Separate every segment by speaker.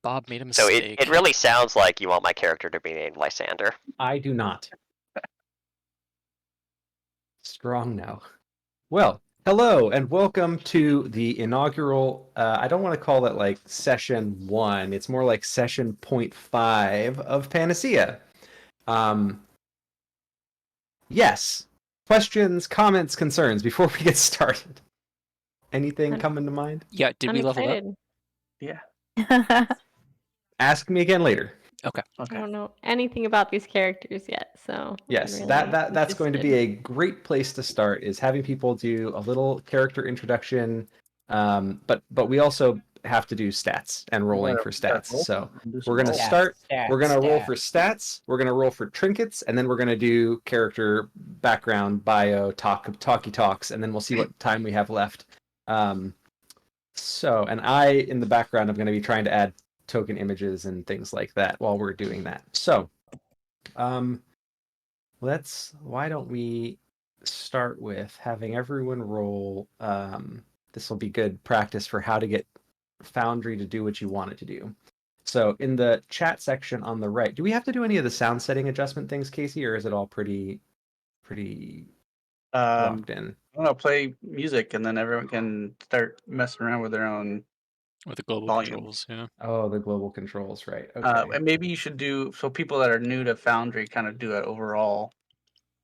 Speaker 1: Bob made a
Speaker 2: So
Speaker 1: mistake.
Speaker 2: it really sounds like you want my character to be named Lysander.
Speaker 3: I do not. Strong no. Well, hello and welcome to the inaugural, I don't want to call it like session 1. It's more like session 0.5 of Panacea. Yes. Questions, comments, concerns before we get started. Anything coming to mind?
Speaker 1: Yeah, did
Speaker 4: I'm
Speaker 1: we level up?
Speaker 4: excited.
Speaker 5: Yeah.
Speaker 3: Ask me again later.
Speaker 1: Okay.
Speaker 4: I
Speaker 5: Okay.
Speaker 4: don't know anything about these characters yet, so
Speaker 3: Yes,
Speaker 4: I'm really
Speaker 3: that's going to be
Speaker 4: interested.
Speaker 3: a great place to start, is having people do a little character introduction, but we also have to do stats and rolling for stats. So we're going to start, we're going to roll for stats, we're going to roll for trinkets, and then we're going to do character background, bio, talky talks, and then we'll see what time we have left. So, and in the background, I'm going to be trying to add token images and things like that while we're doing that. So, why don't we start with having everyone roll, this will be good practice for how to get Foundry to do what you want it to do. So in the chat section on the right, do we have to do any of the sound setting adjustment things, Casey, or is it all pretty locked in?
Speaker 5: I don't know, play music and then everyone can start messing around with their own
Speaker 1: With the global
Speaker 5: volume.
Speaker 1: controls, yeah.
Speaker 3: Oh, the global controls, right. Okay.
Speaker 5: And maybe you should do, so people that are new to Foundry kind of do it overall.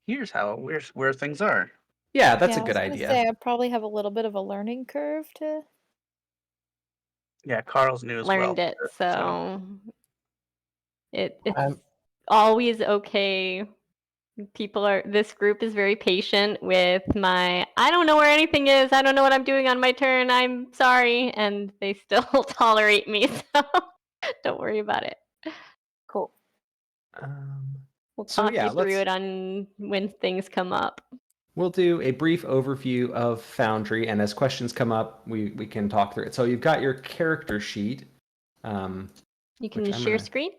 Speaker 5: Here's where things are.
Speaker 3: Yeah, that's a
Speaker 6: I was
Speaker 3: good
Speaker 6: gonna
Speaker 3: idea.
Speaker 6: say I probably have a little bit of a learning curve to.
Speaker 5: Yeah, Carl's new as
Speaker 4: Learned
Speaker 5: well.
Speaker 4: it, so it's
Speaker 3: Um,
Speaker 4: always okay. This group is very patient with I don't know where anything is, I don't know what I'm doing on my turn, I'm sorry, and they still tolerate me, so don't worry about it.
Speaker 6: Cool.
Speaker 4: We'll
Speaker 3: So
Speaker 4: talk
Speaker 3: yeah,
Speaker 4: you through it on when things come up.
Speaker 3: we'll do a brief overview of Foundry, and as questions come up, we can talk through it. So you've got your character sheet.
Speaker 4: You can share screen?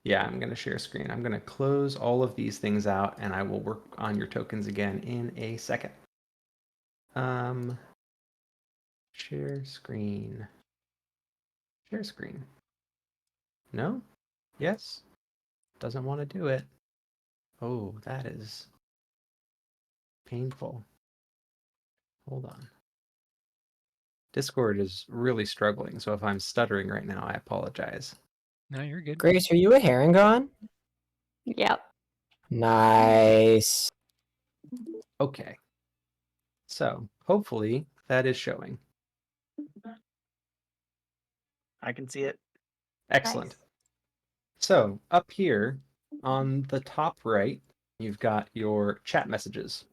Speaker 3: Yeah, I'm going to share screen. I'm going to close all of these things out, and I will work on your tokens again in a second. Share screen. Share screen. No? Yes? Doesn't want to do it. Oh, that is painful. Hold on. Discord is really struggling, so if I'm stuttering right now, I apologize.
Speaker 1: No, you're good.
Speaker 7: Grace, are you a Herringon?
Speaker 4: Yep.
Speaker 7: Nice.
Speaker 3: Okay. So, hopefully, that is showing.
Speaker 5: I can see it.
Speaker 3: Excellent.
Speaker 6: Nice.
Speaker 3: So, up here on the top right, you've got your chat messages.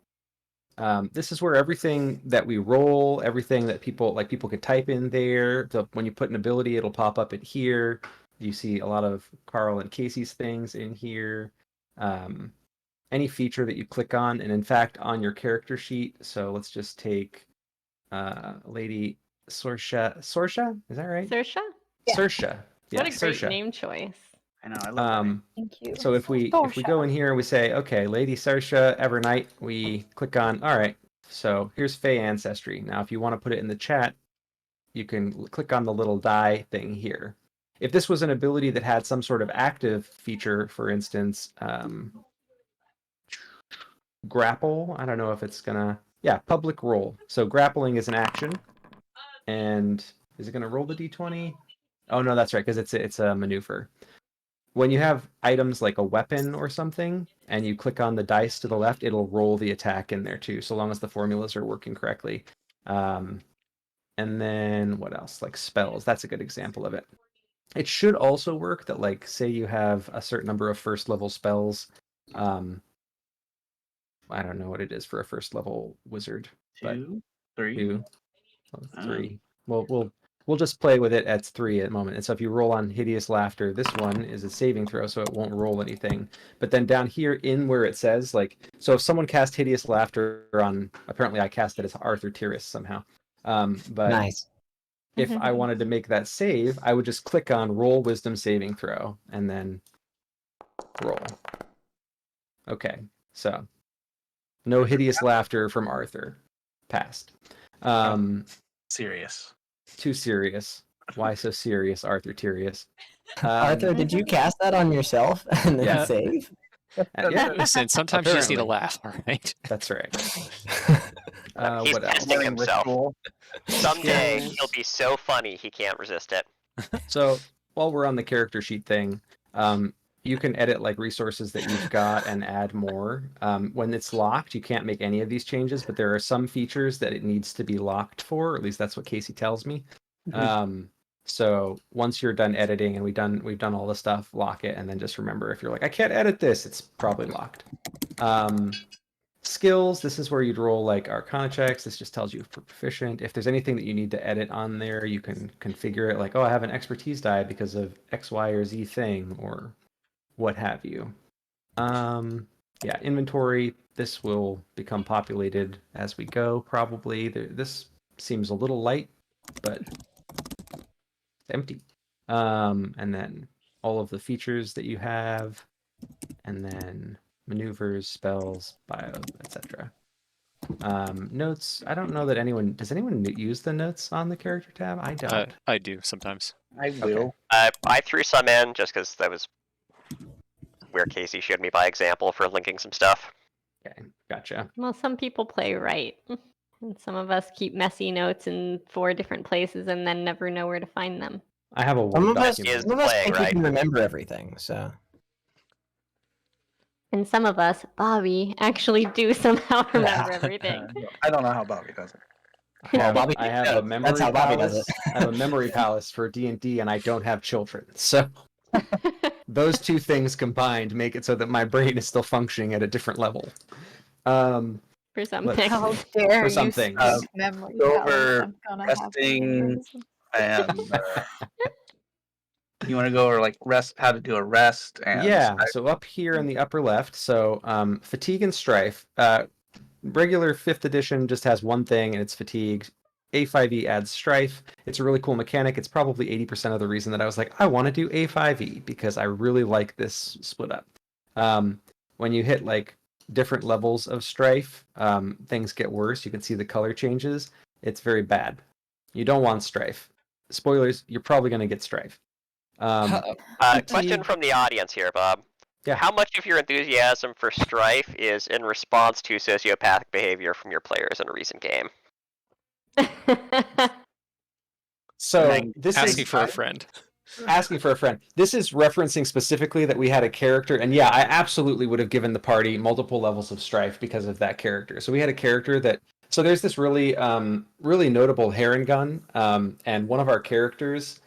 Speaker 3: This is where everything that we roll, everything that people can type in there. When you put an ability, it'll pop up in here. You see a lot of Carl and Casey's things in here. Any feature that you click on, and in fact, on your character sheet. So let's just take Lady Sorsha. Sorsha, is that right?
Speaker 4: Saoirse?
Speaker 6: Yeah.
Speaker 3: Saoirse. Yeah,
Speaker 4: What a great
Speaker 3: Saoirse.
Speaker 4: name choice.
Speaker 5: I know, I love that.
Speaker 6: Thank you.
Speaker 3: So if we go in here and we say, okay, Lady Saoirse Evernight, we click on, all right, so here's Fey Ancestry. Now, if you want to put it in the chat, you can click on the little die thing here. If this was an ability that had some sort of active feature, for instance, grapple, I don't know if it's gonna, yeah, public roll. So grappling is an action, and is it gonna roll the d20? Oh no, that's right, because it's a maneuver. When you have items like a weapon or something, and you click on the dice to the left, it'll roll the attack in there too, so long as the formulas are working correctly. And then what else? Like spells, that's a good example of it. It should also work that, like, say you have a certain number of first level spells. I don't know what it is for a first level wizard.
Speaker 5: Two, three.
Speaker 3: Two, three. Well, we'll just play with it at 3 at the moment. And so if you roll on Hideous Laughter, this one is a saving throw, so it won't roll anything. But then down here in where it says, like, so if someone cast Hideous Laughter on, apparently I cast it as Arthur Tyrus somehow. But
Speaker 7: Nice.
Speaker 3: if I wanted to make that save, I would just click on Roll Wisdom Saving Throw, and then roll. Okay, so no Hideous Laughter from Arthur. Passed.
Speaker 5: Serious.
Speaker 3: Too serious. Why so serious, Arthur Tyrius?
Speaker 7: Arthur, did you cast that on yourself and then
Speaker 3: Yeah.
Speaker 7: save?
Speaker 3: Yeah,
Speaker 1: Listen, sometimes you just need a
Speaker 3: Apparently.
Speaker 1: laugh, all right?
Speaker 3: that's right.
Speaker 2: He's
Speaker 3: What else?
Speaker 2: testing
Speaker 5: Learning
Speaker 2: himself.
Speaker 5: ritual.
Speaker 2: Someday
Speaker 3: Skills.
Speaker 2: he'll be so funny he can't resist it.
Speaker 3: So while we're on the character sheet thing, you can edit like resources that you've got and add more. When it's locked, you can't make any of these changes, but there are some features that it needs to be locked for. Or at least that's what Casey tells me. So once you're done editing and we've done all the stuff, lock it, and then just remember if you're like, I can't edit this, it's probably locked. Skills, this is where you'd roll like Arcana checks. This just tells you if you're proficient. If there's anything that you need to edit on there, you can configure it like, oh, I have an expertise die because of X, Y, or Z thing, or what have you. Yeah, inventory, this will become populated as we go, probably. This seems a little light, but it's empty. And then all of the features that you have, and then maneuvers, spells, bio, etc. Notes, I don't know that does anyone use the notes on the character tab? I don't.
Speaker 1: I do sometimes.
Speaker 5: I will.
Speaker 2: I threw some in just because that was where Casey showed me by example for linking some stuff.
Speaker 3: Okay, gotcha.
Speaker 4: Well, some people play right. And some of us keep messy notes in 4 different places and then never know where to find them.
Speaker 3: I have a
Speaker 7: Some
Speaker 3: Word
Speaker 7: of us,
Speaker 3: document.
Speaker 7: some of us
Speaker 2: playing,
Speaker 7: think you
Speaker 2: right?
Speaker 7: can remember everything, so.
Speaker 4: And some of us, Bobby, actually do somehow remember everything.
Speaker 5: I don't know how Bobby does it.
Speaker 7: Bobby
Speaker 3: I have a
Speaker 7: does.
Speaker 3: memory
Speaker 7: That's how Bobby does
Speaker 3: palace.
Speaker 7: it.
Speaker 3: I have a memory palace for D&D, and I don't have children. So those two things combined make it so that my brain is still functioning at a different level.
Speaker 4: For some
Speaker 3: Let's-
Speaker 4: things.
Speaker 6: How dare
Speaker 3: For some
Speaker 6: you
Speaker 3: things.
Speaker 6: speak memory
Speaker 5: Go
Speaker 6: palace,
Speaker 5: over
Speaker 6: I'm gonna have
Speaker 5: resting
Speaker 6: aneurysm.
Speaker 5: And you want to go over like rest, how to do a rest, and
Speaker 3: Yeah, so up here in the upper left, so fatigue and strife. Regular 5th edition just has one thing, and it's fatigue. A5e adds strife. It's a really cool mechanic. It's probably 80% of the reason that I was like, I want to do A5e, because I really like this split up. When you hit like different levels of strife, things get worse. You can see the color changes. It's very bad. You don't want strife. Spoilers, you're probably going to get strife.
Speaker 2: Question
Speaker 3: Fatigue.
Speaker 2: from the audience here, Bob.
Speaker 3: Yeah.
Speaker 2: How much of your enthusiasm for strife is in response to sociopathic behavior from your players in a recent game?
Speaker 3: So this
Speaker 1: Asking
Speaker 3: is
Speaker 1: for a friend.
Speaker 3: asking for a friend. This is referencing specifically that we had a character, and yeah, I absolutely would have given the party multiple levels of strife because of that character. So we had a character that. So there's this really, really notable Heron gun, and one of our characters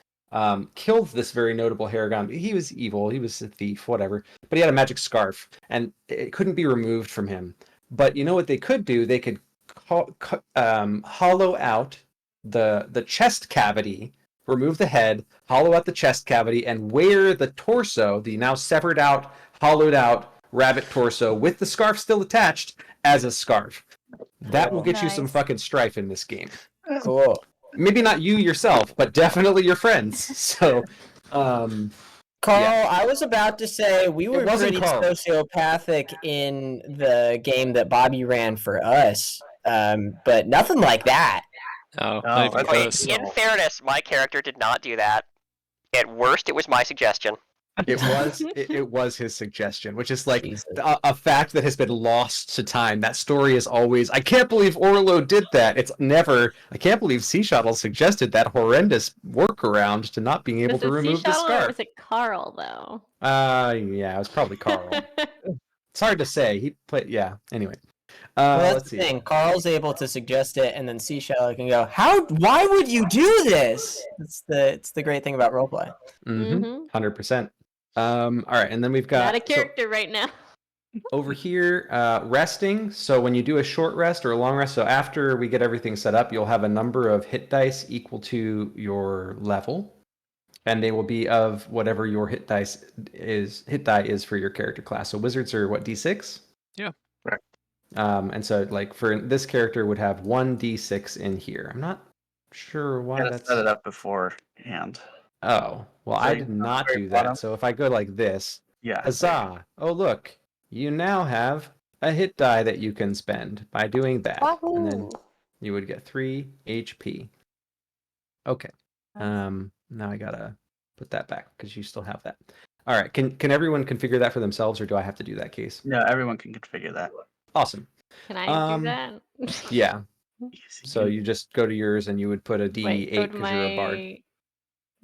Speaker 3: killed this very notable Heron gun. He was evil. He was a thief, whatever. But he had a magic scarf, and it couldn't be removed from him. But you know what they could do? They could hollow out the chest cavity, remove the head, hollow out the chest cavity, and wear the torso, the now severed out, hollowed out rabbit torso with the scarf still attached as a scarf. That will get you some
Speaker 6: Nice.
Speaker 3: fucking strife in this game.
Speaker 7: Cool.
Speaker 3: Maybe not you yourself, but definitely your friends. So,
Speaker 7: Carl,
Speaker 3: Yeah.
Speaker 7: I was about to say we were
Speaker 3: wasn't
Speaker 7: pretty
Speaker 3: Carl.
Speaker 7: sociopathic in the game that Bobby ran for us, but nothing like that.
Speaker 1: Oh,
Speaker 5: No,
Speaker 1: not even
Speaker 5: that's
Speaker 1: close.
Speaker 2: In fairness, my character did not do that. At worst, it was my suggestion.
Speaker 3: it was his suggestion, which is like
Speaker 7: Jesus.
Speaker 3: a fact that has been lost to time. That story is always, I can't believe Orlo did that. It's never, I can't believe Sea Shuttle suggested that horrendous workaround to not being able
Speaker 4: Was
Speaker 3: to
Speaker 4: it Sea
Speaker 3: remove the
Speaker 4: Shuttle or
Speaker 3: scarf.
Speaker 4: was it Carl though?
Speaker 3: Yeah, it was probably Carl. It's hard to say. He played, yeah. Anyway,
Speaker 7: Well, that's
Speaker 3: let's
Speaker 7: the
Speaker 3: see.
Speaker 7: thing. Carl's able to suggest it, and then Seashell can go, "How? Why would you do this?" It's the great thing about roleplay.
Speaker 3: Mm-hmm.
Speaker 4: Mhm.
Speaker 3: 100%. All right, and then we've got
Speaker 4: Not a
Speaker 3: so-
Speaker 4: character right now.
Speaker 3: over here, resting. So when you do a short rest or a long rest, so after we get everything set up, you'll have a number of hit dice equal to your level, and they will be of whatever your hit die is for your character class. So wizards are what, D6?
Speaker 1: Yeah.
Speaker 5: Right.
Speaker 3: And so like for this character would have 1d6 in here. I'm not sure why
Speaker 5: gotta
Speaker 3: that's.
Speaker 5: set it up beforehand.
Speaker 3: Oh well,
Speaker 5: So
Speaker 3: I
Speaker 5: you
Speaker 3: did
Speaker 5: go
Speaker 3: not
Speaker 5: very
Speaker 3: do that.
Speaker 5: bottom.
Speaker 3: So if I go like this.
Speaker 5: Yeah.
Speaker 3: Huzzah! Oh look, you now have a hit die that you can spend by doing that, and then
Speaker 6: Wahoo!
Speaker 3: you would get 3 HP. Okay, Now I gotta put that back because you still have that. All right. Can everyone configure that for themselves, or do I have to do that, Case?
Speaker 5: No, everyone can configure that.
Speaker 3: Awesome.
Speaker 4: Can I do that?
Speaker 3: Yeah.
Speaker 5: Yes,
Speaker 3: So you just go to yours and you would put a D8
Speaker 4: Wait, go to
Speaker 3: because you're a bard.
Speaker 4: my.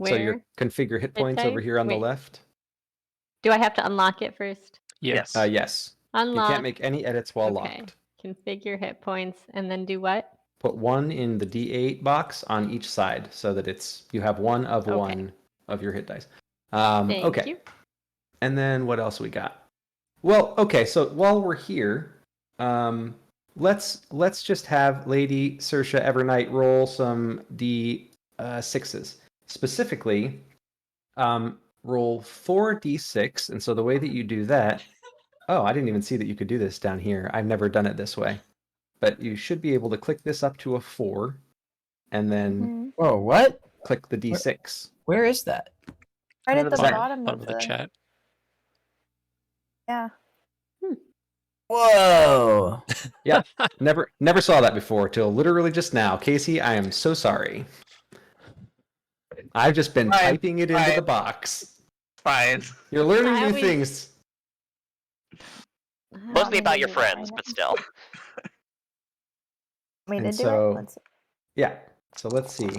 Speaker 3: So
Speaker 4: Where?
Speaker 3: your configure hit points over
Speaker 4: type?
Speaker 3: here on the
Speaker 4: Wait.
Speaker 3: left.
Speaker 4: Do I have to unlock it first?
Speaker 5: Yes.
Speaker 3: Yes.
Speaker 4: Unlock.
Speaker 3: You can't make any edits while
Speaker 4: Okay.
Speaker 3: locked.
Speaker 4: Configure hit points and then do what?
Speaker 3: Put one in the D8 box on each side so that you have one of
Speaker 4: Okay.
Speaker 3: one of your hit dice.
Speaker 4: Thank
Speaker 3: Okay.
Speaker 4: you.
Speaker 3: And then what else we got? Well, okay, so while we're here, let's just have Lady Saoirse Evernight roll some D6s. Specifically, roll 4d6, and so the way that you do that, oh, I didn't even see that you could do this down here. I've never done it this way. But you should be able to click this up to a 4, and then
Speaker 6: Mhm.
Speaker 7: Whoa, what?
Speaker 3: click the D6.
Speaker 7: Where is that?
Speaker 6: Right at the
Speaker 3: bottom.
Speaker 6: bottom
Speaker 1: Bottom
Speaker 6: of
Speaker 1: of the chat.
Speaker 6: Yeah.
Speaker 7: Whoa.
Speaker 3: Never saw that before till literally just now. Casey, I am so sorry. I've just been
Speaker 5: Fine,
Speaker 3: typing it into
Speaker 5: fine.
Speaker 3: the box.
Speaker 5: Fine.
Speaker 3: You're learning
Speaker 4: I
Speaker 3: new
Speaker 4: always-
Speaker 3: things.
Speaker 2: Mostly
Speaker 6: me
Speaker 2: about
Speaker 6: to
Speaker 2: your
Speaker 6: do that, I
Speaker 2: friends,
Speaker 6: know.
Speaker 2: but still.
Speaker 6: Me to
Speaker 3: And
Speaker 6: do
Speaker 3: so-
Speaker 6: it. Let's see.
Speaker 3: Yeah. So let's see.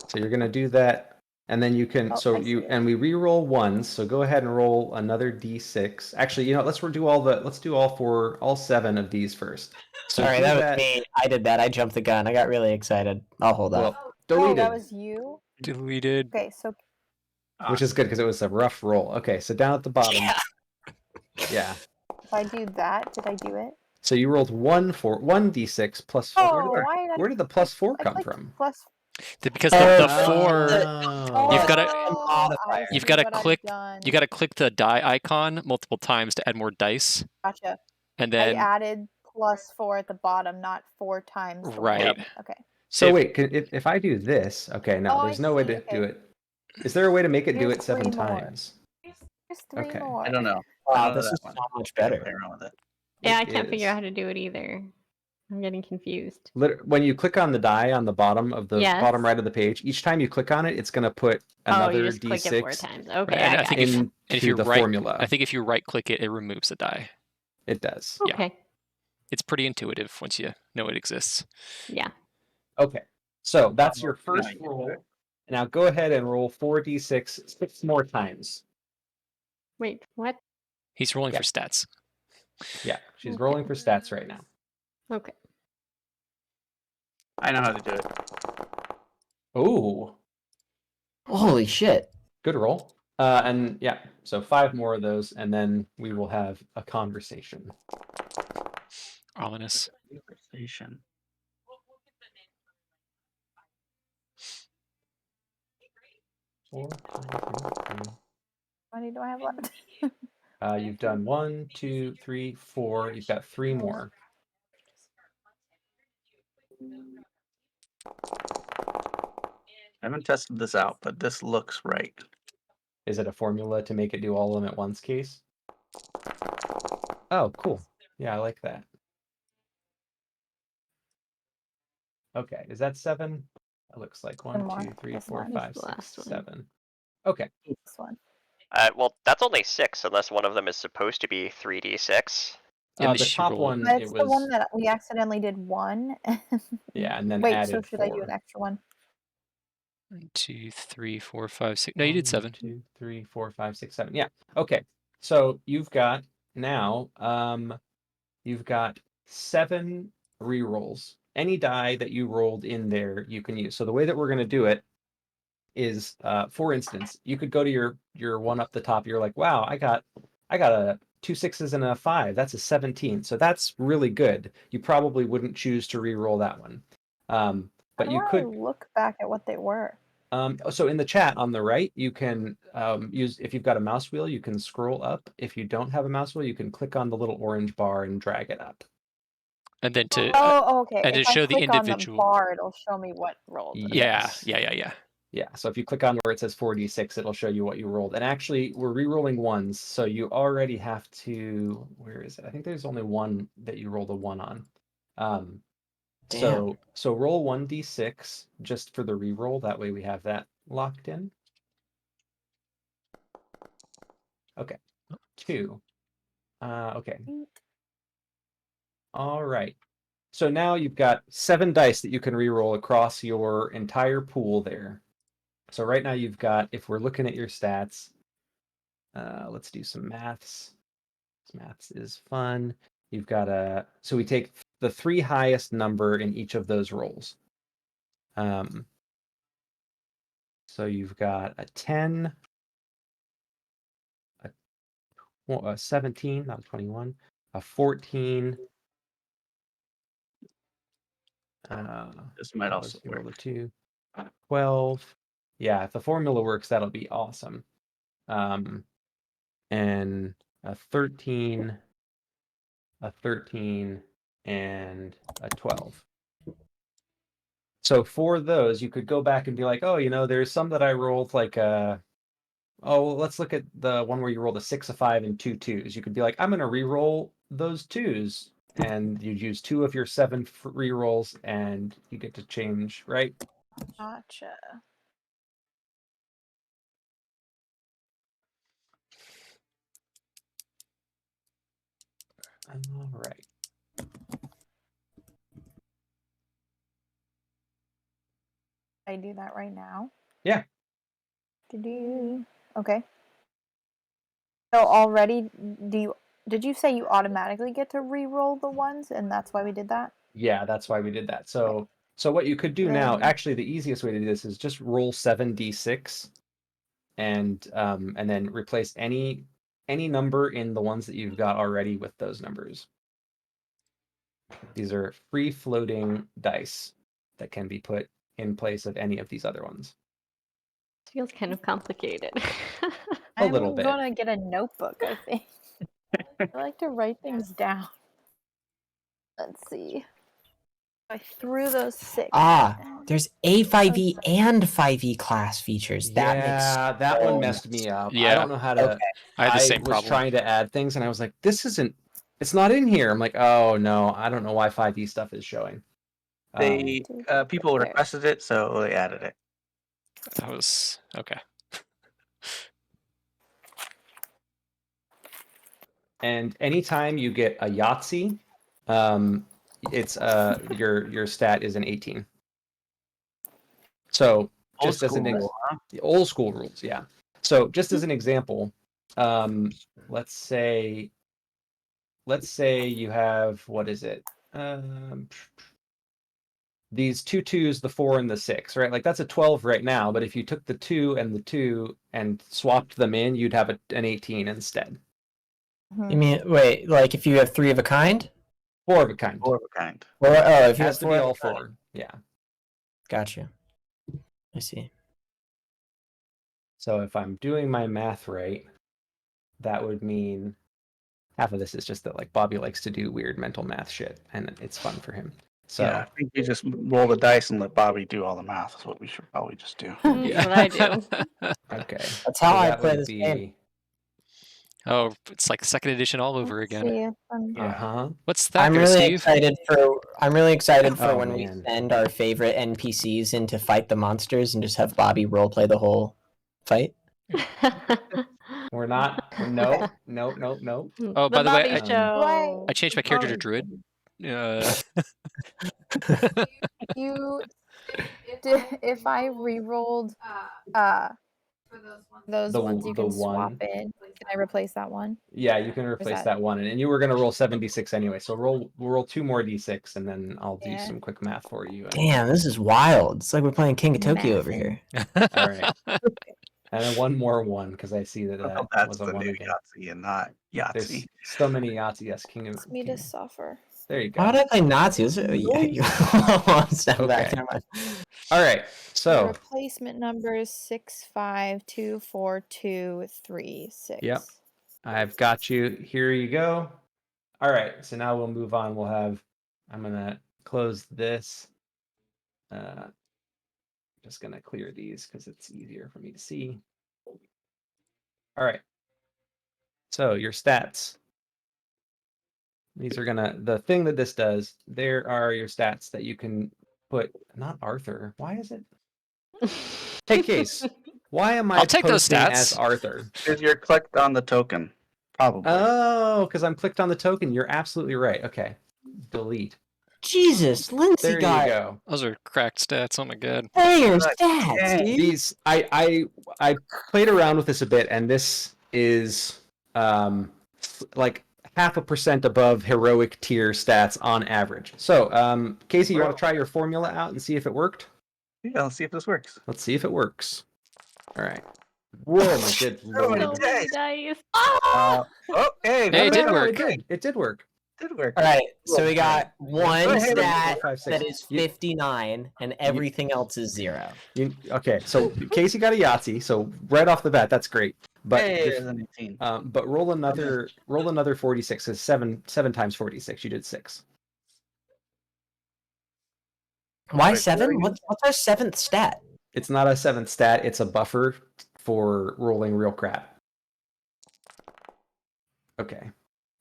Speaker 3: So you're gonna do that, and then you can.
Speaker 6: Oh,
Speaker 3: So
Speaker 6: I see
Speaker 3: you
Speaker 6: it.
Speaker 3: and we re-roll ones. So go ahead and roll another D6. Actually, let's do all 7 of these first. So
Speaker 7: Sorry,
Speaker 3: do
Speaker 7: that was me. I did that. I jumped the gun. I got really excited. I'll hold
Speaker 3: Well,
Speaker 7: up.
Speaker 6: Oh,
Speaker 3: deleted,
Speaker 6: that was you?
Speaker 1: Deleted.
Speaker 6: Okay, so
Speaker 3: which is good because it was a rough roll. Okay, so down at the bottom.
Speaker 7: Yeah.
Speaker 3: Yeah.
Speaker 6: if I do that, did I do it?
Speaker 3: So you rolled 1d6 plus 4.
Speaker 6: Oh, why did I?
Speaker 3: Where did the plus 4
Speaker 6: I
Speaker 3: come
Speaker 6: clicked
Speaker 3: from?
Speaker 6: plus.
Speaker 1: Because
Speaker 7: Oh,
Speaker 1: the
Speaker 7: no.
Speaker 1: 4, You've gotta-
Speaker 6: Oh,
Speaker 7: modifier.
Speaker 6: I
Speaker 1: You've
Speaker 6: see
Speaker 1: gotta
Speaker 6: what I've
Speaker 1: click-
Speaker 6: done.
Speaker 1: you gotta click the die icon multiple times to add more dice,
Speaker 6: Gotcha.
Speaker 1: and
Speaker 6: I
Speaker 1: then
Speaker 6: added +4 at the bottom, not 4 times. the
Speaker 1: Right.
Speaker 6: one. Okay.
Speaker 3: So
Speaker 1: if-
Speaker 3: wait, if I do this, okay, no,
Speaker 6: Oh,
Speaker 3: there's
Speaker 6: I
Speaker 3: no way
Speaker 6: see,
Speaker 3: to
Speaker 6: okay.
Speaker 3: do it. Is there a way to make it do
Speaker 6: Here's
Speaker 3: it 7
Speaker 6: 3 more.
Speaker 3: times?
Speaker 6: There's 3
Speaker 3: Okay.
Speaker 6: more.
Speaker 5: I don't know. I
Speaker 7: Wow,
Speaker 5: don't know
Speaker 7: this
Speaker 5: that
Speaker 7: is
Speaker 5: one.
Speaker 7: so much
Speaker 5: Can't
Speaker 7: better.
Speaker 5: play around with it.
Speaker 4: Yeah, I
Speaker 3: It
Speaker 4: can't figure
Speaker 3: is.
Speaker 4: out how to do it either. I'm getting confused.
Speaker 3: When you click on the die on the bottom of the
Speaker 4: Yes.
Speaker 3: bottom right of the page, each time you click on it, it's going to put
Speaker 4: Oh,
Speaker 3: another
Speaker 4: you just click it 4
Speaker 3: d6
Speaker 4: times. Okay,
Speaker 1: and I
Speaker 4: I got
Speaker 1: think
Speaker 4: it.
Speaker 1: if-
Speaker 3: into
Speaker 1: if you
Speaker 3: the
Speaker 1: right-
Speaker 3: formula.
Speaker 1: I think if you right click it, it removes the die.
Speaker 3: It does.
Speaker 1: yeah.
Speaker 4: Okay.
Speaker 1: It's pretty intuitive once you know it exists.
Speaker 4: Yeah.
Speaker 3: Okay. So that's your
Speaker 5: Yeah,
Speaker 3: first
Speaker 5: you can do
Speaker 3: roll.
Speaker 5: it.
Speaker 3: Now go ahead and roll 4d6 6 more times.
Speaker 4: Wait, what?
Speaker 1: He's rolling
Speaker 3: Yeah.
Speaker 1: for stats.
Speaker 3: Yeah, she's
Speaker 4: Okay.
Speaker 3: rolling for stats right now.
Speaker 4: Okay.
Speaker 5: I know how to do it.
Speaker 3: Oh,
Speaker 7: Holy shit.
Speaker 3: good roll. And yeah, so 5 more of those, and then we will have a conversation.
Speaker 1: Ominous.
Speaker 5: Conversation.
Speaker 3: Four, two, three.
Speaker 6: How many do I have left?
Speaker 3: You've done 1, 2, 3, 4. You've got 3 more.
Speaker 5: I haven't tested this out, but this looks right.
Speaker 3: Is it a formula to make it do all of them at once, Case? Oh, cool. Yeah, I like that. Okay, is that 7? It looks like 1,
Speaker 6: more.
Speaker 3: 2, 3,
Speaker 6: This
Speaker 3: 4,
Speaker 6: one.
Speaker 3: 5,
Speaker 4: This is the
Speaker 3: 6,
Speaker 4: last one.
Speaker 3: 7. Okay.
Speaker 6: This one.
Speaker 2: Well, that's only 6, unless one of them is supposed to be 3d6.
Speaker 1: In
Speaker 3: The
Speaker 1: the
Speaker 3: top
Speaker 1: roll.
Speaker 3: one,
Speaker 6: That's
Speaker 3: it
Speaker 6: the one
Speaker 3: was
Speaker 6: that we accidentally did 1.
Speaker 3: yeah, and then
Speaker 6: Wait,
Speaker 3: added
Speaker 6: so should
Speaker 3: 4.
Speaker 6: I do an extra one?
Speaker 1: 1, 2, 3, 4, 5, 6. No, you did 7.
Speaker 3: 1, 2, 3, 4, 5, 6, 7. Yeah. Okay. So you've got now you've got 7 rerolls. Any die that you rolled in there you can use. So the way that we're going to do it is for instance, you could go to your one up the top. You're like, wow, I got a 2 6s and a 5. That's a 17. So that's really good. You probably wouldn't choose to re-roll that one. But
Speaker 6: How
Speaker 3: you
Speaker 6: do
Speaker 3: could
Speaker 6: I look back at what they were?
Speaker 3: so in the chat on the right, you can use, if you've got a mouse wheel, you can scroll up. If you don't have a mouse wheel, you can click on the little orange bar and drag it up.
Speaker 1: And then to
Speaker 6: Okay.
Speaker 1: and
Speaker 6: If
Speaker 1: to
Speaker 6: I
Speaker 1: show the
Speaker 6: click on
Speaker 1: individual.
Speaker 6: the bar, it'll show me what rolled.
Speaker 3: Yes.
Speaker 1: Yeah.
Speaker 3: Yeah, so if you click on where it says 4d6, it'll show you what you rolled. And actually, we're re-rolling ones, so you already have to, where is it? I think there's only one that you rolled a 1 on. So roll 1d6 just for the re-roll. That way we have that locked in? Okay. 2. Okay. All right. So now you've got 7 dice that you can re-roll across your entire pool there. So right now you've got, if we're looking at your stats, let's do some maths. Maths is fun. You've got so we take the 3 highest number in each of those rolls. So you've got a 10, a 17, not a 21, a 14.
Speaker 5: This might also
Speaker 3: Roll
Speaker 5: work.
Speaker 3: the 2, 12. Yeah, if the formula works, that'll be awesome. And a 13, and a 12. So for those, you could go back and be like, oh, there's some that I rolled like oh, well, let's look at the one where you rolled a 6, a 5, and 2 2s. You could be like, I'm gonna re-roll those 2s, and you use 2 of your 7 re-rolls, and you get to change, right?
Speaker 6: Gotcha.
Speaker 3: All right.
Speaker 6: I do that right now.
Speaker 3: Yeah.
Speaker 6: Okay. So already, did you say you automatically get to re-roll the ones, and that's why we did that?
Speaker 3: Yeah, that's why we did that. So what you could do now,
Speaker 6: Then-
Speaker 3: actually, the easiest way to do this is just roll 7d6, and then replace any number in the ones that you've got already with those numbers. These are free floating dice that can be put in place of any of these other ones.
Speaker 4: Feels kind of complicated.
Speaker 3: A little
Speaker 6: I'm
Speaker 3: bit.
Speaker 6: gonna get a notebook, I think. I like to write things down. Let's see. I threw those 6.
Speaker 7: Ah, there's A5e and 5e class features. That makes
Speaker 3: Yeah, that one
Speaker 7: so
Speaker 3: messed me up. I
Speaker 1: Yeah.
Speaker 3: don't know how to.
Speaker 7: Okay.
Speaker 1: I had the same
Speaker 3: was
Speaker 1: problem.
Speaker 3: trying to add things, and I was like, it's not in here. I'm like, oh no, I don't know why 5e stuff is showing.
Speaker 5: They people
Speaker 6: There.
Speaker 5: requested it, so they added it.
Speaker 1: That was okay.
Speaker 3: And anytime you get a Yahtzee, it's your stat is an 18. So
Speaker 5: Old
Speaker 3: just as an
Speaker 5: school rule, huh?
Speaker 3: the old school rules, yeah. So just as an example, let's say you have, what is it? These 2 2s, the 4 and the 6, right? Like that's a 12 right now, but if you took the 2 and the 2 and swapped them in, you'd have an 18 instead.
Speaker 7: You mean wait, like if you have 3 of a kind?
Speaker 3: 4 of a kind.
Speaker 5: 4 of a kind.
Speaker 7: Or oh, if you
Speaker 3: Has
Speaker 7: have
Speaker 3: to
Speaker 7: 4
Speaker 3: be
Speaker 7: of a
Speaker 3: all
Speaker 7: kind.
Speaker 3: 4. Yeah.
Speaker 7: Gotcha. I see.
Speaker 3: So if I'm doing my math right, that would mean half of this is just that like Bobby likes to do weird mental math shit, and it's fun for him. So
Speaker 5: Yeah, I think you just roll the dice and let Bobby do all the math. That's what we should probably just do.
Speaker 4: That's what I do.
Speaker 3: okay.
Speaker 7: That's how
Speaker 3: so
Speaker 7: I
Speaker 3: that
Speaker 7: play
Speaker 3: would
Speaker 7: this
Speaker 3: be,
Speaker 7: game.
Speaker 1: Oh, it's like second edition all over again.
Speaker 6: See if I'm-
Speaker 5: Yeah.
Speaker 3: Uh-huh.
Speaker 1: What's that,
Speaker 7: I'm
Speaker 1: go,
Speaker 7: really
Speaker 1: Steve?
Speaker 7: excited for
Speaker 3: Oh,
Speaker 7: when
Speaker 3: man.
Speaker 7: we send our favorite NPCs in to fight the monsters and just have Bobby roleplay the whole fight.
Speaker 3: We're not. No.
Speaker 1: Oh, by the way,
Speaker 4: Bobby
Speaker 1: I-
Speaker 4: Show.
Speaker 1: I changed my character to Druid.
Speaker 6: You if I re-rolled those
Speaker 3: The-
Speaker 6: ones you
Speaker 3: the
Speaker 6: can swap
Speaker 3: one.
Speaker 6: in. Can I replace that one?
Speaker 3: Yeah, you can replace
Speaker 6: that-
Speaker 3: that one, and you were gonna roll 76 anyway. So we'll roll 2 more d6, and then I'll do
Speaker 6: Yeah.
Speaker 3: some quick math for you. And,
Speaker 7: Damn, this is wild. It's like we're playing King of Tokyo over
Speaker 6: Mathing.
Speaker 7: here.
Speaker 3: All right. And then one more 1, because I see that
Speaker 5: Well,
Speaker 3: that
Speaker 5: that's
Speaker 3: was a
Speaker 5: the
Speaker 3: 1
Speaker 5: new
Speaker 3: again.
Speaker 5: Yahtzee and not
Speaker 3: There's
Speaker 5: Yahtzee.
Speaker 3: so many Yahtzee. Yes, King of.
Speaker 6: It's me to suffer.
Speaker 3: There you go.
Speaker 7: Why would I play Nazis? Yeah, you step back.
Speaker 3: Okay.
Speaker 7: Never mind.
Speaker 3: All right.
Speaker 6: The
Speaker 3: So
Speaker 6: replacement number is 6524236.
Speaker 3: Yep. I've got you. Here you go. All right. So now we'll move on. I'm gonna close this. Just gonna clear these because it's easier for me to see. All right. So your stats. These are the thing that this does, there are your stats that you can put, not Arthur. Why is it? Hey, Case. Why am I
Speaker 1: I'll take those
Speaker 3: posting as
Speaker 1: stats.
Speaker 3: Arthur?
Speaker 5: Because you're clicked on the token. Probably.
Speaker 3: Oh, because I'm clicked on the token. You're absolutely right. Okay. Delete.
Speaker 7: Jesus, Lindsay
Speaker 3: There you
Speaker 7: got
Speaker 3: go.
Speaker 1: Those are cracked stats. Oh my god.
Speaker 7: banger
Speaker 5: God
Speaker 7: stats,
Speaker 5: dang.
Speaker 7: dude.
Speaker 3: These I played around with this a bit, and this is like 0.5% above heroic tier stats on average. So, Casey, you want to try your formula out and see if it worked?
Speaker 5: Yeah, let's see if this works.
Speaker 3: Let's see if it works. All right. Whoa, my good lord.
Speaker 4: So many dice.
Speaker 5: Oh, hey,
Speaker 1: Hey, it did
Speaker 3: No,
Speaker 1: work.
Speaker 3: It did. It did work.
Speaker 5: It did work.
Speaker 7: All right, so we got
Speaker 5: Hey,
Speaker 7: one
Speaker 5: hey,
Speaker 7: stat
Speaker 3: 4, 5, 6.
Speaker 7: that is 59, and everything else is 0.
Speaker 3: Okay, so Casey got a Yahtzee, so right off the bat, that's great. But
Speaker 5: Hey, there's an 18.
Speaker 3: but roll another 46. It's 7 times 46. You did 6.
Speaker 7: Why
Speaker 5: Wait,
Speaker 7: 7?
Speaker 5: what?
Speaker 7: What's our 7th stat?
Speaker 3: It's not a 7th stat. It's a buffer for rolling real crap. Okay,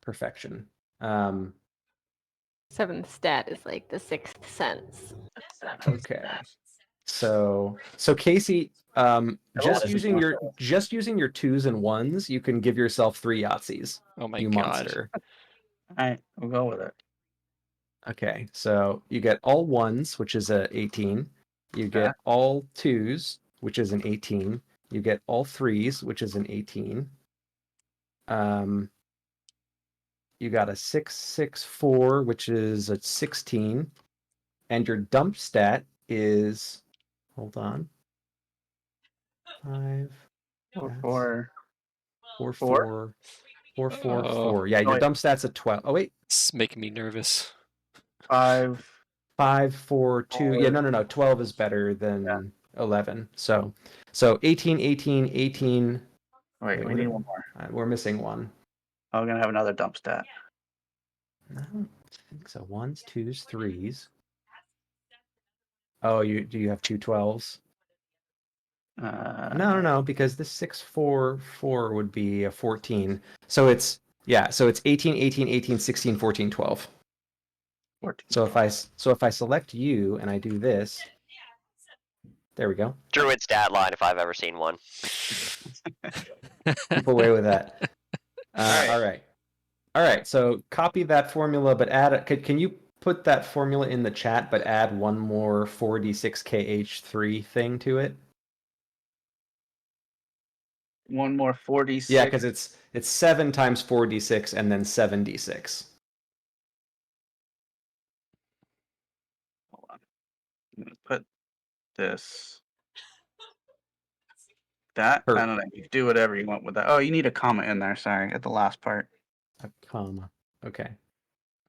Speaker 3: perfection.
Speaker 4: 7th stat is like the 6th sense.
Speaker 3: Okay. So Casey, just
Speaker 7: is
Speaker 3: using your 2s and 1s, you can give yourself 3 Yahtzees.
Speaker 1: Oh my
Speaker 3: You
Speaker 1: god.
Speaker 3: monster.
Speaker 5: All right, we'll go with it.
Speaker 3: Okay, so you get all 1s, which is a 18. You get
Speaker 5: Okay.
Speaker 3: all 2s, which is an 18. You get all 3s, which is an 18. You got a 6, 6, 4, which is a 16. And your dump stat is, hold on, 5,
Speaker 5: Four,
Speaker 3: that's
Speaker 5: 4.
Speaker 3: 4,
Speaker 5: 4?
Speaker 3: 4, 4,
Speaker 1: Oh.
Speaker 3: 4. Yeah, your
Speaker 5: wait.
Speaker 3: dump stat's a 12. Oh, wait.
Speaker 1: It's making me nervous.
Speaker 5: 5.
Speaker 3: 5, 4, 2. Yeah,
Speaker 5: 4.
Speaker 3: no. 12 is better than 11. So 18, 18, 18.
Speaker 5: Wait, we need one more.
Speaker 3: We're missing one.
Speaker 5: Oh, we're going to have another dump stat.
Speaker 3: I don't think so. 1s, 2s, 3s. Oh, do you have 2 12s? No, because this 6, 4, 4 would be a 14. So it's 18, 18, 18, 16, 14, 12.
Speaker 5: 14.
Speaker 3: So if I select you and I do this, there we go.
Speaker 2: Druid stat line if I've ever seen one.
Speaker 3: Keep away with that.
Speaker 5: Alright.
Speaker 3: All right. So copy that formula, but can you put that formula in the chat, but add one more 4d6kh3 thing to it?
Speaker 5: One more 46.
Speaker 3: Yeah, because it's 7 times 4d6 and then 7d6.
Speaker 5: Hold on. I'm going to put this. That? I don't know. You do whatever you want with that. Oh, you need a comma in there. Sorry, at the last part.
Speaker 3: A comma. Okay.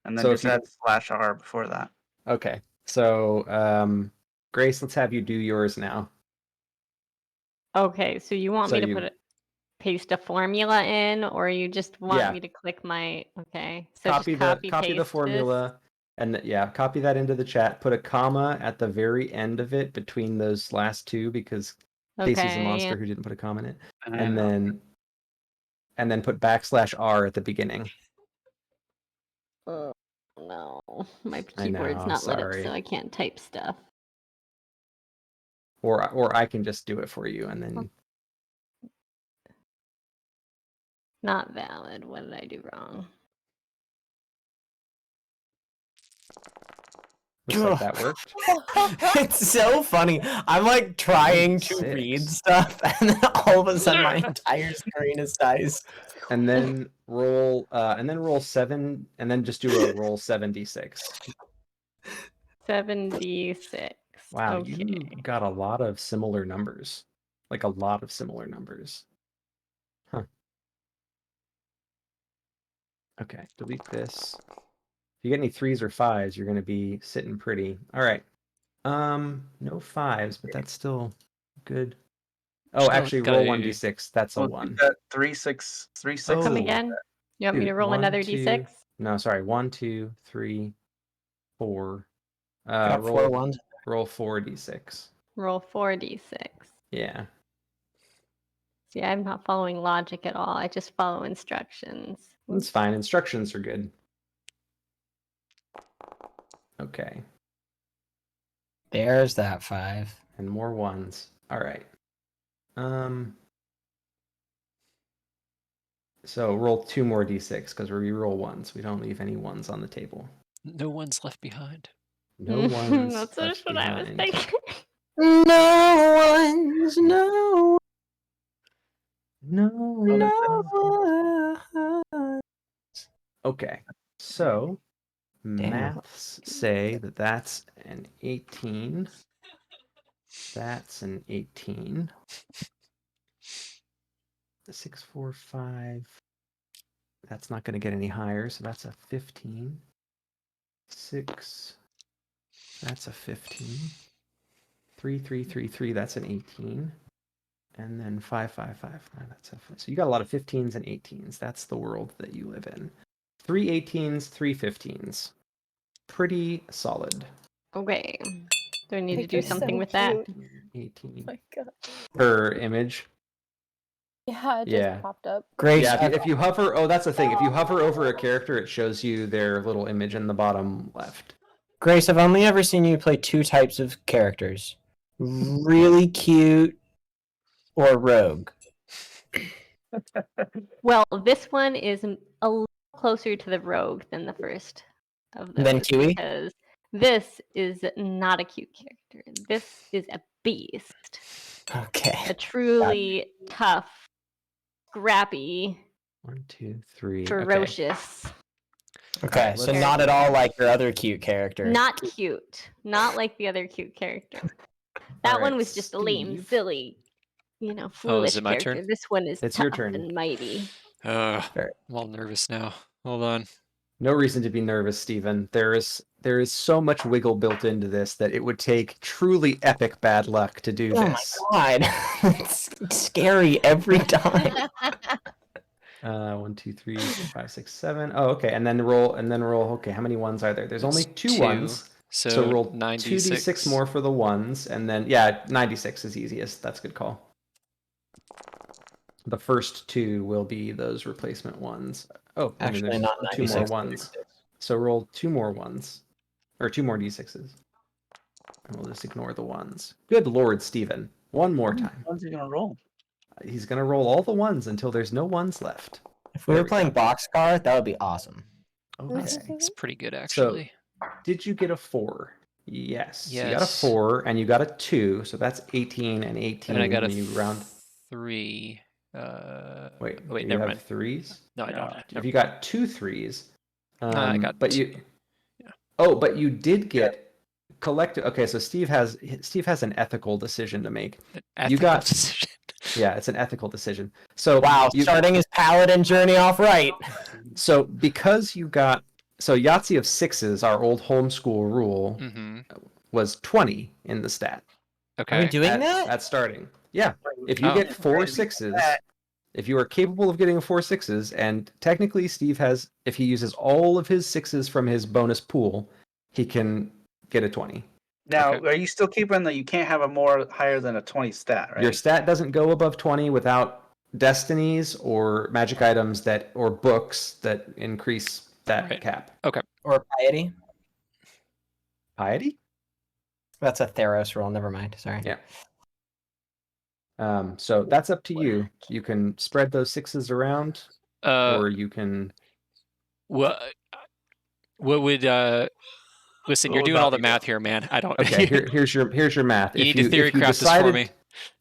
Speaker 5: And then
Speaker 3: So
Speaker 5: just
Speaker 3: if you-
Speaker 5: add /r before that.
Speaker 3: Okay. So Grace, let's have you do yours now.
Speaker 4: Okay, so you want
Speaker 3: So
Speaker 4: me to
Speaker 3: you-
Speaker 4: paste a formula in, or you just want
Speaker 3: Yeah.
Speaker 4: me to click my okay? So
Speaker 3: Copy
Speaker 4: just
Speaker 3: the
Speaker 4: paste this?
Speaker 3: formula, and copy that into the chat. Put a comma at the very end of it between those last two, because Casey's a monster who didn't put a comma in it. And then put /r at the beginning.
Speaker 4: Oh no, my
Speaker 3: I
Speaker 4: keyboard's
Speaker 3: know,
Speaker 4: not lit up,
Speaker 3: sorry.
Speaker 4: so I can't type stuff.
Speaker 3: Or I can just do it for you, and then
Speaker 4: Not valid. What did I do wrong?
Speaker 3: looks like that worked.
Speaker 7: It's so funny. I'm like trying to
Speaker 3: 6.
Speaker 7: read stuff, and then all of a sudden my entire screen is dice.
Speaker 3: And then roll 7, and then just do a roll 7d6.
Speaker 4: 7d6.
Speaker 3: Wow,
Speaker 4: Okay.
Speaker 3: you got a lot of similar numbers. Like a lot of similar numbers. Huh. Okay, delete this. If you get any 3s or 5s, you're gonna be sitting pretty. All right. No 5s, but that's still good. Oh,
Speaker 1: Still
Speaker 3: actually,
Speaker 1: got
Speaker 3: roll
Speaker 1: a-
Speaker 3: 1d6. That's a
Speaker 5: Well,
Speaker 3: 1.
Speaker 5: you got 3, 6, 3, 6.
Speaker 4: Come
Speaker 3: Oh.
Speaker 4: again? You want me to
Speaker 3: Dude,
Speaker 4: roll
Speaker 3: 1,
Speaker 4: another
Speaker 3: 2
Speaker 4: d6?
Speaker 3: No, sorry. 1, 2, 3, 4.
Speaker 7: Got 4 ones.
Speaker 3: Roll 4d6.
Speaker 4: Roll 4d6.
Speaker 3: Yeah.
Speaker 4: See, I'm not following logic at all. I just follow instructions.
Speaker 3: That's fine. Instructions are good. Okay.
Speaker 7: There's that 5.
Speaker 3: And more 1s. All right. So roll 2 more d6 because we re-roll ones. We don't leave any ones on the table.
Speaker 1: No one's left behind.
Speaker 3: No ones
Speaker 4: That's
Speaker 3: left
Speaker 4: just what I was
Speaker 3: behind.
Speaker 4: thinking.
Speaker 7: No one's no one.
Speaker 3: Okay. So
Speaker 7: Damn.
Speaker 3: maths say that that's an 18. That's an 18. 6, 4, 5. That's not going to get any higher, so that's a 15. 6. That's a 15. 3, 3, 3, 3. That's an 18. And then 5, 5, 5. That's a 5. So you got a lot of 15s and 18s. That's the world that you live in. 3 18s, 3 15s. Pretty solid.
Speaker 4: Okay. Do I need to
Speaker 6: Like,
Speaker 4: do
Speaker 6: they're
Speaker 4: something
Speaker 6: so
Speaker 4: with that?
Speaker 6: cute.
Speaker 3: 18.
Speaker 6: My God.
Speaker 3: Per image.
Speaker 6: Yeah, it
Speaker 3: Yeah.
Speaker 6: just popped up.
Speaker 7: Grace,
Speaker 3: Yeah, if you hover, oh, that's the thing. If you hover over a character, it shows you their little image in the bottom left.
Speaker 7: Grace, I've only ever seen you play 2 types of characters. Really cute or rogue.
Speaker 4: Well, this one is a little closer to the rogue than the first of those.
Speaker 7: Than Kiwi?
Speaker 4: Because this is not a cute character. This is a beast.
Speaker 7: Okay.
Speaker 4: A truly tough, scrappy,
Speaker 3: 1, 2, 3. Okay.
Speaker 4: ferocious.
Speaker 7: Okay, so
Speaker 3: let's-
Speaker 7: not at all like your other cute character.
Speaker 4: Not cute. Not like the other cute character. That one
Speaker 3: Alright,
Speaker 4: was just a lame,
Speaker 3: Steve.
Speaker 4: silly, foolish
Speaker 1: it my
Speaker 4: character.
Speaker 1: turn?
Speaker 4: This one is
Speaker 3: It's
Speaker 4: tough
Speaker 3: your turn.
Speaker 4: and mighty.
Speaker 7: Fair.
Speaker 1: I'm all nervous now. Hold on.
Speaker 3: No reason to be nervous, Stephen. There is so much wiggle built into this that it would take truly epic bad luck to do
Speaker 7: Oh
Speaker 3: this.
Speaker 7: my god. It's scary every time.
Speaker 3: 1, 2, 3, 4, 5, 6, 7. Oh, okay. And then roll. Okay, how many ones are there? There's only
Speaker 1: It's
Speaker 3: 2
Speaker 1: 2,
Speaker 3: ones. So
Speaker 1: So
Speaker 3: roll
Speaker 1: 96.
Speaker 3: 2d6 more for the ones, and then yeah, 96 is easiest. That's a good call. The first 2 will be those replacement ones. Oh,
Speaker 7: Actually,
Speaker 3: there's
Speaker 7: not
Speaker 3: 2 more
Speaker 7: 96.
Speaker 3: ones. So roll 2 more ones, or 2 more d6s, and we'll just ignore the ones. Good lord, Stephen! One more time.
Speaker 5: When's he gonna roll?
Speaker 3: He's gonna roll all the ones until there's no ones left.
Speaker 7: If we
Speaker 3: There
Speaker 7: were
Speaker 3: we
Speaker 7: playing
Speaker 3: go.
Speaker 7: boxcar, that would be awesome.
Speaker 3: Okay.
Speaker 1: It's pretty good, actually.
Speaker 3: Did you get a 4? Yes. You got a
Speaker 1: Yes.
Speaker 3: 4 and you got a 2, so that's 18 and 18.
Speaker 1: And I got a
Speaker 3: when you round.
Speaker 1: 3.
Speaker 3: Wait,
Speaker 1: wait,
Speaker 3: you
Speaker 1: never
Speaker 3: have
Speaker 1: mind.
Speaker 3: 3s?
Speaker 1: No, I don't.
Speaker 5: No,
Speaker 3: If you got 2 3s,
Speaker 1: I got
Speaker 3: but
Speaker 1: 2.
Speaker 3: you. Oh, but you did get collective. Okay, so Steve has an ethical decision to make.
Speaker 1: You
Speaker 3: got-
Speaker 1: decision.
Speaker 3: Yeah, it's an ethical decision. So
Speaker 7: Wow, starting his paladin journey off right.
Speaker 3: So because you got Yahtzee of 6s, our old homeschool rule
Speaker 1: Mm-hmm.
Speaker 3: was 20 in the stat.
Speaker 1: Okay.
Speaker 7: Are we doing
Speaker 3: at,
Speaker 7: that?
Speaker 3: at starting. Yeah, if you
Speaker 1: Oh.
Speaker 3: get 4 6s, if you are capable of getting 4 6s, and technically Steve has, if he uses all of his 6s from his bonus pool, he can get a 20.
Speaker 5: Now,
Speaker 1: Okay.
Speaker 5: are you still keeping that you can't have a more higher than a 20 stat, right?
Speaker 3: Your stat doesn't go above 20 without destinies or magic items or books that increase that
Speaker 1: Right.
Speaker 3: cap.
Speaker 7: Or piety?
Speaker 3: Piety?
Speaker 7: That's a Theros roll. Never mind. Sorry.
Speaker 3: Yeah. So that's up to you. You can spread those 6s around, or you can.
Speaker 1: What would listen?
Speaker 5: What
Speaker 1: You're
Speaker 5: would
Speaker 1: doing all
Speaker 5: that
Speaker 1: the
Speaker 5: be?
Speaker 1: math here, man. I don't.
Speaker 3: Okay, here's your math.
Speaker 1: You need to theory craft this for me.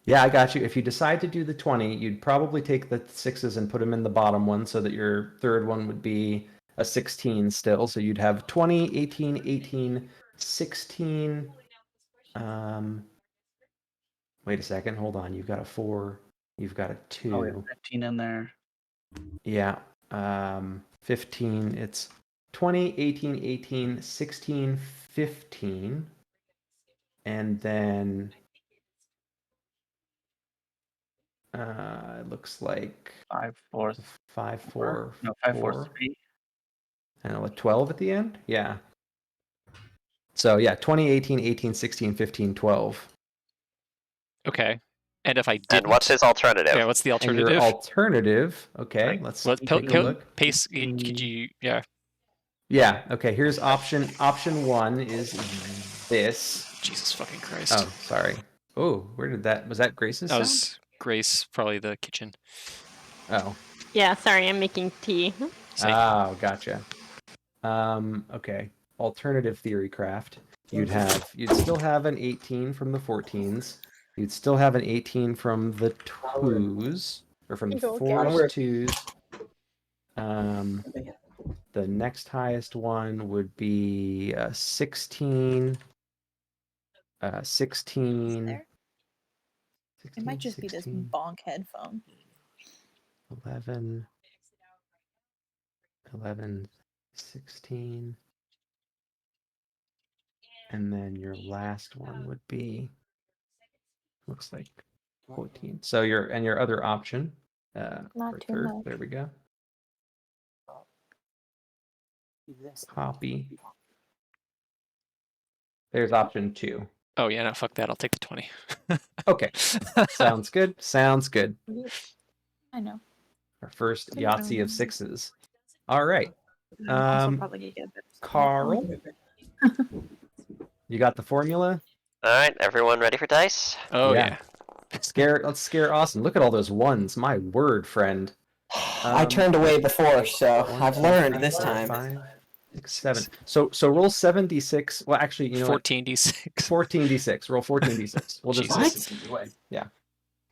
Speaker 3: Yeah, I got you. If you decide to do the 20, you'd probably take the 6s and put them in the bottom one so that your third one would be a 16 still. So you'd have 20, 18, 18, 16. Wait a second. Hold on. You've got a 4. You've got a 2.
Speaker 5: Oh, we have 15 in there.
Speaker 3: Yeah. 15. It's 20, 18, 18, 16, 15. And then it looks like
Speaker 5: 5, 4,
Speaker 3: 5, 4,
Speaker 5: no, 5, 4,
Speaker 3: 4,
Speaker 5: 3.
Speaker 3: and a 12 at the end. Yeah. So yeah, 20, 18, 18, 16, 15, 12.
Speaker 1: Okay. And if I did,
Speaker 2: And what's his alternative?
Speaker 1: Yeah. What's the
Speaker 3: And your
Speaker 1: alternative?
Speaker 3: alternative, okay,
Speaker 5: Right.
Speaker 3: let's
Speaker 1: Let's
Speaker 3: take a look.
Speaker 1: pace. Could you? Yeah.
Speaker 3: Yeah, okay, here's option 1 is this.
Speaker 1: Jesus fucking Christ.
Speaker 3: Oh, sorry. Oh, where did that? Was that Grace's
Speaker 1: That
Speaker 3: sound?
Speaker 1: was Grace, probably the kitchen.
Speaker 3: Oh.
Speaker 4: Yeah, sorry, I'm making tea.
Speaker 1: Same.
Speaker 3: Oh, gotcha. Okay. Alternative theory craft. You'd still have an 18 from the 14s. You'd still have an 18 from the 2s, or from the
Speaker 6: You go,
Speaker 3: 4s,
Speaker 7: Garrett.
Speaker 3: 2s. The next highest one would be 16. 16.
Speaker 6: There? It might just be this
Speaker 3: 16,
Speaker 6: bonk headphone.
Speaker 3: 11, 11, 16. And then your last one would be, looks like 14. So your other option,
Speaker 6: Not
Speaker 3: for
Speaker 6: too
Speaker 3: third,
Speaker 6: much.
Speaker 3: there we go. Copy. There's option 2.
Speaker 1: Oh yeah, no, fuck that. I'll take the 20.
Speaker 3: Okay, sounds good. Sounds good.
Speaker 6: I know.
Speaker 3: Our first Yahtzee of 6s. All right.
Speaker 6: I'm also
Speaker 3: Um,
Speaker 6: probably gonna get a better
Speaker 3: Carl, you got the formula?
Speaker 2: All right, everyone ready for dice?
Speaker 1: Oh
Speaker 3: Yeah.
Speaker 1: yeah.
Speaker 3: Let's scare Austin. Look at all those ones. My word, friend.
Speaker 7: I turned away before, so
Speaker 3: 1,
Speaker 7: I've
Speaker 3: 2,
Speaker 7: learned
Speaker 3: 3,
Speaker 7: this
Speaker 3: 4,
Speaker 7: time.
Speaker 3: 5, 6, 7. So roll 7d6. Well, actually, you know what?
Speaker 1: 14d6.
Speaker 3: 14d6. Roll 14d6. We'll just
Speaker 1: Jesus.
Speaker 3: either way. Yeah.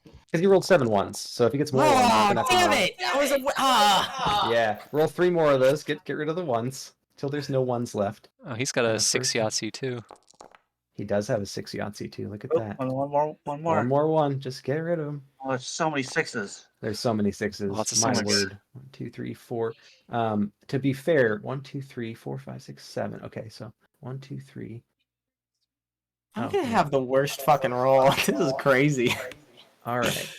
Speaker 3: Because you rolled 7 once, so if he gets more ones, he's gonna have to
Speaker 7: Damn
Speaker 3: roll.
Speaker 7: it! I was a
Speaker 3: Yeah. Roll 3 more of those. Get rid of the ones till there's no ones left.
Speaker 1: Oh, he's got a
Speaker 3: And
Speaker 1: 6
Speaker 3: first-
Speaker 1: Yahtzee too.
Speaker 3: He does have a 6 Yahtzee too. Look at
Speaker 5: Oh,
Speaker 3: that.
Speaker 5: one more.
Speaker 3: One more one. Just get rid of him.
Speaker 5: Oh, there's so many 6s.
Speaker 3: There's so many 6s.
Speaker 1: Lots of
Speaker 3: My
Speaker 1: sixes.
Speaker 3: word. 1, 2, 3, 4. To be fair, 1, 2, 3, 4, 5, 6, 7. Okay, so 1, 2, 3.
Speaker 7: I'm
Speaker 3: Oh,
Speaker 7: gonna
Speaker 3: yeah.
Speaker 7: have the worst fucking roll. This is crazy.
Speaker 3: All right.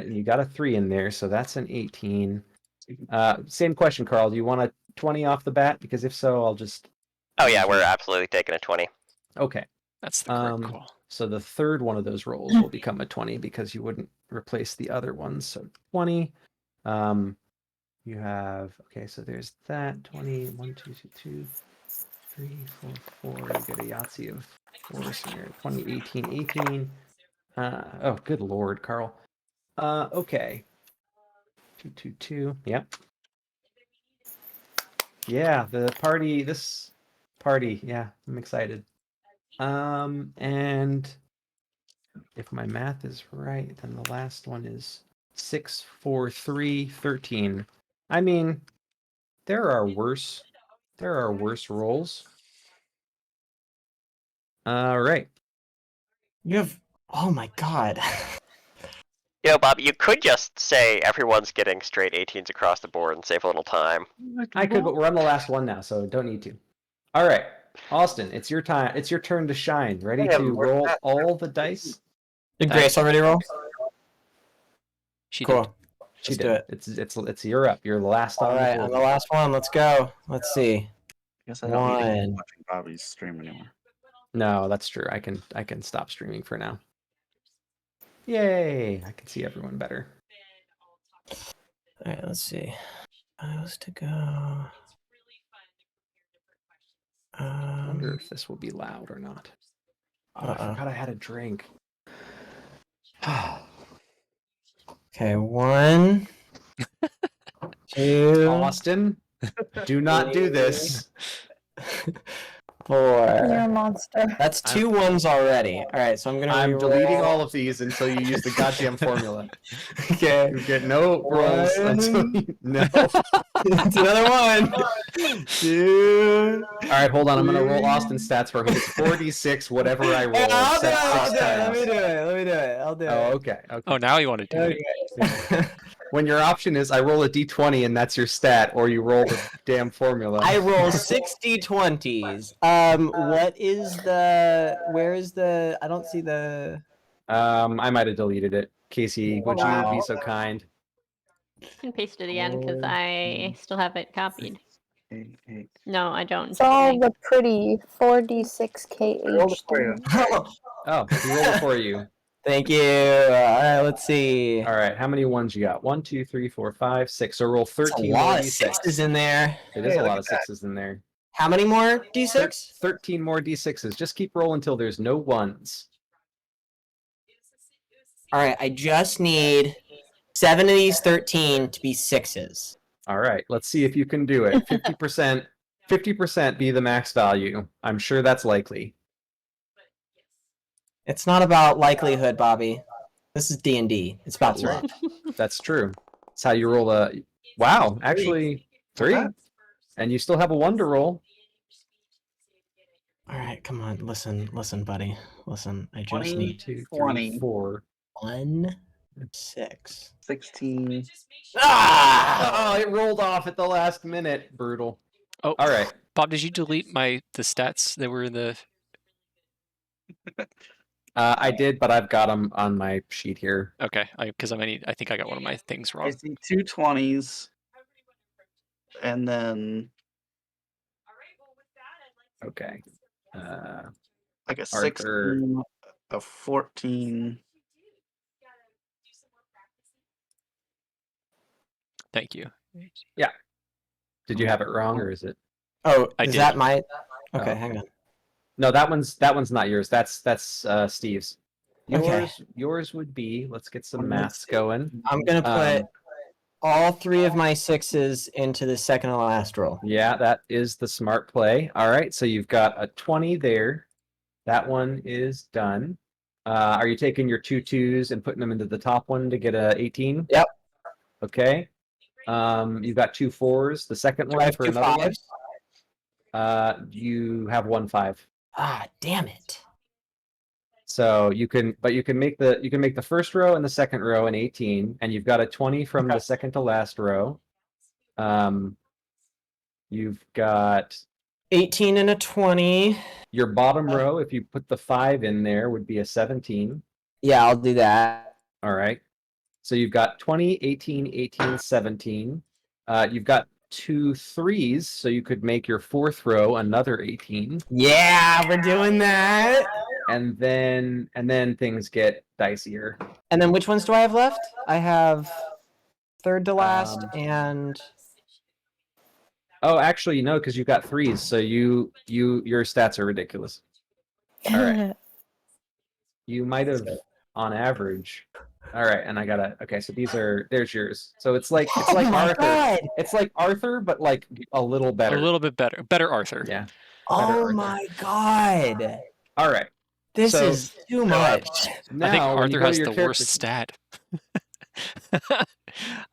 Speaker 3: You got a 3 in there, so that's an 18. Same question, Carl. Do you want a 20 off the bat? Because if so, I'll just.
Speaker 2: Oh yeah, we're absolutely taking a 20.
Speaker 3: Okay.
Speaker 1: That's the correct call.
Speaker 3: So the third one of those rolls will become a 20 because you wouldn't replace the other ones. So 20. You have, okay, so there's that 20. 1, 2, 2, 3, 4, 4. You get a Yahtzee of 4. So you're 20, 18, 18. Oh, good Lord, Carl. Okay. 2, 2, 2. Yep. Yeah, this party. Yeah, I'm excited. And if my math is right, then the last one is 6, 4, 3, 13. I mean, there are worse rolls. All right.
Speaker 7: You have. Oh my god.
Speaker 2: You know, Bob, you could just say everyone's getting straight 18s across the board and save a little time.
Speaker 3: I could, but we're on the last one now, so don't need to. All right. Austin, it's your time. It's your turn to shine. Ready
Speaker 5: Yeah,
Speaker 3: to
Speaker 5: we're
Speaker 3: roll
Speaker 5: at-
Speaker 3: all the dice?
Speaker 7: Did Grace already roll?
Speaker 1: She
Speaker 7: Cool.
Speaker 1: did.
Speaker 3: She
Speaker 7: Let's
Speaker 3: did.
Speaker 7: do it.
Speaker 3: It's you're up. You're the last
Speaker 7: All
Speaker 3: on
Speaker 7: right,
Speaker 3: the
Speaker 7: on
Speaker 3: board.
Speaker 7: the last one. Let's go. Let's see.
Speaker 5: Guess I don't need to keep
Speaker 7: One.
Speaker 5: watching Bobby's stream anymore.
Speaker 3: No, that's true. I can stop streaming for now. Yay! I can see everyone better.
Speaker 7: All right, let's see. I was to go.
Speaker 3: I wonder if this will be loud or not. Oh, I forgot I had a drink.
Speaker 7: Okay, 1, 2,
Speaker 3: Austin, do not do this.
Speaker 7: 4.
Speaker 6: You're a monster.
Speaker 7: That's 2 ones already. All right, so I'm gonna.
Speaker 3: I'm
Speaker 7: re-roll.
Speaker 3: deleting all of these until you use the goddamn formula.
Speaker 7: Okay.
Speaker 3: You get no rolls until you no.
Speaker 7: It's another 1, 2.
Speaker 3: All right, hold on. I'm gonna roll Austin's stats for him. It's 46, whatever I roll.
Speaker 7: Hey, I'll do it.
Speaker 3: except
Speaker 7: I'll
Speaker 3: 6
Speaker 7: do it. Let me
Speaker 3: times.
Speaker 7: do it. Let me do it. I'll do it.
Speaker 3: Oh, okay. Okay.
Speaker 1: Oh, now you want to do it.
Speaker 7: Okay.
Speaker 3: When your option is I roll a d20 and that's your stat, or you roll the damn formula.
Speaker 7: I roll 60/20s. What is the? Where is the? I don't see the.
Speaker 3: I might have deleted it. Casey, would you be so kind?
Speaker 4: I can paste it again because I still have it copied. No, I don't.
Speaker 6: It's all the pretty 4d6
Speaker 5: Roll it for you.
Speaker 6: KH.
Speaker 3: Oh, he rolled it for you.
Speaker 7: Thank you. All right, let's see.
Speaker 3: All right, how many ones you got? 1, 2, 3, 4, 5, 6. So roll
Speaker 7: There's
Speaker 3: 13
Speaker 7: a
Speaker 3: more
Speaker 7: lot of
Speaker 3: d6.
Speaker 7: 6s in there.
Speaker 3: It is
Speaker 5: Hey,
Speaker 3: a
Speaker 5: look
Speaker 3: lot
Speaker 5: at
Speaker 3: of 6s in there.
Speaker 7: How many more D6?
Speaker 3: 13 more d6s. Just keep rolling until there's no ones.
Speaker 7: All right, I just need 7 of these 13 to be 6s.
Speaker 3: All right, let's see if you can do it. 50%, 50% be the max value. I'm sure that's likely.
Speaker 7: It's not about likelihood, Bobby. This is D&D. It's about
Speaker 3: That's right.
Speaker 7: luck.
Speaker 3: That's true. It's how you roll a. Wow, actually 3,
Speaker 5: Okay.
Speaker 3: and you still have a 1 to roll.
Speaker 7: All right, come on, listen, buddy, listen. I just
Speaker 5: 20,
Speaker 7: need
Speaker 3: 2, 3,
Speaker 5: 20.
Speaker 3: 4.
Speaker 7: 1, 6.
Speaker 5: 16.
Speaker 3: Ah! Oh, it rolled off at the last minute. Brutal.
Speaker 1: Oh,
Speaker 3: All right.
Speaker 1: Bob, did you delete the stats that were in the?
Speaker 3: I did, but I've got them on my sheet here.
Speaker 1: Okay, because I think I got one of my things
Speaker 5: I
Speaker 1: wrong.
Speaker 5: see 2 20s. And then
Speaker 3: Okay.
Speaker 5: like a
Speaker 3: Arthur.
Speaker 5: 16, a 14.
Speaker 1: Thank you.
Speaker 3: Did you have it wrong, or is it?
Speaker 7: Oh,
Speaker 1: I
Speaker 7: is
Speaker 1: did.
Speaker 7: that my? Okay,
Speaker 3: Oh.
Speaker 7: hang on.
Speaker 3: No, that one's not yours. That's Steve's.
Speaker 7: Okay.
Speaker 3: Yours would be. Let's get some
Speaker 7: Let's
Speaker 3: maths
Speaker 7: see.
Speaker 3: going.
Speaker 7: I'm gonna put
Speaker 3: Um,
Speaker 7: all 3 of my 6s into the second to last roll.
Speaker 3: Yeah, that is the smart play. All right, so you've got a 20 there. That one is done. Are you taking your 2 2s and putting them into the top one to get a 18?
Speaker 7: Yep.
Speaker 3: Okay. You've got 2 4s. The second
Speaker 7: Do I
Speaker 3: one
Speaker 7: have
Speaker 3: for
Speaker 7: 2
Speaker 3: another
Speaker 7: 5s?
Speaker 3: one. You have 1 5.
Speaker 7: Ah, damn it.
Speaker 3: So you can make the first row and the second row an 18, and you've got a 20 from the second to last row. You've got
Speaker 7: 18 and a 20.
Speaker 3: your bottom row. If you put the 5 in there, would be a 17.
Speaker 7: Yeah, I'll do that.
Speaker 3: All right. So you've got 20, 18, 18, 17. You've got 2 3s, so you could make your fourth row another 18.
Speaker 7: Yeah, we're doing that.
Speaker 3: And then things get dicier.
Speaker 7: And then which ones do I have left? I have third to last and
Speaker 3: Oh, actually, no, because you've got 3s, so your stats are ridiculous. All right. You might have, on average. All right, and I gotta. Okay, so there's yours. So it's like
Speaker 7: oh my
Speaker 3: Arthur.
Speaker 7: God.
Speaker 3: It's like Arthur, but like a little better.
Speaker 1: A little bit better. Better Arthur.
Speaker 3: Yeah. better
Speaker 7: Oh
Speaker 3: Arthur.
Speaker 7: my God.
Speaker 3: All right.
Speaker 7: This
Speaker 3: So-
Speaker 7: is too much.
Speaker 3: Now,
Speaker 1: I think
Speaker 3: when you
Speaker 1: Arthur
Speaker 3: go to
Speaker 1: has
Speaker 3: your
Speaker 1: the
Speaker 3: character-
Speaker 1: worst stat.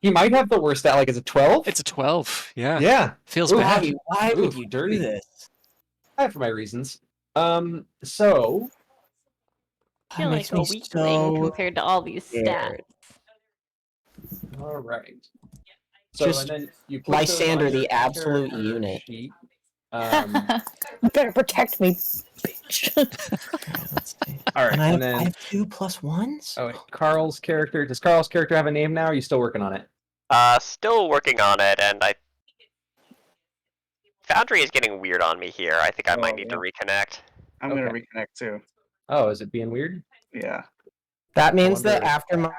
Speaker 3: He might have the worst stat. Like, is it 12?
Speaker 1: It's a 12. Yeah.
Speaker 3: Yeah.
Speaker 1: Feels
Speaker 3: Ooh,
Speaker 1: bad.
Speaker 7: Bobby, why would
Speaker 3: Oof,
Speaker 7: you
Speaker 3: dirty.
Speaker 7: do this?
Speaker 3: I have my reasons. So
Speaker 4: I feel
Speaker 7: That
Speaker 4: like
Speaker 7: makes
Speaker 4: a
Speaker 7: me
Speaker 4: weakling
Speaker 7: so
Speaker 4: compared to all these
Speaker 7: scared.
Speaker 4: stats.
Speaker 3: all right. So
Speaker 7: Just
Speaker 3: and then you put
Speaker 7: Lysander,
Speaker 3: those on
Speaker 7: the
Speaker 3: your
Speaker 7: absolute
Speaker 3: character
Speaker 7: unit.
Speaker 3: sheet.
Speaker 6: You better protect me, bitch.
Speaker 7: Let's see.
Speaker 3: All right,
Speaker 7: And I
Speaker 3: and
Speaker 7: have
Speaker 3: then
Speaker 7: 2 + 1s?
Speaker 3: oh, wait, Carl's character. Does Carl's character have a name now? Or are you still working on it?
Speaker 2: Still working on it, and Foundry is getting weird on me here. I think I might need to reconnect.
Speaker 5: I'm gonna
Speaker 3: Okay.
Speaker 5: reconnect too.
Speaker 3: Oh, is it being weird?
Speaker 5: Yeah.
Speaker 7: That means that
Speaker 3: wonder-
Speaker 7: after my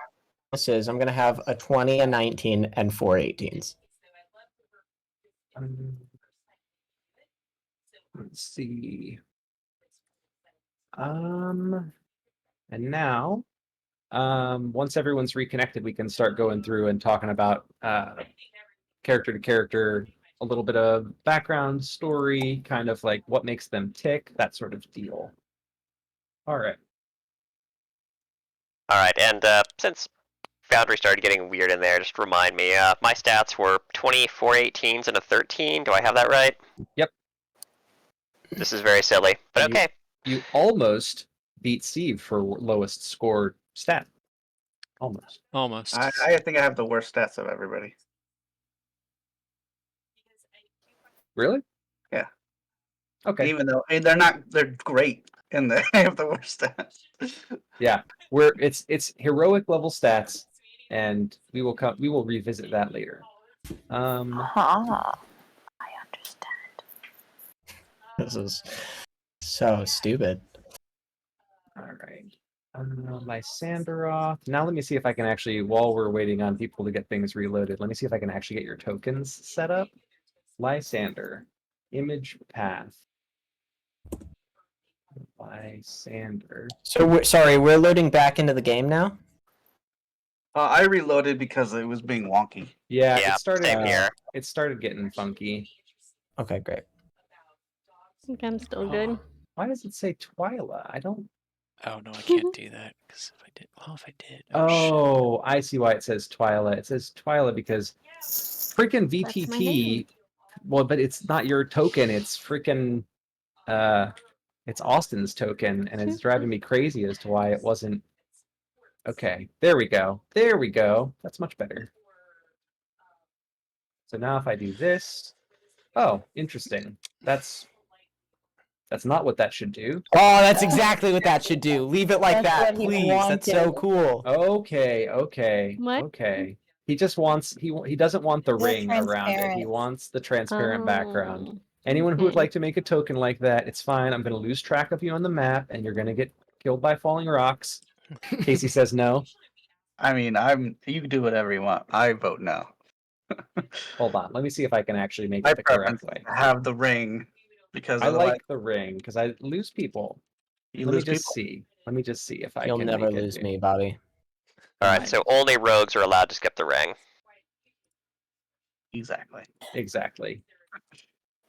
Speaker 7: bonuses, I'm going to have a 20, a 19, and 4 18s.
Speaker 3: Let's see. And now, once everyone's reconnected, we can start going through and talking about character to character, a little bit of background story, kind of like what makes them tick, that sort of deal. All right.
Speaker 2: Alright, and since Foundry started getting weird in there, just remind me, my stats were 24 18s and a 13. Do I have that right?
Speaker 3: Yep.
Speaker 2: This is very silly, but
Speaker 3: You-
Speaker 2: okay.
Speaker 3: You almost beat Steve for lowest score stat. Almost.
Speaker 1: Almost.
Speaker 5: I think I have the worst stats of everybody.
Speaker 3: Really?
Speaker 5: Yeah.
Speaker 3: Okay.
Speaker 5: Even though they're great and they have the worst stats.
Speaker 3: Yeah. It's heroic level stats, and we will revisit that later.
Speaker 6: I understand.
Speaker 7: This is so stupid.
Speaker 3: All right. Lysander off. Now let me see if I can actually, while we're waiting on people to get things reloaded, let me see if I can actually get your tokens set up. Lysander. Image path. Lysander.
Speaker 7: So, sorry, we're loading back into the game now?
Speaker 5: I reloaded because it was being wonky.
Speaker 3: Yeah,
Speaker 2: Yeah,
Speaker 3: it started.
Speaker 2: same here.
Speaker 3: It started getting funky.
Speaker 7: Okay, great.
Speaker 4: I think I'm still good.
Speaker 3: Why does it say Twyla? I don't.
Speaker 1: Oh no, I can't do that because if I did, well, if I did, shit.
Speaker 3: Oh, I see why it says Twyla. It says Twyla because freaking
Speaker 4: That's my
Speaker 3: VTT.
Speaker 4: name.
Speaker 3: Well, but it's not your token. It's freaking. It's Austin's token, and it's driving me crazy as to why it wasn't. Okay, there we go. There we go. That's much better. So now if I do this, oh, interesting. That's not what that should do.
Speaker 7: Oh, that's exactly what that should do. Leave it like
Speaker 6: That's
Speaker 7: that,
Speaker 6: what he
Speaker 7: please. That's so
Speaker 6: wanted.
Speaker 7: cool.
Speaker 3: Okay,
Speaker 4: What?
Speaker 3: okay. He just wants he doesn't want the
Speaker 6: More
Speaker 3: ring around it. He
Speaker 6: transparent.
Speaker 3: wants the transparent background.
Speaker 4: Oh,
Speaker 3: Anyone who would
Speaker 4: okay.
Speaker 3: like to make a token like that, it's fine. I'm going to lose track of you on the map, and you're going to get killed by falling rocks. Casey says no.
Speaker 5: I mean, you can do whatever you want. I vote no.
Speaker 3: Hold on. Let me see if I can actually make
Speaker 5: My
Speaker 3: it the correct
Speaker 5: preference is
Speaker 3: way.
Speaker 5: to have the ring because
Speaker 3: I
Speaker 5: otherwise
Speaker 3: like the ring because I lose people.
Speaker 5: you
Speaker 3: Let me
Speaker 5: lose
Speaker 3: just
Speaker 5: people.
Speaker 3: see. Let me just see if I
Speaker 7: You'll
Speaker 3: can
Speaker 7: never
Speaker 3: make it
Speaker 7: lose
Speaker 3: do.
Speaker 7: me, Bobby.
Speaker 2: Alright, so only rogues are allowed to skip the ring.
Speaker 5: Exactly.
Speaker 3: Exactly.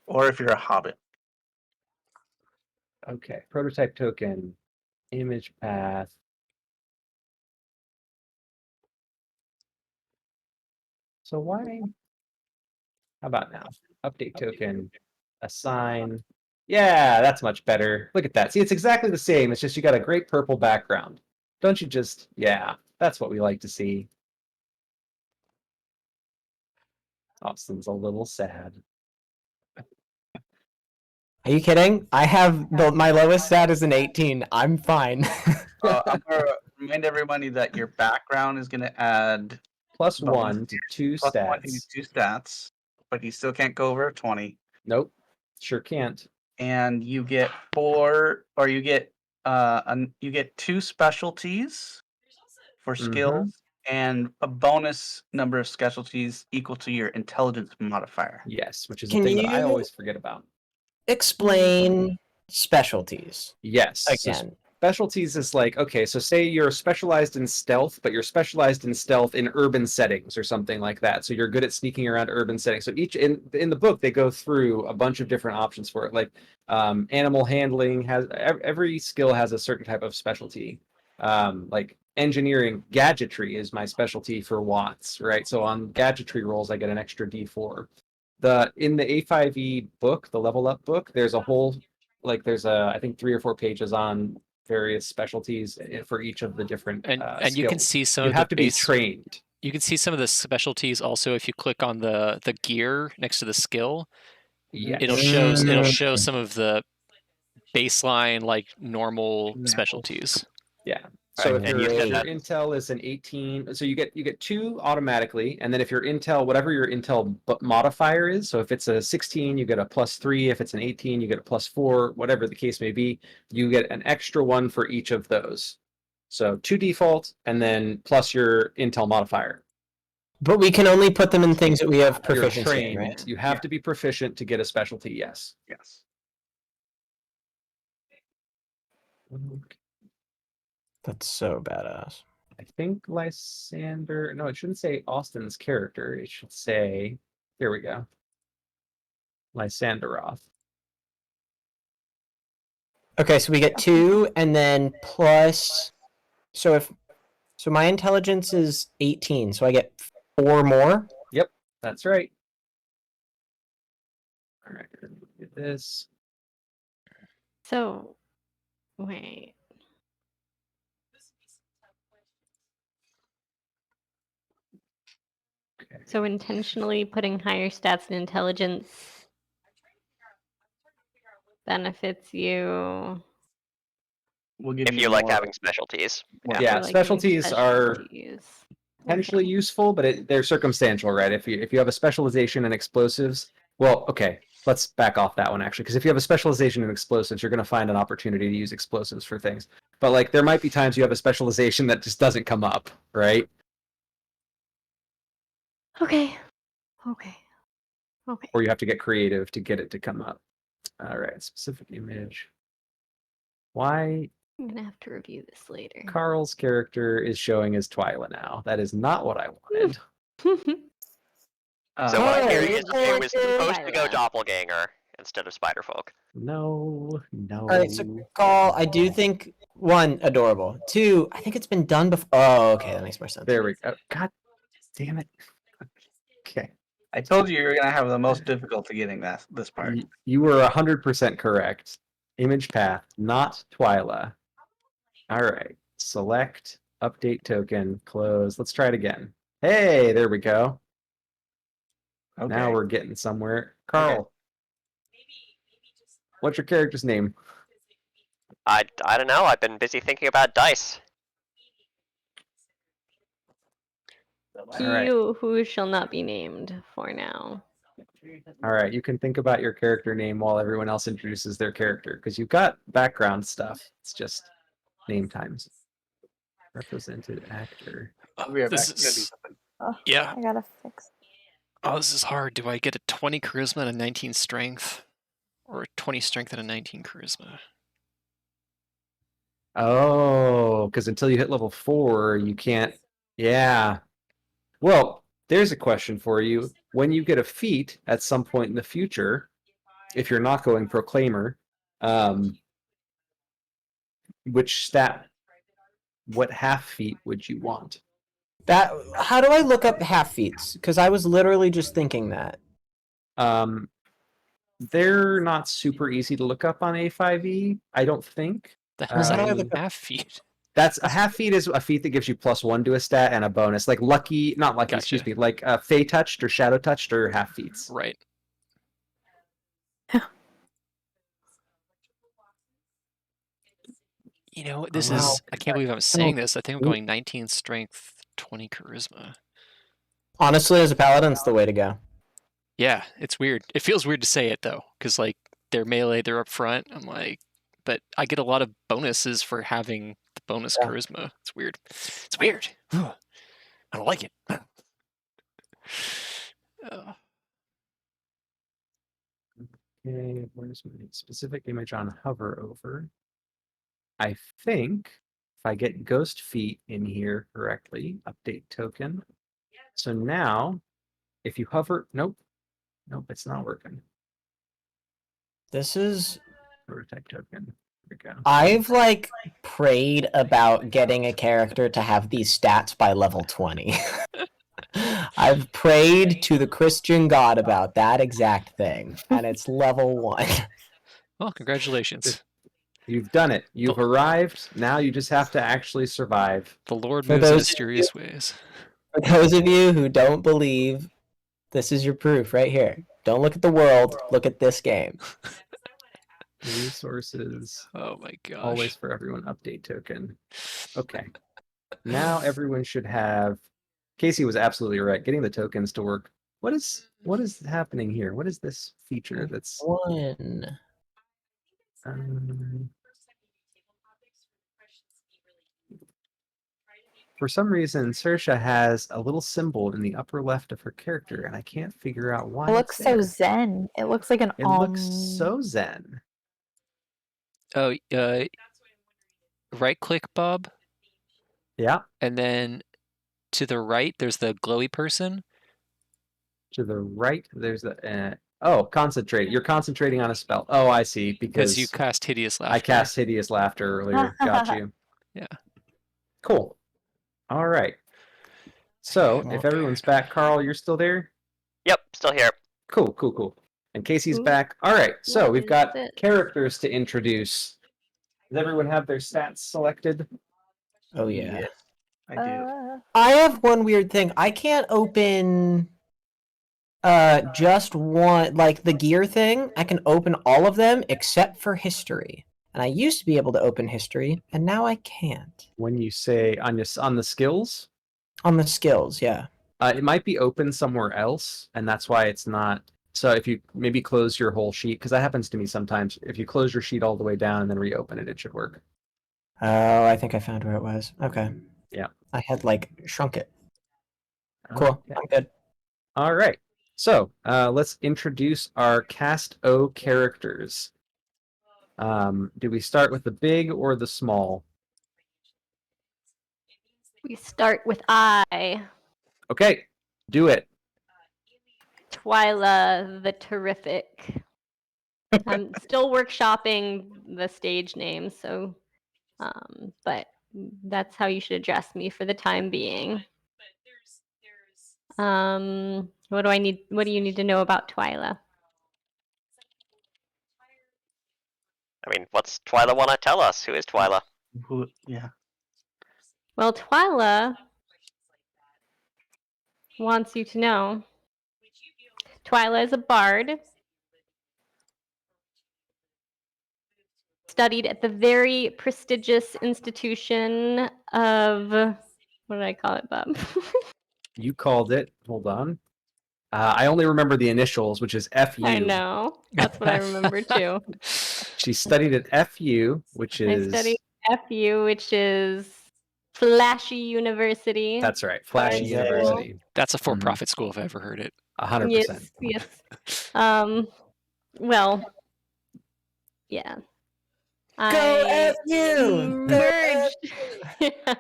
Speaker 5: Or if you're a hobbit.
Speaker 3: Okay. Prototype token, image path. So why? How about now? Update token, assign. Yeah, that's much better. Look at that. See, it's exactly the same. It's just you got a great purple background. Don't you just, yeah, that's what we like to see. Austin's a little sad.
Speaker 7: Are you kidding? I have my lowest stat is an 18. I'm fine.
Speaker 5: I'm gonna remind everybody that your background is gonna add
Speaker 3: Plus
Speaker 5: bonus
Speaker 3: 1 to 2
Speaker 5: plus 1 to
Speaker 3: stats.
Speaker 5: 2 stats, but you still can't go over 20.
Speaker 3: Nope, sure can't.
Speaker 5: And you get you get 2 specialties for skills and a bonus number of specialties equal to your intelligence modifier.
Speaker 3: Yes, which is the
Speaker 7: Can
Speaker 3: thing that I
Speaker 7: you-
Speaker 3: always forget about.
Speaker 7: Explain specialties
Speaker 3: Yes. So
Speaker 7: again.
Speaker 3: specialties is like, okay, so say you're specialized in stealth, but you're specialized in stealth in urban settings or something like that. So you're good at sneaking around urban settings. So each in the book they go through a bunch of different options for it. Like animal handling has every skill has a certain type of specialty. Like engineering, gadgetry is my specialty for Watts, right? So on gadgetry rolls I get an extra D4. In the A5E book, the level up book, there's a whole there's I think 3 or 4 pages on various specialties for each of the different
Speaker 1: And
Speaker 3: skills.
Speaker 1: you can see some
Speaker 3: You
Speaker 1: of
Speaker 3: have
Speaker 1: the
Speaker 3: to be
Speaker 1: base.
Speaker 3: trained.
Speaker 1: You can see some of the specialties also if you click on the gear next to the skill.
Speaker 3: Yes.
Speaker 1: It'll show some of the baseline like normal
Speaker 5: Examples.
Speaker 1: specialties.
Speaker 3: Yeah. So
Speaker 2: Right,
Speaker 3: if
Speaker 2: and you
Speaker 3: your
Speaker 2: said that-
Speaker 3: intel is an 18, so you get 2 automatically, and then if your intel, whatever your intel modifier is, so if it's a 16, you get a +3. If it's an 18, you get a +4. Whatever the case may be, you get an extra 1 for each of those. So 2 default, and then plus your intel modifier.
Speaker 7: But we can only put them in things that we have
Speaker 3: You're
Speaker 7: proficiency in,
Speaker 3: trained.
Speaker 7: right?
Speaker 3: You have to be proficient to get a specialty. Yes.
Speaker 5: Yes.
Speaker 7: That's so badass.
Speaker 3: I think Lysander. No, it shouldn't say Austin's character. It should say. Here we go. Lysanderoth.
Speaker 7: Okay, so we get 2 and then plus so my intelligence is 18, so I get 4 more.
Speaker 3: That's right. All right, get this.
Speaker 4: So, wait.
Speaker 3: Okay.
Speaker 4: So intentionally putting higher stats in intelligence benefits you.
Speaker 5: We'll give
Speaker 2: if
Speaker 5: you
Speaker 2: you like
Speaker 5: more-
Speaker 2: having specialties.
Speaker 3: Yeah,
Speaker 4: for liking
Speaker 3: specialties are
Speaker 4: specialties.
Speaker 3: potentially
Speaker 4: Okay.
Speaker 3: useful, but they're circumstantial, right? If you have a specialization in explosives, well, okay, let's back off that one actually, because if you have a specialization in explosives, you're going to find an opportunity to use explosives for things. But like, there might be times you have a specialization that just doesn't come up, right?
Speaker 4: Okay. Okay. Okay.
Speaker 3: Or you have to get creative to get it to come up. All right, specific image. Why
Speaker 4: I'm gonna have to review this later.
Speaker 3: Carl's character is showing as Twyla now. That is not what I wanted.
Speaker 2: So what I hear
Speaker 7: Hey,
Speaker 2: is it was supposed to go
Speaker 4: Twyla.
Speaker 2: doppelganger instead of Spiderfolk.
Speaker 3: No, no.
Speaker 7: All right, so Carl, I do think one, adorable. Two, I think it's been done before. Oh, okay, that makes more sense.
Speaker 3: There we go. God damn it. Okay.
Speaker 5: I told you were gonna have the most difficulty getting this part.
Speaker 3: You were 100% correct. Image path, not Twyla. All right. Select, update token, close. Let's try it again. Hey, there we go.
Speaker 5: Okay.
Speaker 3: Now we're getting somewhere. Carl, what's your character's name?
Speaker 2: I don't know. I've been busy thinking about dice.
Speaker 4: He
Speaker 3: All right.
Speaker 4: who shall not be named for now.
Speaker 3: All right. You can think about your character name while everyone else introduces their character because you've got background stuff. It's just name times. Represented actor.
Speaker 5: I'll be right
Speaker 1: This
Speaker 5: back. I gotta do
Speaker 1: is
Speaker 5: something.
Speaker 6: Oh,
Speaker 1: yeah.
Speaker 6: I gotta fix.
Speaker 1: Oh, this is hard. Do I get a 20 charisma and a 19 strength, or a 20 strength and a 19 charisma?
Speaker 3: Oh, because until you hit level 4, you can't. Yeah. Well, there's a question for you. When you get a feat at some point in the future, if you're not going Proclaimer, which stat, what half feat would you want?
Speaker 7: That. How do I look up half feats? Because I was literally just thinking that.
Speaker 3: Um, they're not super easy to look up on A5E, I don't think.
Speaker 1: The hell is
Speaker 7: How do I
Speaker 1: that
Speaker 7: look up-
Speaker 1: half feet?
Speaker 3: That's a half feat is a feat that gives you +1 to a stat and a bonus, like lucky, not lucky, excuse
Speaker 1: Gotcha.
Speaker 3: me, like Fey touched or shadow touched or half feats.
Speaker 1: Right. You know, this
Speaker 3: Wow.
Speaker 1: is, I can't believe I'm saying this. I think I'm going 19 strength, 20 charisma.
Speaker 7: Honestly, as a paladin, it's the way to go.
Speaker 1: Yeah, it's weird. It feels weird to say it though, because like they're melee, they're up front. I'm like, but I get a lot of bonuses for having the bonus
Speaker 7: Yeah.
Speaker 1: charisma. It's weird. It's weird. I don't like it.
Speaker 3: Okay, where's my specific image on hover over? I think if I get ghost feet in here correctly, update token. So now, if you hover, nope, it's not working.
Speaker 7: This is.
Speaker 3: Prototype token. There we go.
Speaker 7: I've like prayed about getting a character to have these stats by level 20. I've prayed to the Christian God about that exact thing, and it's level 1.
Speaker 1: Well, congratulations.
Speaker 3: You've done it. You've arrived. Now you just have to actually survive.
Speaker 1: The Lord
Speaker 7: For
Speaker 1: moves in
Speaker 7: those-
Speaker 1: mysterious ways.
Speaker 7: For those of you who don't believe, this is your proof right here. Don't look at the world, look at this game.
Speaker 3: Resources.
Speaker 1: Oh my gosh.
Speaker 3: Always for everyone update token. Okay. Now everyone should have. Casey was absolutely right. Getting the tokens to work. What is happening here? What is this feature that's
Speaker 7: 1.
Speaker 3: for some reason Saoirse has a little symbol in the upper left of her character, and I can't figure out why.
Speaker 6: It looks
Speaker 3: it's
Speaker 6: so
Speaker 3: there.
Speaker 6: zen. It looks like an
Speaker 3: It looks so zen.
Speaker 1: Oh, right click, Bob,
Speaker 3: Yeah.
Speaker 1: and then to the right, there's the glowy person.
Speaker 3: To the right, there's the. Oh, concentrate. You're concentrating on a spell. Oh, I see.
Speaker 1: Because you
Speaker 3: Because
Speaker 1: cast hideous laughter.
Speaker 3: I cast hideous laughter earlier. Got you.
Speaker 1: Yeah.
Speaker 3: Cool. All right. So
Speaker 1: I'm
Speaker 3: if
Speaker 1: all
Speaker 3: everyone's
Speaker 1: bad.
Speaker 3: back, Carl, you're still there.
Speaker 2: Yep, still here.
Speaker 3: Cool. And Casey's
Speaker 4: Ooh.
Speaker 3: back. All right. So
Speaker 4: What
Speaker 3: we've
Speaker 4: is
Speaker 3: got
Speaker 4: it?
Speaker 3: characters to introduce. Does everyone have their stats selected?
Speaker 7: Oh yeah.
Speaker 5: Yes, I do.
Speaker 7: I have one weird thing. I can't open just one, like the gear thing. I can open all of them except for history. And I used to be able to open history, and now I can't.
Speaker 3: When you say on the skills,
Speaker 7: On the skills, yeah.
Speaker 3: it might be open somewhere else, and that's why it's not. So if you maybe close your whole sheet, because that happens to me sometimes. If you close your sheet all the way down and then reopen it, it should work.
Speaker 7: Oh, I think I found where it was. Okay.
Speaker 3: Yeah.
Speaker 7: I had like shrunk it. Cool.
Speaker 3: Okay.
Speaker 7: I'm good.
Speaker 3: All right. So let's introduce our cast O characters. Do we start with the big or the small?
Speaker 4: We start with I,
Speaker 3: Okay, do it.
Speaker 4: Twyla the Terrific. I'm still workshopping the stage name, so, but that's how you should address me for the time being. What do I need? What do you need to know about Twyla?
Speaker 2: I mean, what's Twyla want to tell us? Who is Twyla?
Speaker 5: Yeah.
Speaker 4: Well, Twyla wants you to know Twyla is a bard, studied at the very prestigious institution of, what did I call it, Bob?
Speaker 3: You called it. Hold on. I only remember the initials, which is FU.
Speaker 4: I know. That's what I remember too.
Speaker 3: She studied at FU, which is.
Speaker 4: I studied FU, which is Flashy University.
Speaker 3: That's right, Flashy
Speaker 7: There you go.
Speaker 3: University.
Speaker 1: That's a for-profit school if I ever heard it.
Speaker 3: 100%.
Speaker 4: Yes. Well, yeah.
Speaker 7: Go FU!
Speaker 4: merged. Yeah,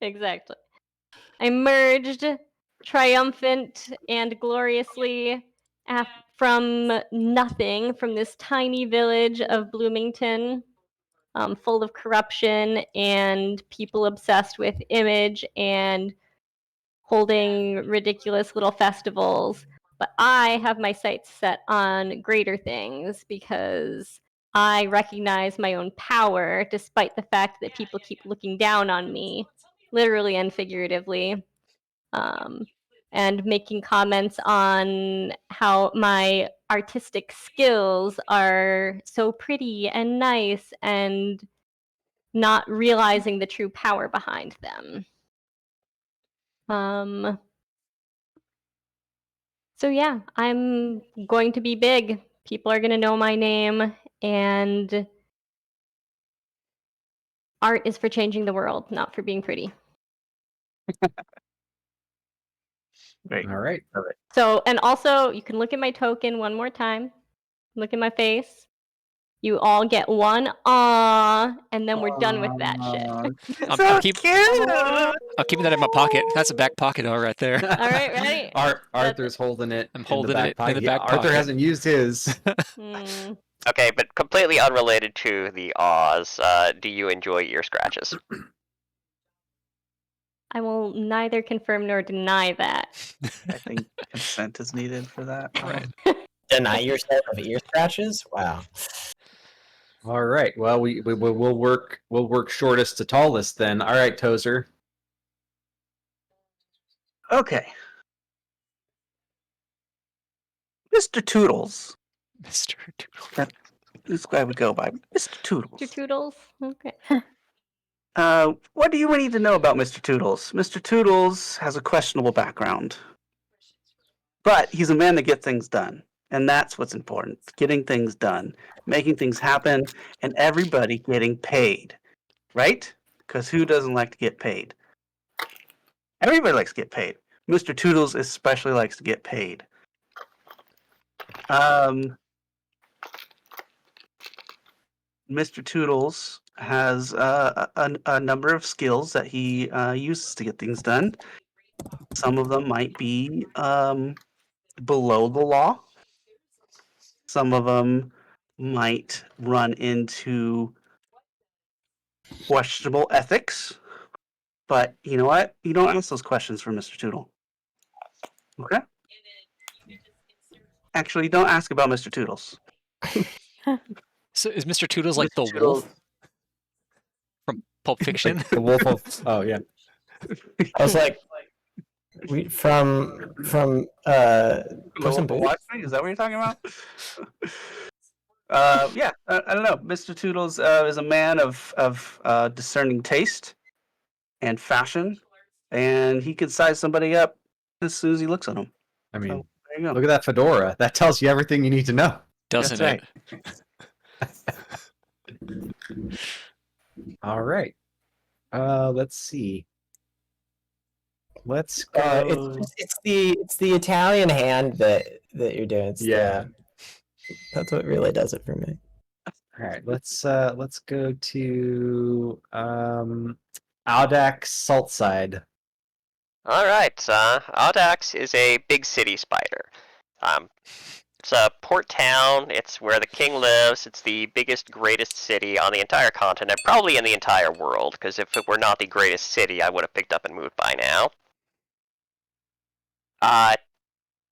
Speaker 4: exactly. I merged triumphant and gloriously from nothing, from this tiny village of Bloomington, full of corruption and people obsessed with image and holding ridiculous little festivals. But I have my sights set on greater things because I recognize my own power, despite the fact that people keep looking down on me, literally and figuratively, and making comments on how my artistic skills are so pretty and nice and not realizing the true power behind them. So yeah, I'm going to be big. People are going to know my name, and art is for changing the world, not for being pretty.
Speaker 5: Great.
Speaker 3: All right.
Speaker 4: So, and also, you can look at my token one more time. Look at my face. You all get one and then we're done with that shit.
Speaker 1: I'm keeping that in my pocket. That's a back pocket all right there.
Speaker 4: All right, ready?
Speaker 3: Arthur's holding it.
Speaker 1: I'm holding it
Speaker 3: pocket.
Speaker 1: in the back
Speaker 3: Arthur
Speaker 1: pocket.
Speaker 3: hasn't used his.
Speaker 2: Okay, but completely unrelated to the Oz, do you enjoy ear scratches?
Speaker 4: I will neither confirm nor deny that.
Speaker 5: I think consent is needed for that.
Speaker 1: Right.
Speaker 7: Deny yourself of ear scratches? Wow.
Speaker 3: All right. Well, we'll work shortest to tallest then. All right, Tozer.
Speaker 5: Okay. Mr. Toodles.
Speaker 1: Mr. Doodle.
Speaker 5: This guy would go by Mr. Toodles.
Speaker 4: Mr. Toodles? Okay.
Speaker 5: What do you need to know about Mr. Toodles? Mr. Toodles has a questionable background. But he's a man that gets things done. And that's what's important. Getting things done. Making things happen. And everybody getting paid. Right? Because who doesn't like to get paid? Everybody likes to get paid. Mr. Toodles especially likes to get paid. Mr. Toodles has a number of skills that he uses to get things done. Some of them might be below the law. Some of them might run into questionable ethics. But you know what? You don't ask those questions for Mr. Toodle. Okay? Actually, don't ask about Mr. Toodles.
Speaker 1: So is Mr. Toodles like
Speaker 5: Mr.
Speaker 1: the
Speaker 5: Toodles-
Speaker 1: wolf from Pulp Fiction?
Speaker 3: Like the wolf of. Oh yeah.
Speaker 7: I was like, from Puss in Boots?
Speaker 5: Watch Me? Is that what you're talking about? Yeah, I don't know. Mr. Toodles is a man of discerning taste and fashion, and he can size somebody up as soon as he looks at them.
Speaker 3: I mean,
Speaker 5: So, there you go.
Speaker 3: look at that fedora. That tells you everything you need to know.
Speaker 1: Doesn't
Speaker 5: That's
Speaker 1: it?
Speaker 3: All right. Let's see. Let's go.
Speaker 7: It's the Italian hand that you're doing. It's
Speaker 3: Yeah.
Speaker 7: that's what really does it for me.
Speaker 3: All right, let's go to Audax Saltside.
Speaker 2: All right, Audax is a big city spider. It's a port town. It's where the king lives. It's the biggest, greatest city on the entire continent, probably in the entire world, because if it were not the greatest city, I would have picked up and moved by now.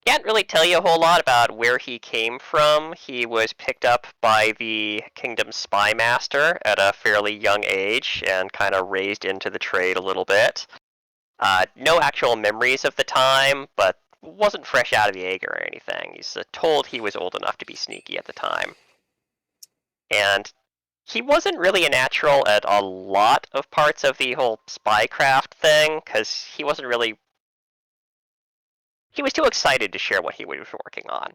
Speaker 2: Can't really tell you a whole lot about where he came from. He was picked up by the kingdom's spy master at a fairly young age and kind of raised into the trade a little bit. No actual memories of the time, but wasn't fresh out of the egg or anything. He's told he was old enough to be sneaky at the time. And he wasn't really a natural at a lot of parts of the whole spycraft thing, because he wasn't really... He was too excited to share what he was working on.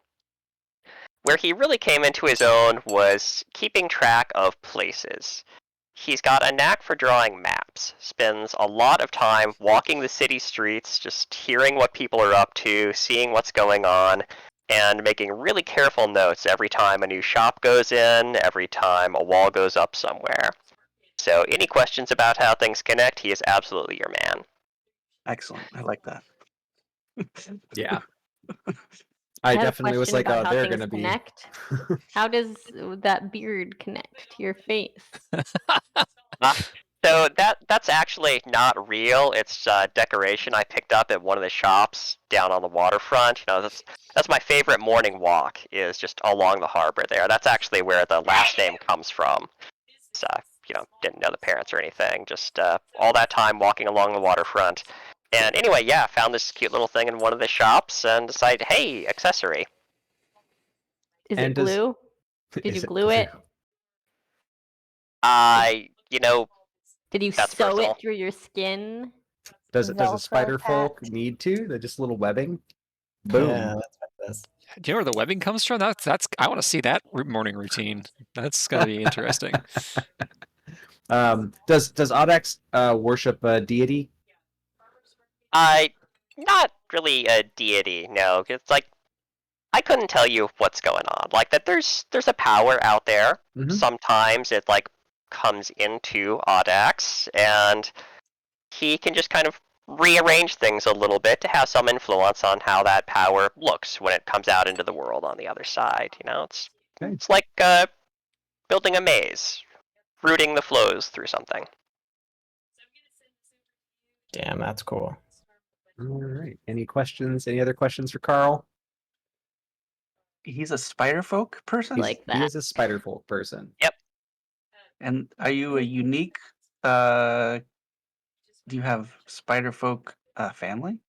Speaker 2: Where he really came into his own was keeping track of places. He's got a knack for drawing maps, spends a lot of time walking the city streets, just hearing what people are up to, seeing what's going on, and making really careful notes every time a new shop goes in, every time a wall goes up somewhere. So any questions about how things connect, he is absolutely your man.
Speaker 5: Excellent. I like that.
Speaker 3: Yeah. I
Speaker 4: have a
Speaker 3: definitely was
Speaker 4: question
Speaker 3: like,
Speaker 4: about
Speaker 3: oh,
Speaker 4: how
Speaker 3: they're
Speaker 4: things
Speaker 3: gonna be.
Speaker 4: connect. How does that beard connect to your face?
Speaker 2: So that's actually not real. It's decoration I picked up at one of the shops down on the waterfront. You know, that's my favorite morning walk, is just along the harbor there. That's actually where the last name comes from. So, you know, didn't know the parents or anything. Just all that time walking along the waterfront. And anyway, yeah, found this cute little thing in one of the shops and decided, hey, accessory.
Speaker 4: Is
Speaker 3: And
Speaker 4: it glue? Did you glue it?
Speaker 2: You know,
Speaker 4: Did you
Speaker 2: that's
Speaker 4: sew
Speaker 2: personal.
Speaker 4: it through your skin?
Speaker 3: Does a
Speaker 6: Velcro
Speaker 3: spider folk
Speaker 6: attached.
Speaker 3: need to? They're just little webbing. Boom.
Speaker 7: Yeah, that's my best.
Speaker 1: Do you know where the webbing comes from? That's I want to see that morning routine. That's gonna be interesting.
Speaker 3: Does Audax worship a deity?
Speaker 2: Not really a deity, no. It's like, I couldn't tell you what's going on. Like, that there's a power out there.
Speaker 3: Mhm.
Speaker 2: Sometimes it like comes into Audax, and he can just kind of rearrange things a little bit to have some influence on how that power looks when it comes out into the world on the other side. You know,
Speaker 3: Okay.
Speaker 2: it's like building a maze, routing the flows through something.
Speaker 7: Damn, that's cool.
Speaker 3: All right. Any questions? Any other questions for Carl?
Speaker 5: He's a spider folk person?
Speaker 4: Like
Speaker 3: He
Speaker 4: that.
Speaker 3: is a spider folk person.
Speaker 5: And are you a unique do you have spider folk family?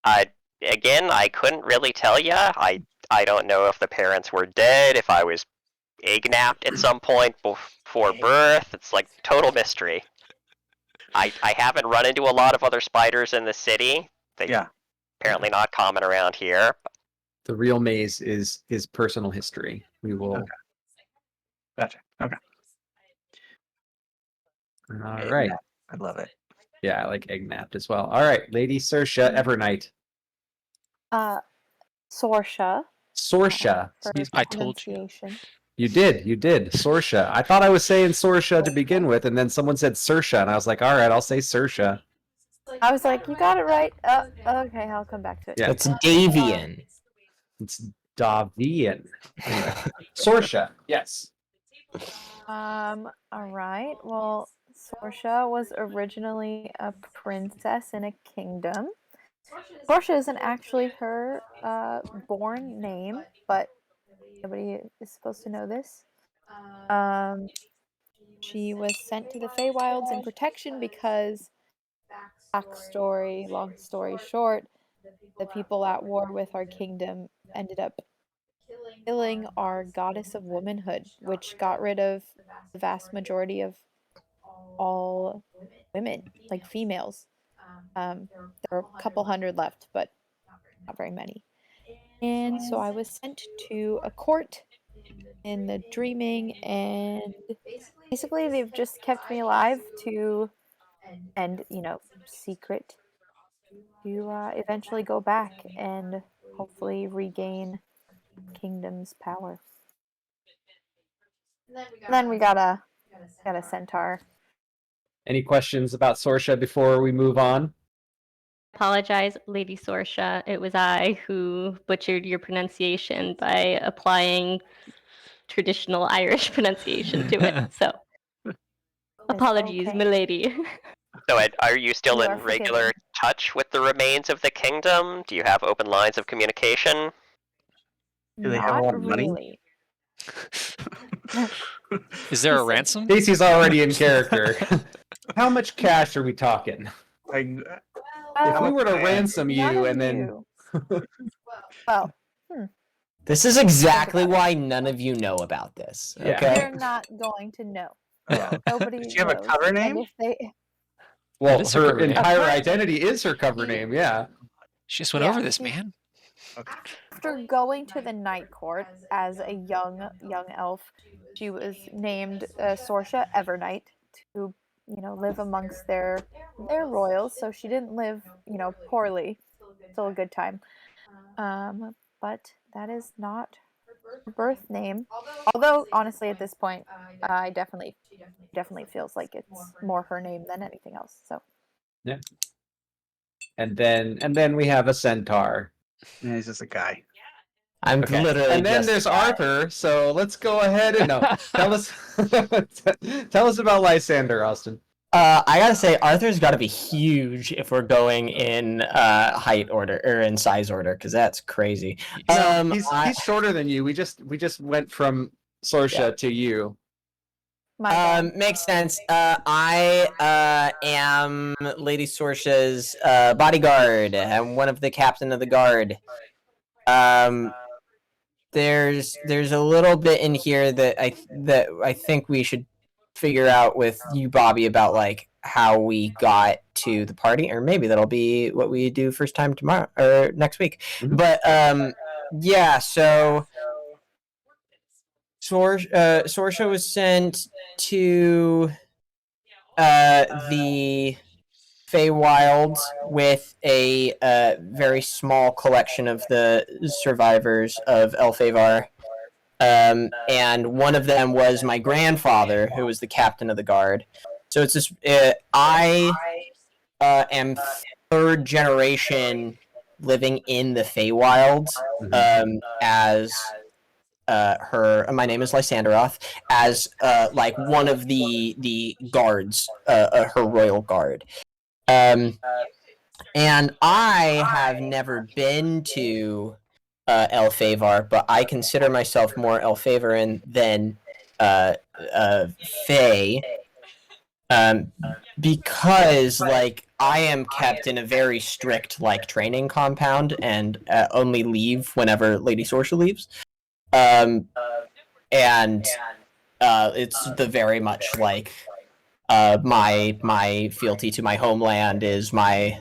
Speaker 2: Again, I couldn't really tell you. I don't know if the parents were dead, if I was egg napped at some point before birth. It's like total mystery. I haven't run into a lot of other spiders in the city. They
Speaker 5: Yeah.
Speaker 2: apparently not common around here.
Speaker 3: The real maze is his personal history. We will.
Speaker 5: Okay. Gotcha. Okay.
Speaker 3: All
Speaker 5: Egg
Speaker 3: right.
Speaker 5: nap. I love it.
Speaker 3: Yeah, I like egg napped as well. All right, Lady Saoirse Evernight.
Speaker 6: Sorsha.
Speaker 3: Sorsha.
Speaker 6: For
Speaker 1: I told you.
Speaker 6: pronunciation.
Speaker 3: You did. Sorsha. I thought I was saying Sorsha to begin with, and then someone said Saoirse, and I was like, all right, I'll say Saoirse.
Speaker 6: I was like, you got it right. Okay, I'll come back to it.
Speaker 3: Yeah.
Speaker 7: It's Davian.
Speaker 3: It's Davian. Anyway, Saoirse. Yes.
Speaker 6: All right. Well, Sorsha was originally a princess in a kingdom. Sorsha isn't actually her born name, but nobody is supposed to know this. She was sent to the Feywilds in protection because, backstory, long story short, the people at war with our kingdom ended up killing our goddess of womanhood, which got rid of the vast majority of all women, like females. There were a couple hundred left, but not very many. And so I was sent to a court in the dreaming, and basically they've just kept me alive to, and secret, to eventually go back and hopefully regain kingdom's power. And then we got a centaur.
Speaker 3: Any questions about Sorsha before we move on?
Speaker 4: Apologize, Lady Sorsha. It was I who butchered your pronunciation by applying traditional Irish pronunciation to it. So, apologies,
Speaker 6: okay.
Speaker 4: milady.
Speaker 2: So, are you still
Speaker 6: You
Speaker 2: in
Speaker 6: are
Speaker 2: regular
Speaker 6: forgiven.
Speaker 2: touch with the remains of the kingdom? Do you have open lines of communication?
Speaker 5: Do they have a
Speaker 6: Not
Speaker 5: lot of money?
Speaker 6: really.
Speaker 1: Is there a
Speaker 6: Listen,
Speaker 1: ransom?
Speaker 3: Casey's already in character. How much cash are we talking?
Speaker 5: Like,
Speaker 3: If we
Speaker 6: Well,
Speaker 3: were to
Speaker 5: man.
Speaker 3: ransom
Speaker 6: none
Speaker 3: you
Speaker 6: of
Speaker 3: and then
Speaker 6: you. Well,
Speaker 7: This is exactly
Speaker 6: about it.
Speaker 7: why none of you know about this.
Speaker 3: Yeah.
Speaker 7: Okay.
Speaker 6: you're not going to know.
Speaker 3: Yeah.
Speaker 6: Nobody
Speaker 5: Does she have a
Speaker 6: knows.
Speaker 5: cover name?
Speaker 6: And if they,
Speaker 3: Well,
Speaker 1: is her
Speaker 3: her
Speaker 1: cover name.
Speaker 3: entire
Speaker 6: Apparently-
Speaker 3: identity is her cover name. Yeah.
Speaker 1: She just went
Speaker 6: Yeah,
Speaker 1: over this,
Speaker 6: she-
Speaker 1: man.
Speaker 5: Okay.
Speaker 6: after going to the Night Court as a young elf, she was named Sorsha Evernight to, live amongst their royals. So she didn't live, poorly. Still a good time. But that is not her birth name. Although honestly, at this point, I definitely feels like it's more her name than anything else. So
Speaker 3: Yeah. And then we have a centaur.
Speaker 5: Yeah, he's just a guy.
Speaker 7: I'm
Speaker 3: Okay.
Speaker 7: literally
Speaker 3: And then
Speaker 7: just
Speaker 3: there's Arthur. So let's go ahead and tell us tell us about Lysander, Austin.
Speaker 7: I gotta say, Arthur's got to be huge if we're going in height order or in size order, because that's crazy.
Speaker 3: He's shorter than you. We just went from Sorsha to you.
Speaker 6: my bad.
Speaker 7: Makes sense. I am Lady Sorsha's bodyguard. I'm one of the captain of the guard. There's a little bit in here that I think we should figure out with you, Bobby, about like how we got to the party, or maybe that'll be what we do first time tomorrow or next week.
Speaker 3: Mhm.
Speaker 7: But yeah, so Sorsha was sent to the Feywilds with a very small collection of the survivors of Elfavar. And one of them was my grandfather, who was the captain of the guard. So it's this. I am third generation living in the Feywilds as her. My name is Lysanderoth, as like one of the guards, her royal guard. And I have never been to Elfavar, but I consider myself more Elfavaran than Fae, because like I am kept in a very strict like training compound and only leave whenever Lady Sorsha leaves. And it's the very much like my fealty to my homeland is my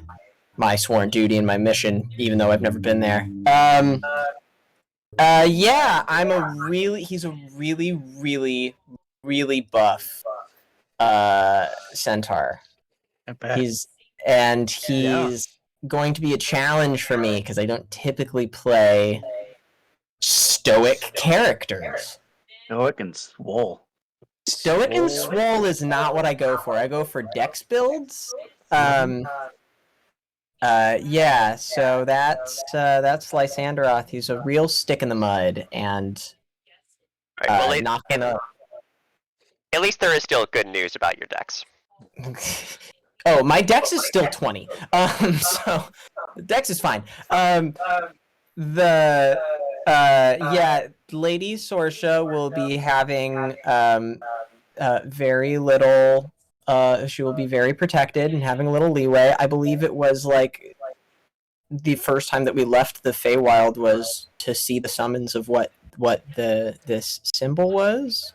Speaker 7: sworn duty and my mission, even though I've never been there. Yeah, he's a really buff centaur.
Speaker 5: I bet.
Speaker 7: He's going to be a challenge for me because I don't typically play stoic characters.
Speaker 5: Stoic and swole.
Speaker 7: Stoic and swole is not what I go for. I go for dex builds. Yeah, so that's Lysanderoth. He's a real stick in the mud, and
Speaker 2: Right, well,
Speaker 7: not gonna.
Speaker 2: at least there is still good news about your decks.
Speaker 7: Oh, my dex is still 20. So the dex is fine. Yeah, Lady Sorsha will be having very little. She will be very protected and having a little leeway. I believe it was like the first time that we left the Feywild was to see the summons of what this symbol was,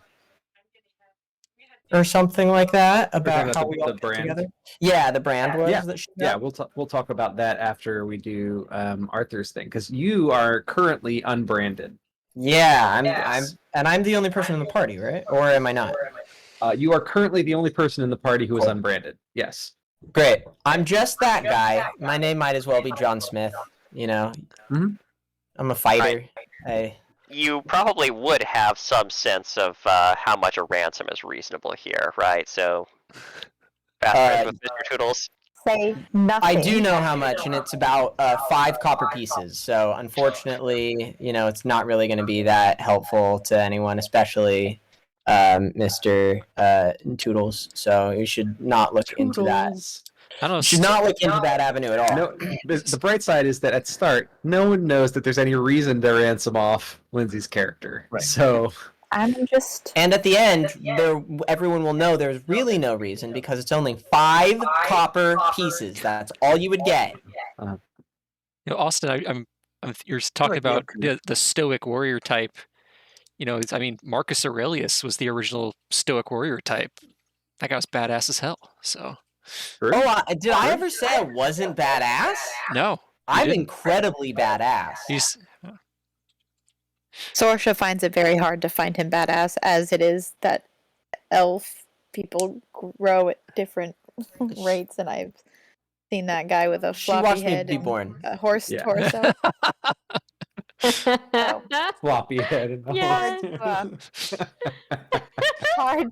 Speaker 7: or something like that, about how we all
Speaker 3: the
Speaker 7: got
Speaker 3: brand.
Speaker 7: together. Yeah, the brand was
Speaker 3: Yeah.
Speaker 7: that she
Speaker 3: Yeah,
Speaker 7: got.
Speaker 3: we'll talk about that after we do Arthur's thing, because you are currently unbranded.
Speaker 7: Yeah,
Speaker 3: Yes.
Speaker 7: I'm the only person in the party, right? Or am I not?
Speaker 3: You are currently the only person in the party who is
Speaker 7: Cool.
Speaker 3: unbranded. Yes.
Speaker 7: Great. I'm just that guy. My name might as well be John Smith. You know,
Speaker 3: Mhm.
Speaker 7: I'm a fighter.
Speaker 2: you probably would have some sense of how much a ransom is reasonable here, right? So, fast friends with Mr. Toodles.
Speaker 6: Say nothing.
Speaker 7: I do know how much, and it's about 5 copper pieces. So unfortunately, it's not really going to be that helpful to anyone, especially Mr. Toodles. So you should not look into that.
Speaker 1: I don't know.
Speaker 7: You should not look into that avenue at all.
Speaker 3: No, the bright side is that at start, no one knows that there's any reason to ransom off Lindsay's character.
Speaker 5: Right.
Speaker 3: So
Speaker 6: I'm just.
Speaker 7: And at the end, everyone will know there's really no reason because it's only 5 copper pieces. That's all you would get.
Speaker 1: Austin, you're talking about the stoic warrior type. Marcus Aurelius was the original stoic warrior type. That guy was badass as hell. So.
Speaker 7: Oh, did I ever say I wasn't badass?
Speaker 1: No.
Speaker 7: I'm incredibly badass.
Speaker 6: Sorsha finds it very hard to find him badass, as it is that elf people grow at different rates, and I've seen that guy with a floppy head
Speaker 7: me be
Speaker 6: and
Speaker 7: born.
Speaker 6: a horse torso.
Speaker 3: floppy head and
Speaker 4: Yeah.
Speaker 6: Hard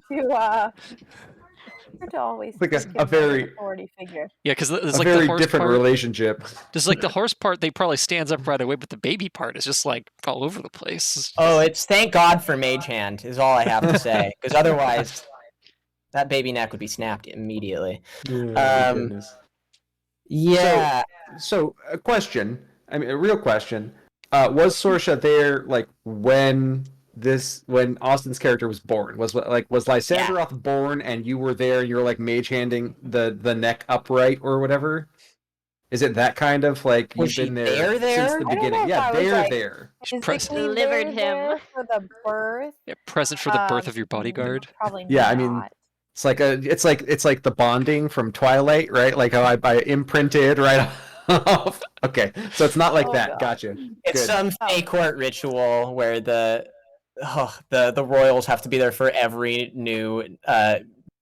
Speaker 6: to always
Speaker 3: like
Speaker 6: think
Speaker 3: a
Speaker 6: of
Speaker 3: very
Speaker 6: an authority figure.
Speaker 1: Yeah, because there's
Speaker 3: a
Speaker 1: like
Speaker 3: very
Speaker 1: the horse
Speaker 3: different
Speaker 1: part.
Speaker 3: relationship.
Speaker 1: There's like the horse part. They probably stands up right away, but the baby part is just like all over the place.
Speaker 7: Oh, it's thank God for Mage Hand is all I have to say, because otherwise, that baby neck would be snapped immediately.
Speaker 3: Goodness.
Speaker 7: Yeah.
Speaker 3: So a question. I mean, a real question. Was Sorsha there like when Austin's character was born? Was Lysanderoth born and you were there and you were like mage handing the neck upright or whatever? Is it that kind of like
Speaker 7: Was
Speaker 3: you've been
Speaker 7: she there?
Speaker 3: since the
Speaker 6: I don't know
Speaker 3: beginning?
Speaker 6: if
Speaker 3: Yeah,
Speaker 6: I was,
Speaker 3: they're
Speaker 6: like,
Speaker 3: there.
Speaker 6: Physically
Speaker 4: Delivered
Speaker 6: there
Speaker 4: him.
Speaker 6: for the birth.
Speaker 1: Yeah, present for the birth of your bodyguard.
Speaker 6: Probably
Speaker 3: Yeah,
Speaker 6: not.
Speaker 3: I mean, it's like the bonding from Twilight, right? Like how I imprinted right off. Okay, so it's not like that.
Speaker 6: God.
Speaker 3: Gotcha.
Speaker 7: It's
Speaker 3: Good.
Speaker 7: some fake court ritual where the royals have to be there for every new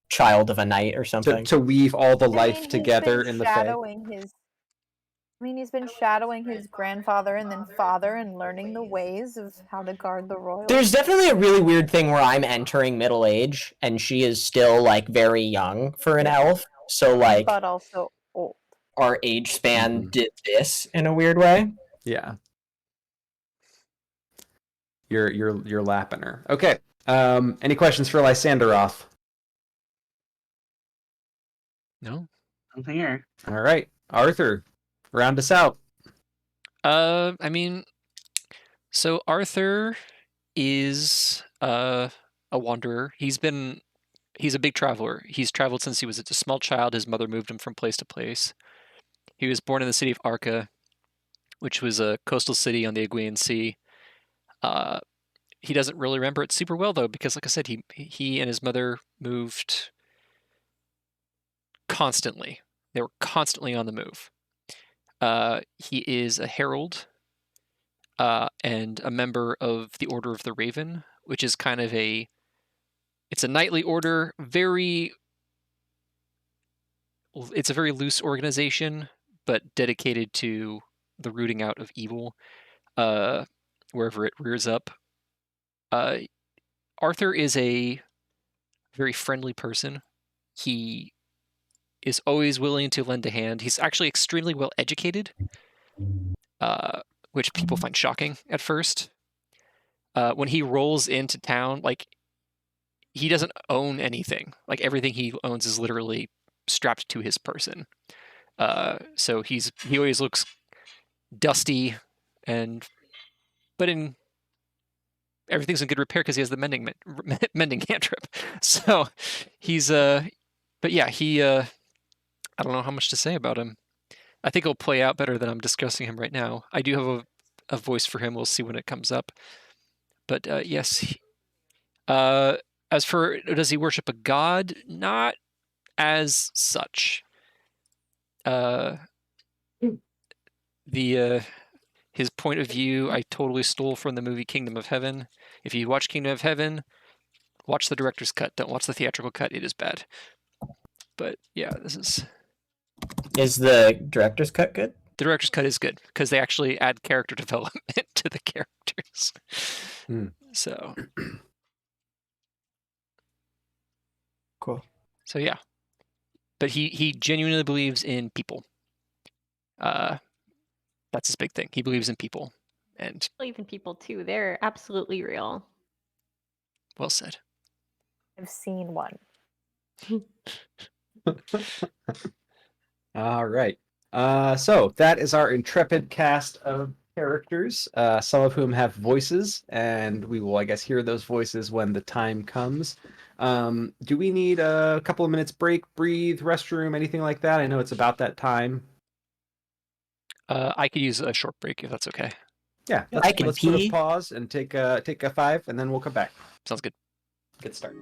Speaker 7: child of a knight or something.
Speaker 3: To weave all the
Speaker 6: I mean,
Speaker 3: life
Speaker 6: he's
Speaker 3: together
Speaker 6: been
Speaker 3: in the Fae.
Speaker 6: He's been shadowing his grandfather and then father and learning the ways of how to guard the royals.
Speaker 7: There's definitely a really weird thing where I'm entering middle age and she is still like very young for an elf. So like,
Speaker 6: but also old.
Speaker 7: Our age span did this in a weird way.
Speaker 3: Yeah. You're lapping her. Okay. Any questions for Lysanderoth?
Speaker 1: No.
Speaker 5: I'm here.
Speaker 3: All right, Arthur, round us out.
Speaker 1: So Arthur is a wanderer. He's a big traveler. He's traveled since he was a small child. His mother moved him from place to place. He was born in the city of Arca, which was a coastal city on the Aegean Sea. He doesn't really remember it super well though, because like I said, he and his mother moved constantly. They were constantly on the move. He is a herald and a member of the Order of the Raven, which is kind of it's a knightly order, it's a very loose organization, but dedicated to the rooting out of evil wherever it rears up. Arthur is a very friendly person. He is always willing to lend a hand. He's actually extremely well educated, which people find shocking at first. When he rolls into town, like, he doesn't own anything. Like, everything he owns is literally strapped to his person. So he always looks dusty, but everything's in good repair because he has the mending cantrip. So he's but yeah, I don't know how much to say about him. I think he'll play out better than I'm discussing him right now. I do have a voice for him. We'll see when it comes up. But yes. As for, does he worship a god? Not as such. His point of view, I totally stole from the movie Kingdom of Heaven. If you watch Kingdom of Heaven, watch the director's cut. Don't watch the theatrical cut. It is bad. But yeah, this is...
Speaker 7: Is the director's cut good?
Speaker 1: The director's cut is good because they actually add character development to the characters. So
Speaker 7: Cool.
Speaker 1: so yeah, but he genuinely believes in people. That's his big thing. He believes in people, and
Speaker 4: Believe in people too. They're absolutely real.
Speaker 1: well said.
Speaker 6: I've seen one.
Speaker 3: All right. So that is our intrepid cast of characters, some of whom have voices, and we will, I guess, hear those voices when the time comes. Do we need a couple of minutes break, breathe, restroom, anything like that? I know it's about that time.
Speaker 1: I could use a short break if that's okay.
Speaker 3: Yeah,
Speaker 7: I can
Speaker 3: let's put a
Speaker 7: pee.
Speaker 3: pause and take a 5, and then we'll come back.
Speaker 1: Sounds good.
Speaker 3: Good start.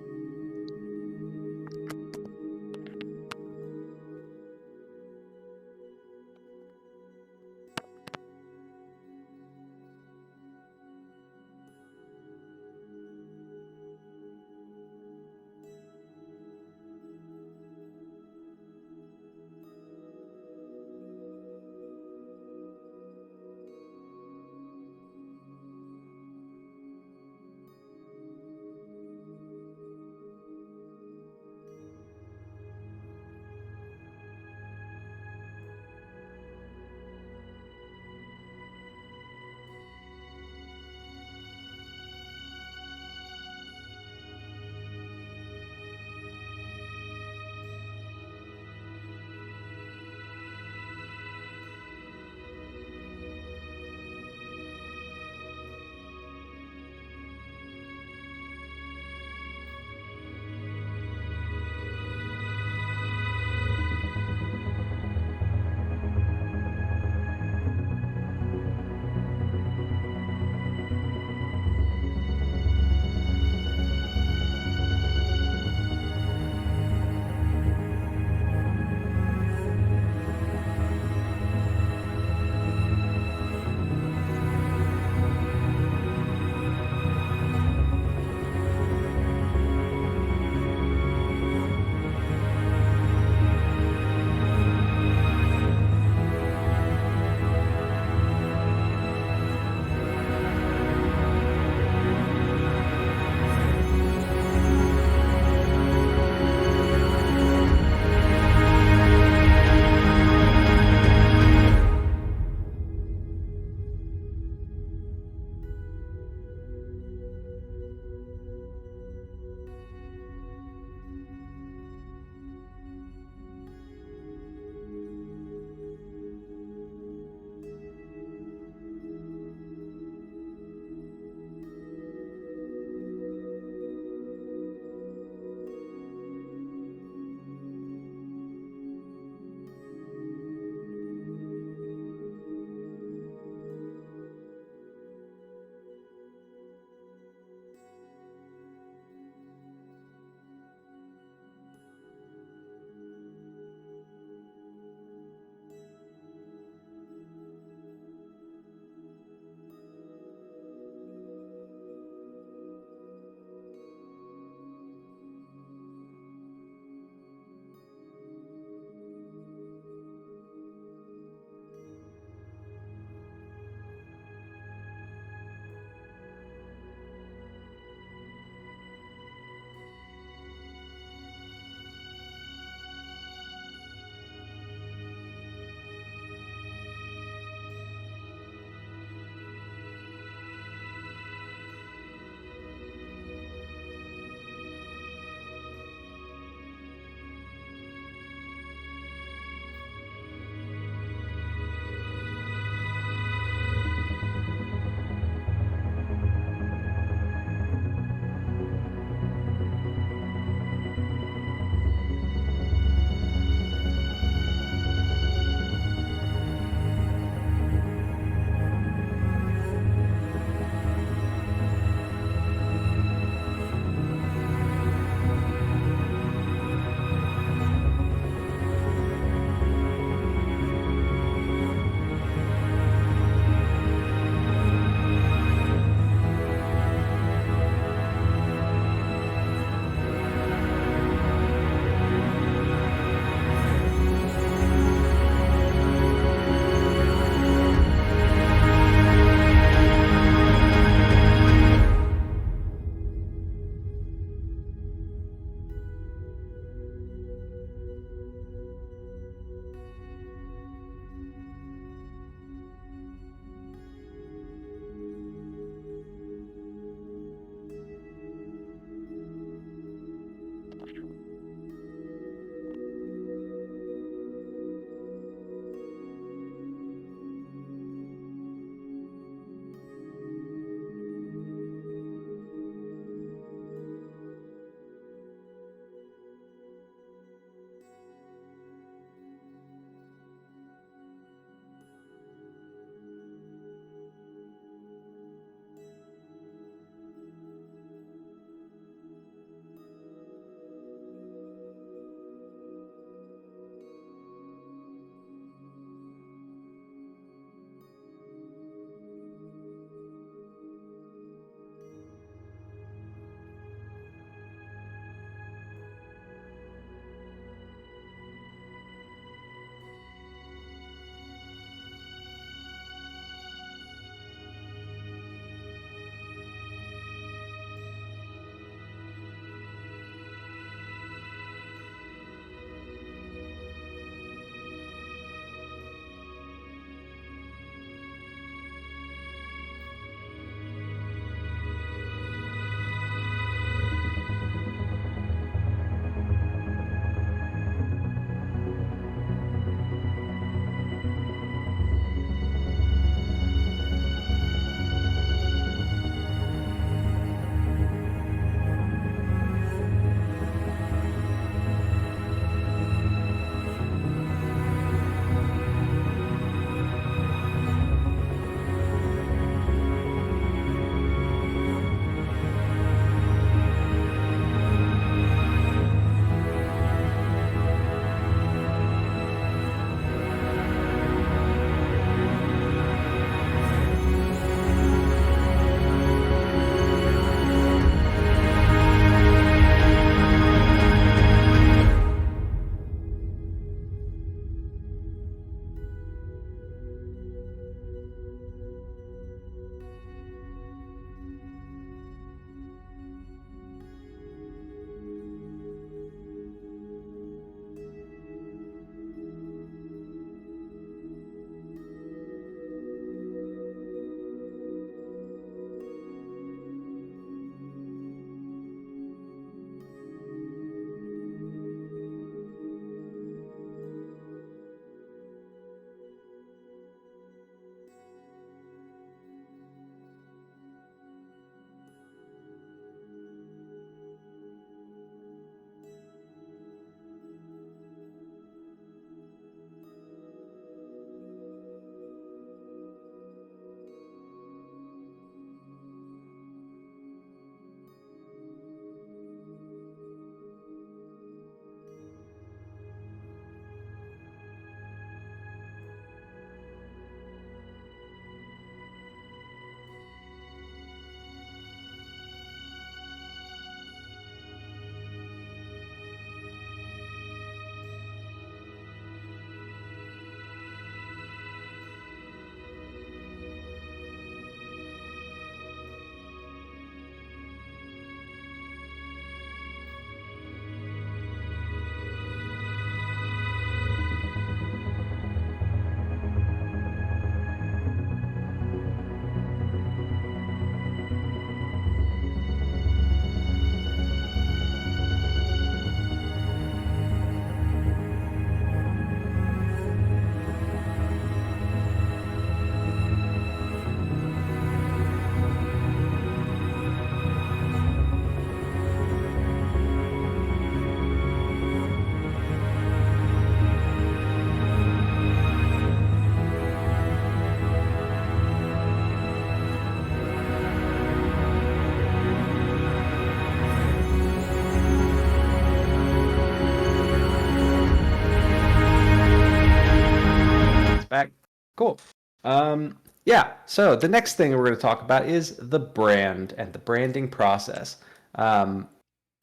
Speaker 3: Yeah, so the next thing we're going to talk about is the brand and the branding process.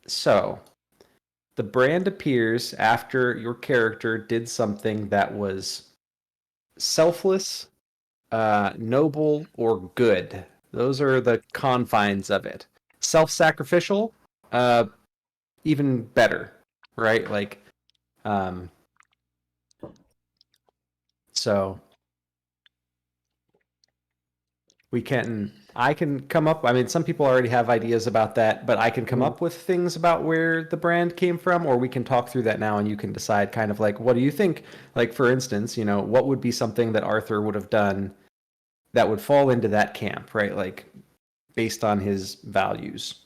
Speaker 3: So the brand appears after your character did something that was selfless, noble, or good. Those are the confines of it. Self-sacrificial, even better, right? Like, um, so I can come up, I mean, some people already have ideas about that, but I can come up with things about where the brand came from, or we can talk through that now and you can decide kind of like, what do you think? Like, for instance, what would be something that Arthur would have done that would fall into that camp, right? Like, based on his values.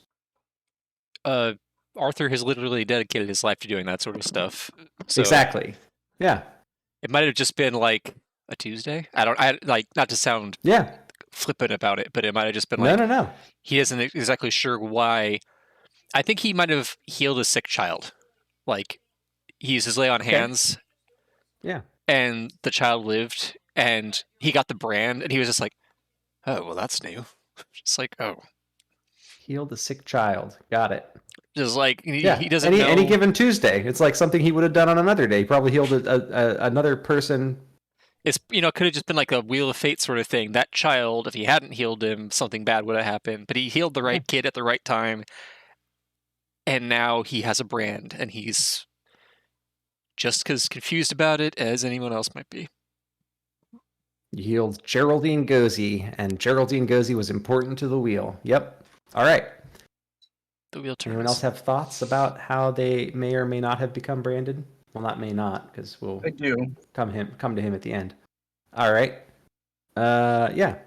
Speaker 1: Arthur has literally dedicated his life to doing that sort of stuff. So
Speaker 3: Exactly. Yeah.
Speaker 1: it might have just been like a Tuesday. I like, not to sound
Speaker 3: Yeah.
Speaker 1: flippant about it, but it might have just been
Speaker 3: No,
Speaker 1: like
Speaker 3: no, no.
Speaker 1: he isn't exactly sure why. I think he might have healed a sick child. Like, he used his lay on hands,
Speaker 3: Yeah.
Speaker 1: and the child lived, and he got the brand, and he was just like, "Oh, well, that's new." Just like, oh,
Speaker 3: Healed a sick child. Got it.
Speaker 1: just like
Speaker 3: Yeah.
Speaker 1: he doesn't
Speaker 3: Any
Speaker 1: know.
Speaker 3: given Tuesday. It's like something he would have done on another day. He probably healed another person.
Speaker 1: It's, it could have just been like a Wheel of Fate sort of thing. That child, if he hadn't healed him, something bad would have happened. But he healed the right kid at the right time, and now he has a brand, and he's just as confused about it as anyone else might be.
Speaker 3: You healed Geraldine Gozy, and Geraldine Gozy was important to the wheel. Yep. All right.
Speaker 1: The wheel turns.
Speaker 3: Anyone else have thoughts about how they may or may not have become branded? Well, not may not, because we'll
Speaker 5: I do.
Speaker 3: come to him at the end. All right. Yeah.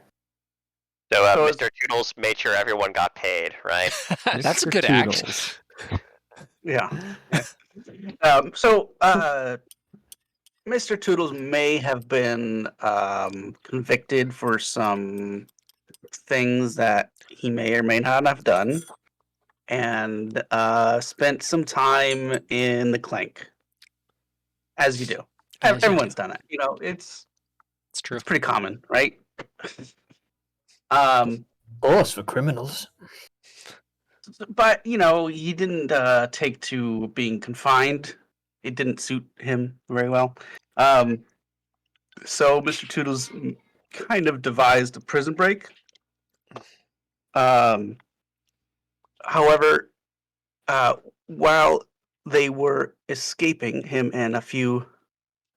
Speaker 2: So,
Speaker 5: So
Speaker 2: Mr. Toodles made sure everyone got paid, right?
Speaker 1: That's a
Speaker 3: Mr.
Speaker 1: good act.
Speaker 3: Toodles.
Speaker 5: Yeah. Mr. Toodles may have been convicted for some things that he may or may not have done, and spent some time in the clink, as you do.
Speaker 1: As you
Speaker 5: Everyone's
Speaker 1: do.
Speaker 5: done it. It's
Speaker 1: True.
Speaker 5: pretty common, right? um,
Speaker 7: Course for criminals.
Speaker 5: but he didn't take to being confined. It didn't suit him very well. So Mr. Toodles kind of devised a prison break. However, while they were escaping, him and a few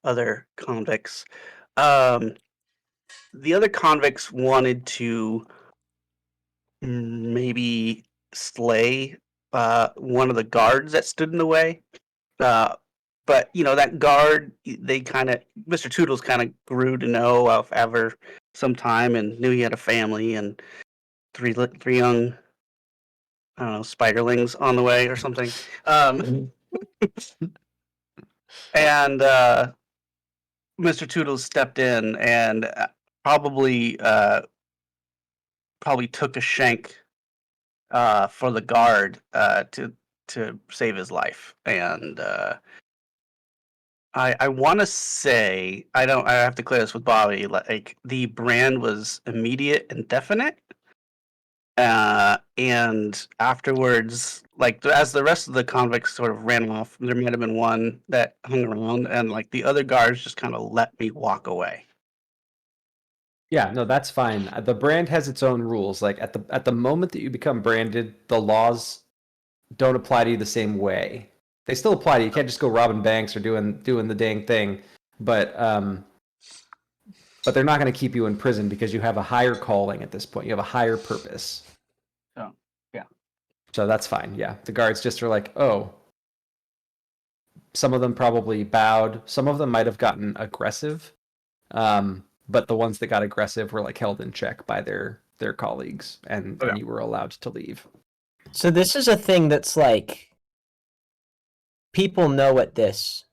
Speaker 5: other convicts, the other convicts wanted to maybe slay one of the guards that stood in the way. But that guard, Mr. Toodles kind of grew to know of ever some time and knew he had a family and three young, I don't know, spiderlings on the way or something. And Mr. Toodles stepped in and probably took a shank for the guard to save his life. And I want to say, I have to clear this with Bobby. Like, the brand was immediate and definite. And afterwards, like, as the rest of the convicts sort of ran off, there might have been one that hung around, and like the other guards just kind of let me walk away.
Speaker 3: Yeah, no, that's fine. The brand has its own rules. Like at the moment that you become branded, the laws don't apply to you the same way. They still apply to you. You can't just go robbing banks or doing the dang thing. But they're not going to keep you in prison because you have a higher calling at this point. You have a higher purpose.
Speaker 5: Oh, yeah.
Speaker 3: So that's fine. Yeah, the guards just are like, oh. Some of them probably bowed. Some of them might have gotten aggressive. But the ones that got aggressive were like held in check by their colleagues, and you were allowed to leave.
Speaker 7: So this is a thing that's like, people know what this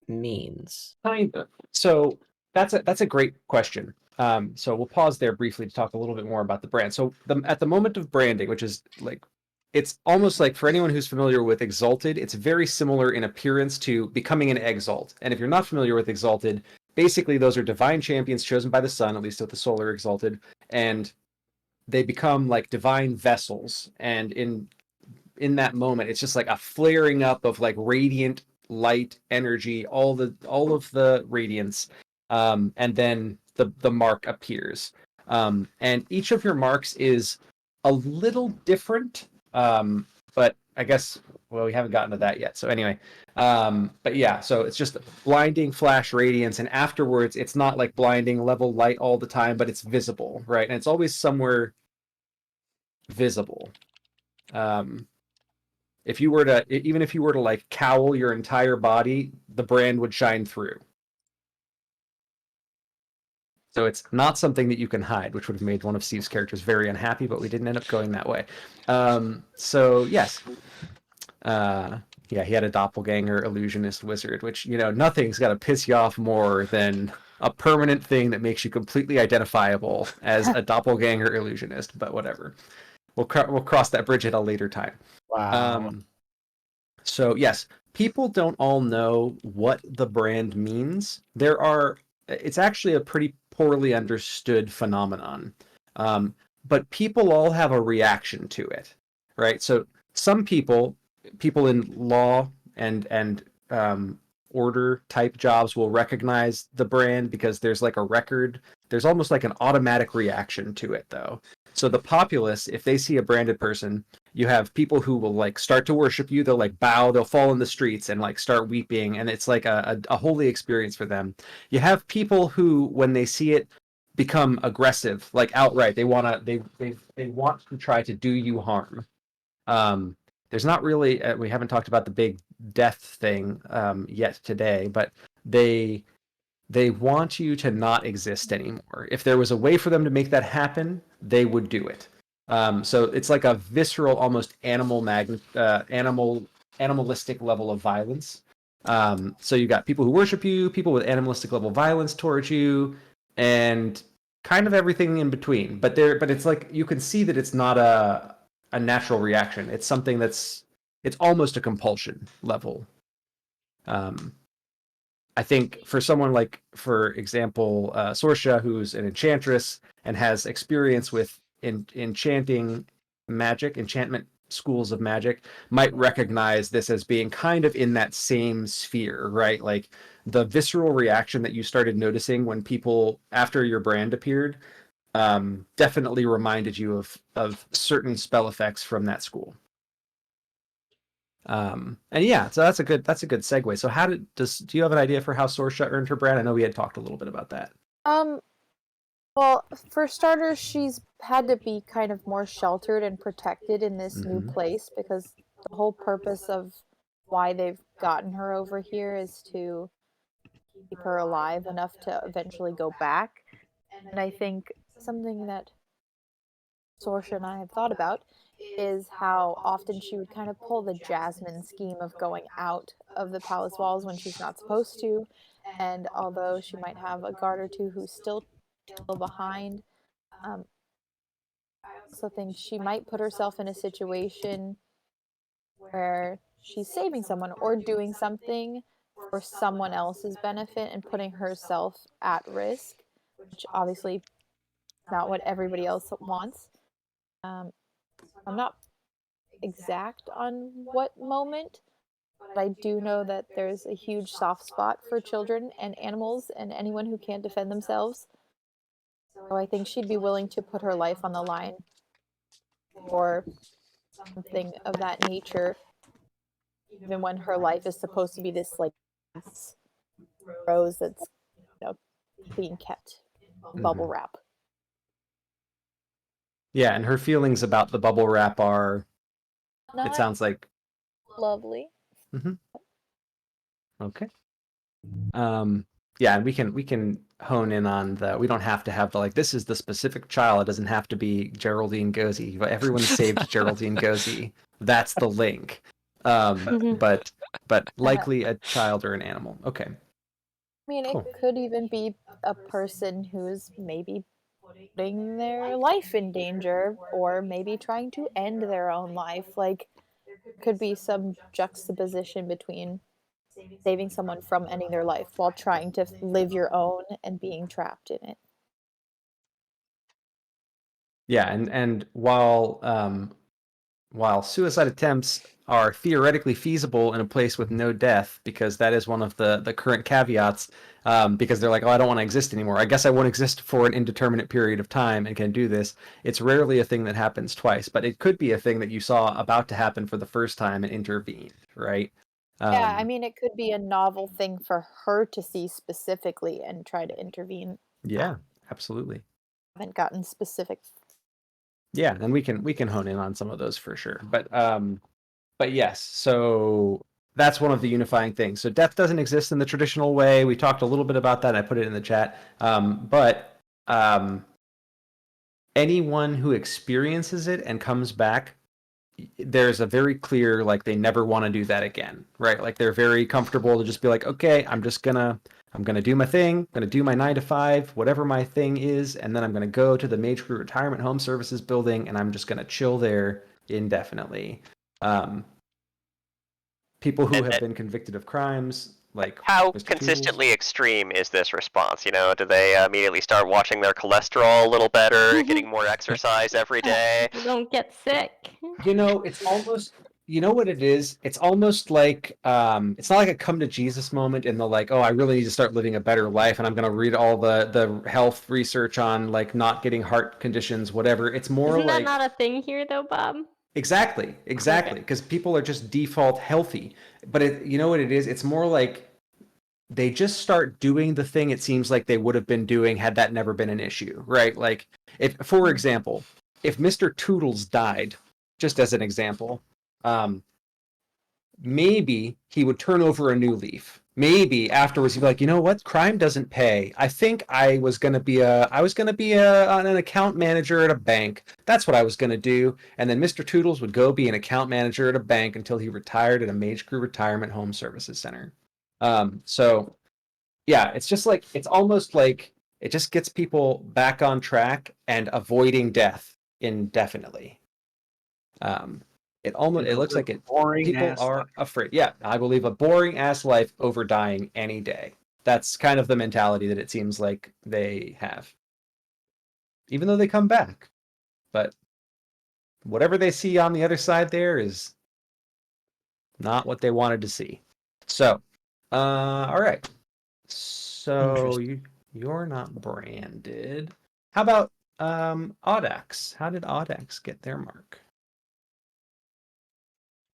Speaker 7: means.
Speaker 3: Kind of. So that's a great question. So we'll pause there briefly to talk a little bit more about the brand. So at the moment of branding, which is like, it's almost like, for anyone who's familiar with Exalted, it's very similar in appearance to becoming an Exalt. And if you're not familiar with Exalted, basically those are divine champions chosen by the sun, at least with the solar exalted, and they become like divine vessels. And in that moment, it's just like a flaring up of like radiant light energy, all of the radiance, and then the mark appears. And each of your marks is a little different, but I guess, well, we haven't gotten to that yet. So anyway, but yeah, so it's just blinding flash radiance, and afterwards it's not like blinding level light all the time, but it's visible, right? And it's always somewhere visible. If you were to, even if you were to like cowl your entire body, the brand would shine through. So it's not something that you can hide, which would have made one of Steve's characters very unhappy, but we didn't end up going that way. So yes, yeah, he had a doppelganger illusionist wizard, which, you know, nothing's got to piss you off more than a permanent thing that makes you completely identifiable as a doppelganger illusionist. But whatever, we'll cross that bridge at a later time.
Speaker 7: Wow.
Speaker 3: So yes, people don't all know what the brand means. It's actually a pretty poorly understood phenomenon. But people all have a reaction to it, right? So some people in law and order type jobs will recognize the brand because there's like a record. There's almost like an automatic reaction to it, though. So the populace, if they see a branded person, you have people who will like start to worship you. They'll like bow, they'll fall in the streets and like start weeping, and it's like a holy experience for them. You have people who, when they see it, become aggressive, like outright. They want to try to do you harm. There's not really we haven't talked about the big death thing yet today, but they want you to not exist anymore. If there was a way for them to make that happen, they would do it. So it's like a visceral, almost animalistic level of violence. So you got people who worship you, people with animalistic level violence towards you, and kind of everything in between. But it's like you can see that it's not a natural reaction. It's something it's almost a compulsion level. I think for someone like, for example, Sorsha, who's an enchantress and has experience with enchantment schools of magic, might recognize this as being kind of in that same sphere, right? Like the visceral reaction that you started noticing when people, after your brand appeared, definitely reminded you of certain spell effects from that school. And yeah, so that's a good segue. So do you have an idea for how Sorsha earned her brand? I know we had talked a little bit about that.
Speaker 6: Well, for starters, she's had to be kind of more sheltered and protected in this new place, because the whole purpose of why they've gotten her over here is to keep her alive enough to eventually go back. And I think something that Sorsha and I have thought about is how often she would kind of pull the Jasmine scheme of going out of the palace walls when she's not supposed to. And although she might have a guard or two who's still behind, I also think she might put herself in a situation where she's saving someone or doing something for someone else's benefit and putting herself at risk, which obviously is not what everybody else wants. I'm not exact on what moment, but I do know that there's a huge soft spot for children and animals and anyone who can't defend themselves. So I think she'd be willing to put her life on the line for something of that nature, even when her life is supposed to be this like rose that's, you know, being kept in bubble wrap.
Speaker 3: Yeah, and her feelings about the bubble wrap are, it sounds like,
Speaker 6: lovely.
Speaker 3: Okay. Yeah, and we can hone in on the, we don't have to have the like, this is the specific child. It doesn't have to be Geraldine Gozy, but everyone saved Geraldine Gozy. That's the link. But likely a child or an animal. Okay.
Speaker 6: I mean,
Speaker 3: Cool.
Speaker 6: it could even be a person who's maybe putting their life in danger, or maybe trying to end their own life. Like, could be some juxtaposition between saving someone from ending their life while trying to live your own and being trapped in it.
Speaker 3: Yeah, and while suicide attempts are theoretically feasible in a place with no death, because that is one of the current caveats, because they're like, oh, I don't want to exist anymore. I guess I won't exist for an indeterminate period of time and can do this. It's rarely a thing that happens twice, but it could be a thing that you saw about to happen for the first time and intervened, right?
Speaker 6: Yeah, I mean, it could be a novel thing for her to see specifically and try to intervene.
Speaker 3: Yeah, absolutely.
Speaker 6: Haven't gotten specific.
Speaker 3: Yeah, and we can hone in on some of those for sure. But yes, so that's one of the unifying things. So death doesn't exist in the traditional way. We talked a little bit about that. I put it in the chat. But anyone who experiences it and comes back, there's a very clear, like, they never want to do that again, right? Like, they're very comfortable to just be like, okay, I'm gonna do my thing, I'm gonna do my 9 to 5, whatever my thing is, and then I'm gonna go to the Mage Crew Retirement Home Services building, and I'm just gonna chill there indefinitely. People who have been convicted of crimes, like
Speaker 2: How
Speaker 3: Mr.
Speaker 2: consistently extreme is this response? You know, do they immediately start watching their cholesterol a little better, getting more exercise every day?
Speaker 4: People don't get sick.
Speaker 3: You know, it's almost, you know what it is? It's almost like it's not like a come to Jesus moment in the like, oh, I really need to start living a better life and I'm gonna read all the health research on like not getting heart conditions, whatever. It's more
Speaker 4: Isn't that
Speaker 3: like
Speaker 4: not a thing here, though, Bob?
Speaker 3: exactly, because people are just default healthy. But you know what it is? It's more like they just start doing the thing it seems like they would have been doing had that never been an issue, right? Like, if, for example, if Mr. Toodles died, just as an example, maybe he would turn over a new leaf. Maybe afterwards he'd be like, you know what? Crime doesn't pay. I think I was gonna be an account manager at a bank. That's what I was gonna do. And then Mr. Toodles would go be an account manager at a bank until he retired at a Mage Crew Retirement Home Services Center. So yeah, it's just like it's almost like it just gets people back on track and avoiding death indefinitely. It looks like it. People are afraid. Yeah, I believe a boring ass life over dying any day. That's kind of the mentality that it seems like they have. Even though they come back, but whatever they see on the other side there is not what they wanted to see. So, all right. So you're not branded. How about Audax? How did Audax get their mark?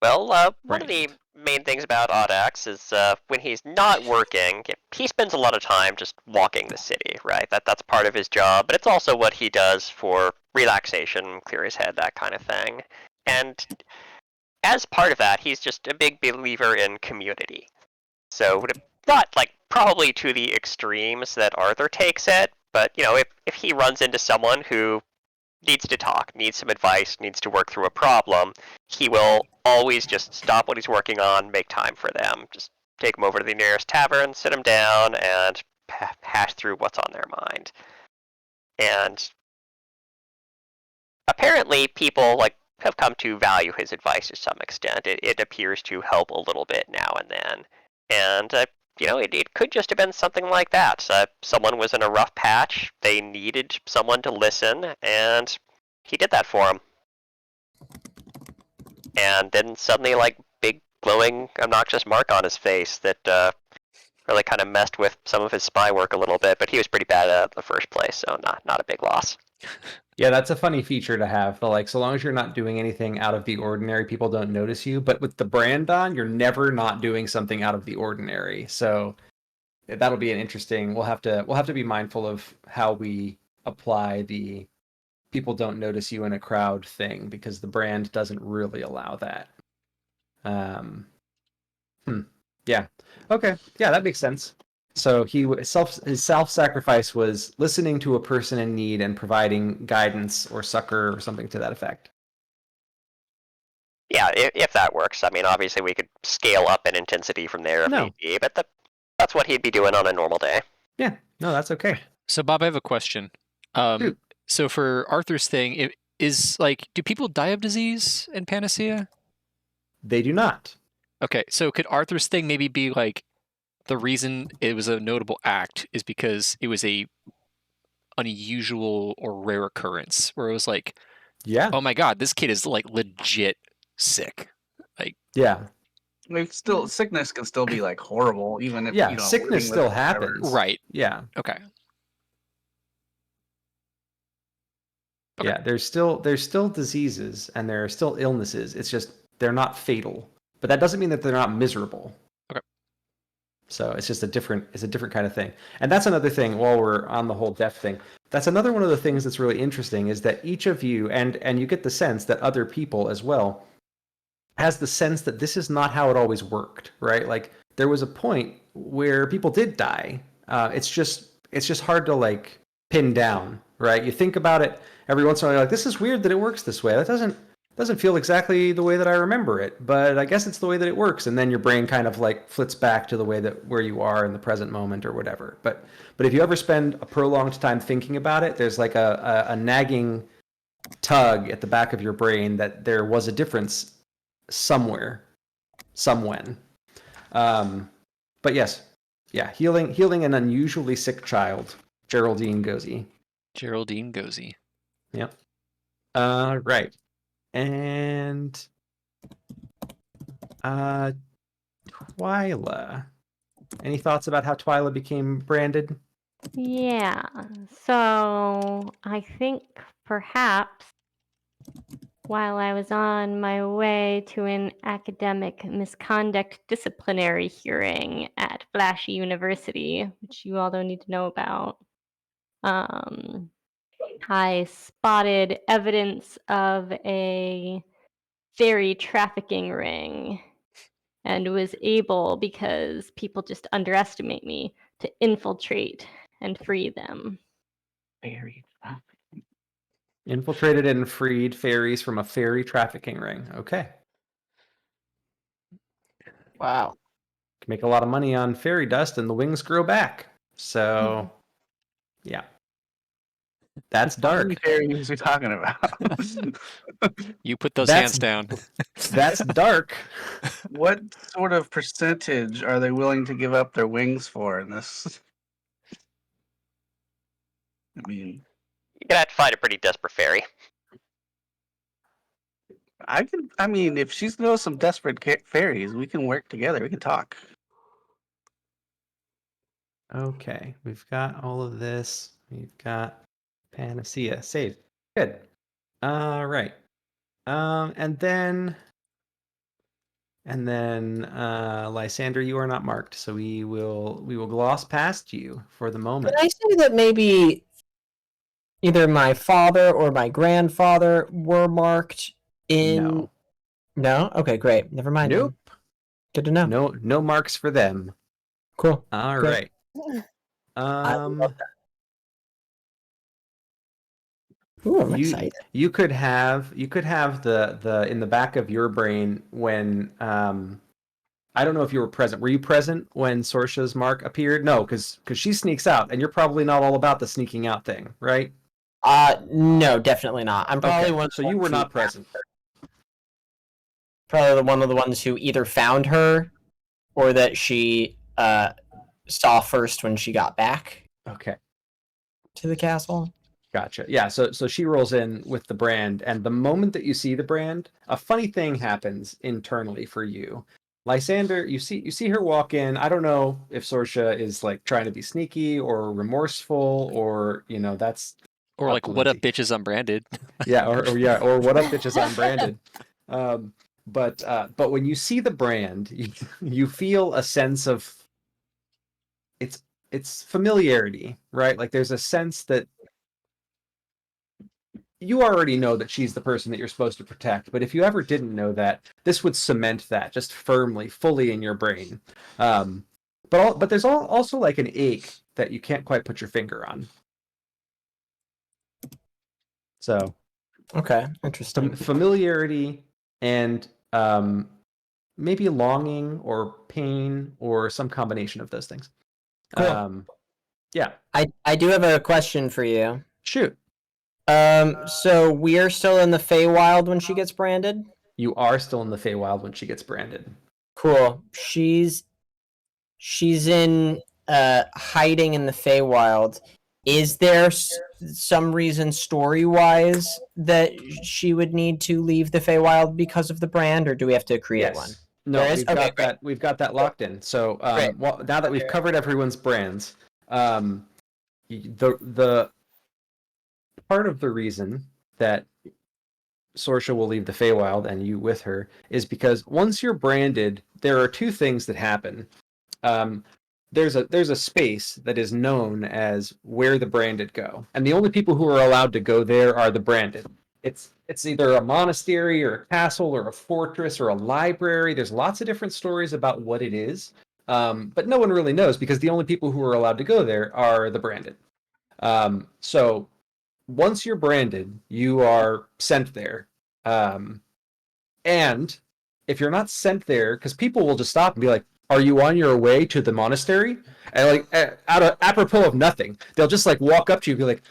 Speaker 2: Well, one of the main things about Audax is when he's not working, he spends a lot of time just walking the city, right? That's part of his job, but it's also what he does for relaxation, clear his head, that kind of thing. And as part of that, he's just a big believer in community. So not like probably to the extremes that Arthur takes it, but you know, if he runs into someone who needs to talk, needs some advice, needs to work through a problem, he will always just stop what he's working on, make time for them. Just take them over to the nearest tavern, sit them down, and hash through what's on their mind. And apparently, people have come to value his advice to some extent. It appears to help a little bit now and then, and you know, it could just have been something like that. Someone was in a rough patch, they needed someone to listen, and he did that for them. And then suddenly, like, big, glowing, obnoxious mark on his face that really kind of messed with some of his spy work a little bit, but he was pretty bad at it in the first place, so not a big loss.
Speaker 3: Yeah, that's a funny feature to have. But like, so long as you're not doing anything out of the ordinary, people don't notice you. But with the brand on, you're never not doing something out of the ordinary. So that'll be an interesting. We'll have to be mindful of how we apply the people don't notice you in a crowd thing because the brand doesn't really allow that. Yeah. Okay. Yeah, that makes sense. So his self-sacrifice was listening to a person in need and providing guidance or succor or something to that effect.
Speaker 2: Yeah, if that works. I mean, obviously we could scale up in intensity from there if need be, but that's what he'd be doing on a normal day.
Speaker 3: Yeah, no, that's okay.
Speaker 1: So Bob, I have a question. So for Arthur's thing, do people die of disease in Panacea?
Speaker 3: They do not.
Speaker 1: Okay, so could Arthur's thing maybe be like the reason it was a notable act is because it was a unusual or rare occurrence where it was like,
Speaker 3: Yeah.
Speaker 1: oh my god, this kid is like legit sick. Like,
Speaker 3: Yeah.
Speaker 5: Like, still, sickness can still be like horrible, even if
Speaker 3: Yeah.
Speaker 5: you know
Speaker 3: Sickness
Speaker 5: living with
Speaker 3: still
Speaker 5: it forever.
Speaker 3: happens.
Speaker 1: right.
Speaker 3: Yeah.
Speaker 1: Okay.
Speaker 3: Yeah. There's still diseases and there are still illnesses. It's just they're not fatal. But that doesn't mean that they're not miserable.
Speaker 1: Okay.
Speaker 3: So it's just a different kind of thing. And that's another thing while we're on the whole death thing. That's another one of the things that's really interesting is that each of you and you get the sense that other people as well has the sense that this is not how it always worked, right? Like there was a point where people did die. It's just hard to like pin down, right? You think about it every once in a while, you're like, this is weird that it works this way. That doesn't feel exactly the way that I remember it, but I guess it's the way that it works. And then your brain kind of like flits back to the way that where you are in the present moment or whatever. But if you ever spend a prolonged time thinking about it, there's like a nagging tug at the back of your brain that there was a difference somewhere, somewhen. But yes, yeah, healing an unusually sick child, Geraldine Gozy.
Speaker 1: Geraldine Gozy.
Speaker 3: Yep. Right. And Twyla. Any thoughts about how Twyla became branded?
Speaker 4: Yeah. So I think perhaps while I was on my way to an academic misconduct disciplinary hearing at Flashy University, which you all don't need to know about, I spotted evidence of a fairy trafficking ring and was able, because people just underestimate me, to infiltrate and free them.
Speaker 5: Very
Speaker 3: Infiltrated and freed fairies from a fairy trafficking ring. Okay.
Speaker 7: Wow.
Speaker 3: Can make a lot of money on fairy dust and the wings grow back. So, yeah. That's
Speaker 5: How many
Speaker 3: dark.
Speaker 5: fairies are we talking about?
Speaker 1: You put those
Speaker 3: That's-
Speaker 1: hands down.
Speaker 3: That's dark.
Speaker 5: What sort of percentage are they willing to give up their wings for in this? I mean,
Speaker 2: You're gonna have to find a pretty desperate fairy.
Speaker 5: I mean, if she's knows some desperate fairies, we can work together. We can talk.
Speaker 3: Okay, we've got all of this. We've got Panacea. Save. Good. Right. And then Lysander, you are not marked, so we will gloss past you for the moment.
Speaker 7: Can I say that maybe either my father or my grandfather were marked in?
Speaker 3: No.
Speaker 7: No? Okay, great. Never mind.
Speaker 3: Nope.
Speaker 7: Then. Good to know.
Speaker 3: No marks for them.
Speaker 7: Cool.
Speaker 3: All
Speaker 7: Great.
Speaker 3: right.
Speaker 7: I love that. Ooh, I'm excited.
Speaker 3: You could have the in the back of your brain when I don't know if you were present. Were you present when Sorsha's mark appeared? No, because she sneaks out, and you're probably not all about the sneaking out thing, right?
Speaker 7: No, definitely not. I'm probably
Speaker 3: Okay,
Speaker 7: one.
Speaker 3: so you were not present.
Speaker 7: Probably one of the ones who either found her, or that she saw first when she got back
Speaker 3: Okay,
Speaker 7: to the castle.
Speaker 3: gotcha. Yeah, so she rolls in with the brand, and the moment that you see the brand, a funny thing happens internally for you. Lysander, you see her walk in. I don't know if Sorsha is like trying to be sneaky or remorseful, or that's
Speaker 1: Or
Speaker 3: up
Speaker 1: like,
Speaker 3: to
Speaker 1: what up,
Speaker 3: Lindsay.
Speaker 1: bitches unbranded?
Speaker 3: Yeah, or what up, bitches unbranded. But when you see the brand, you feel a sense of it's familiarity, right? Like there's a sense that you already know that she's the person that you're supposed to protect, but if you ever didn't know that, this would cement that just firmly, fully in your brain. But there's also like an ache that you can't quite put your finger on. So
Speaker 7: Okay, interesting.
Speaker 3: familiarity and maybe longing or pain or some combination of those things.
Speaker 7: Cool.
Speaker 3: Yeah.
Speaker 7: I do have a question for you.
Speaker 3: Shoot.
Speaker 7: So we're still in the Feywild when she gets branded?
Speaker 3: You are still in the Feywild when she gets branded.
Speaker 7: Cool. She's in hiding in the Feywild. Is there some reason story-wise that she would need to leave the Feywild because of the brand, or do we have to create one?
Speaker 3: Yes. No,
Speaker 7: There is?
Speaker 3: we've
Speaker 7: Okay,
Speaker 3: got
Speaker 7: great.
Speaker 3: that. We've got that locked in. So
Speaker 7: Great.
Speaker 3: well, now that we've covered everyone's brands, the part of the reason that Sorsha will leave the Feywild and you with her is because once you're branded, there are two things that happen. There's a space that is known as where the branded go, and the only people who are allowed to go there are the branded. It's either a monastery or a castle or a fortress or a library. There's lots of different stories about what it is, but no one really knows because the only people who are allowed to go there are the branded. So once you're branded, you are sent there. And if you're not sent there, because people will just stop and be like, "Are you on your way to the monastery?" And like, apropos of nothing, they'll just like walk up to you and be like,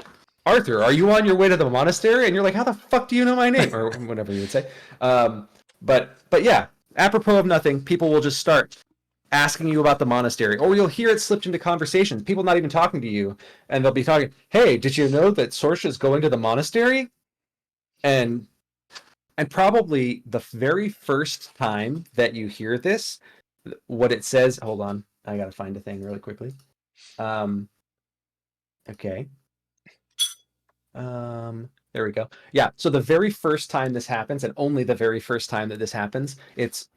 Speaker 3: "Arthur, are you on your way to the monastery?" And you're like, "How the fuck do you know my name?" Or whatever you would say. But yeah, apropos of nothing, people will just start asking you about the monastery, or you'll hear it slipped into conversations. People not even talking to you, and they'll be talking, "Hey, did you know that Sorsha's going to the monastery?" And probably the very first time that you hear this, what it says, hold on, I gotta find a thing really quickly. Okay. There we go. Yeah, so the very first time this happens, and only the very first time that this happens, it's,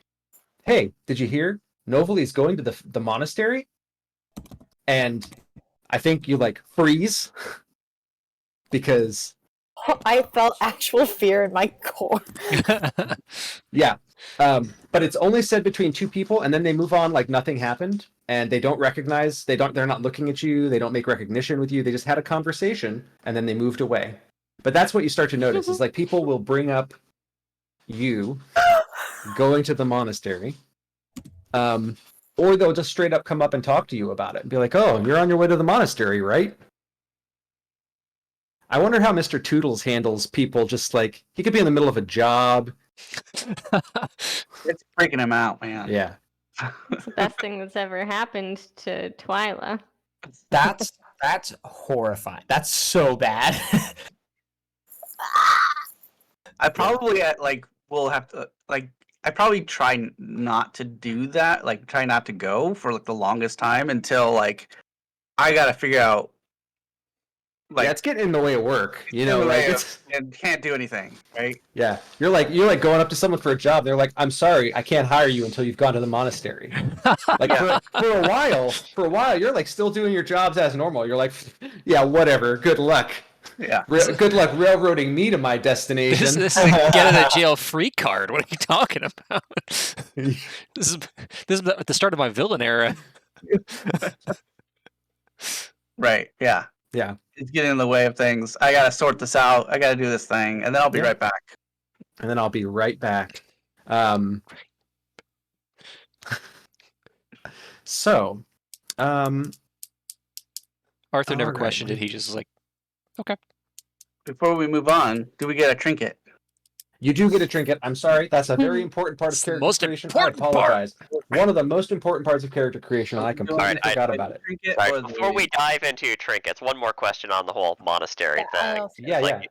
Speaker 3: "Hey, did you hear? Novali's going to the monastery?" And I think you like freeze because
Speaker 6: I felt actual fear in my core.
Speaker 3: yeah. But it's only said between two people, and then they move on like nothing happened, and they don't recognize, they're not looking at you, they don't make recognition with you, they just had a conversation, and then they moved away. But that's what you start to notice, is like people will bring up you going to the monastery, or they'll just straight up come up and talk to you about it and be like, "Oh, you're on your way to the monastery, right?" I wonder how Mr. Toodles handles people just like, he could be in the middle of a job.
Speaker 5: It's freaking him out, man.
Speaker 3: Yeah.
Speaker 4: It's the best thing that's ever happened to Twyla.
Speaker 7: That's horrifying. That's so bad.
Speaker 5: I probably will have to I probably try not to do that, like try not to go for like the longest time until like I gotta figure out like
Speaker 3: Yeah, it's getting in the way of work, you
Speaker 5: in
Speaker 3: know,
Speaker 5: the
Speaker 3: like
Speaker 5: way
Speaker 3: it's
Speaker 5: and can't do anything, right?
Speaker 3: yeah. You're like going up to someone for a job, they're like, "I'm sorry, I can't hire you until you've gone to the monastery." Like
Speaker 5: Yeah.
Speaker 3: for a while, you're like still doing your jobs as normal. You're like, "Yeah, whatever. Good luck."
Speaker 5: Yeah.
Speaker 3: Good luck railroading me to my destination.
Speaker 1: This is a get out of jail free card. What are you talking about? This is the start of my villain era.
Speaker 5: Right. Yeah.
Speaker 3: Yeah.
Speaker 5: It's getting in the way of things. I gotta sort this out. I gotta do this thing, and then I'll be
Speaker 3: Yeah.
Speaker 5: right back.
Speaker 3: And then I'll be right back. So,
Speaker 1: Arthur never
Speaker 3: Alright,
Speaker 1: questioned
Speaker 3: let
Speaker 1: it.
Speaker 3: me-
Speaker 1: He just was like, okay.
Speaker 5: Before we move on, do we get a trinket?
Speaker 3: you do get a trinket. I'm sorry. That's a very important part
Speaker 1: It's
Speaker 3: of
Speaker 1: the
Speaker 3: character
Speaker 1: most
Speaker 3: creation.
Speaker 1: important
Speaker 3: I apologize. One of the most important parts of character creation, and I completely
Speaker 2: Alright,
Speaker 3: forgot about it.
Speaker 5: Trinket
Speaker 2: Sorry,
Speaker 5: or the-
Speaker 2: before we dive into trinkets, one more question on the whole monastery
Speaker 6: I
Speaker 2: thing.
Speaker 6: also-
Speaker 3: Yeah,
Speaker 2: Like,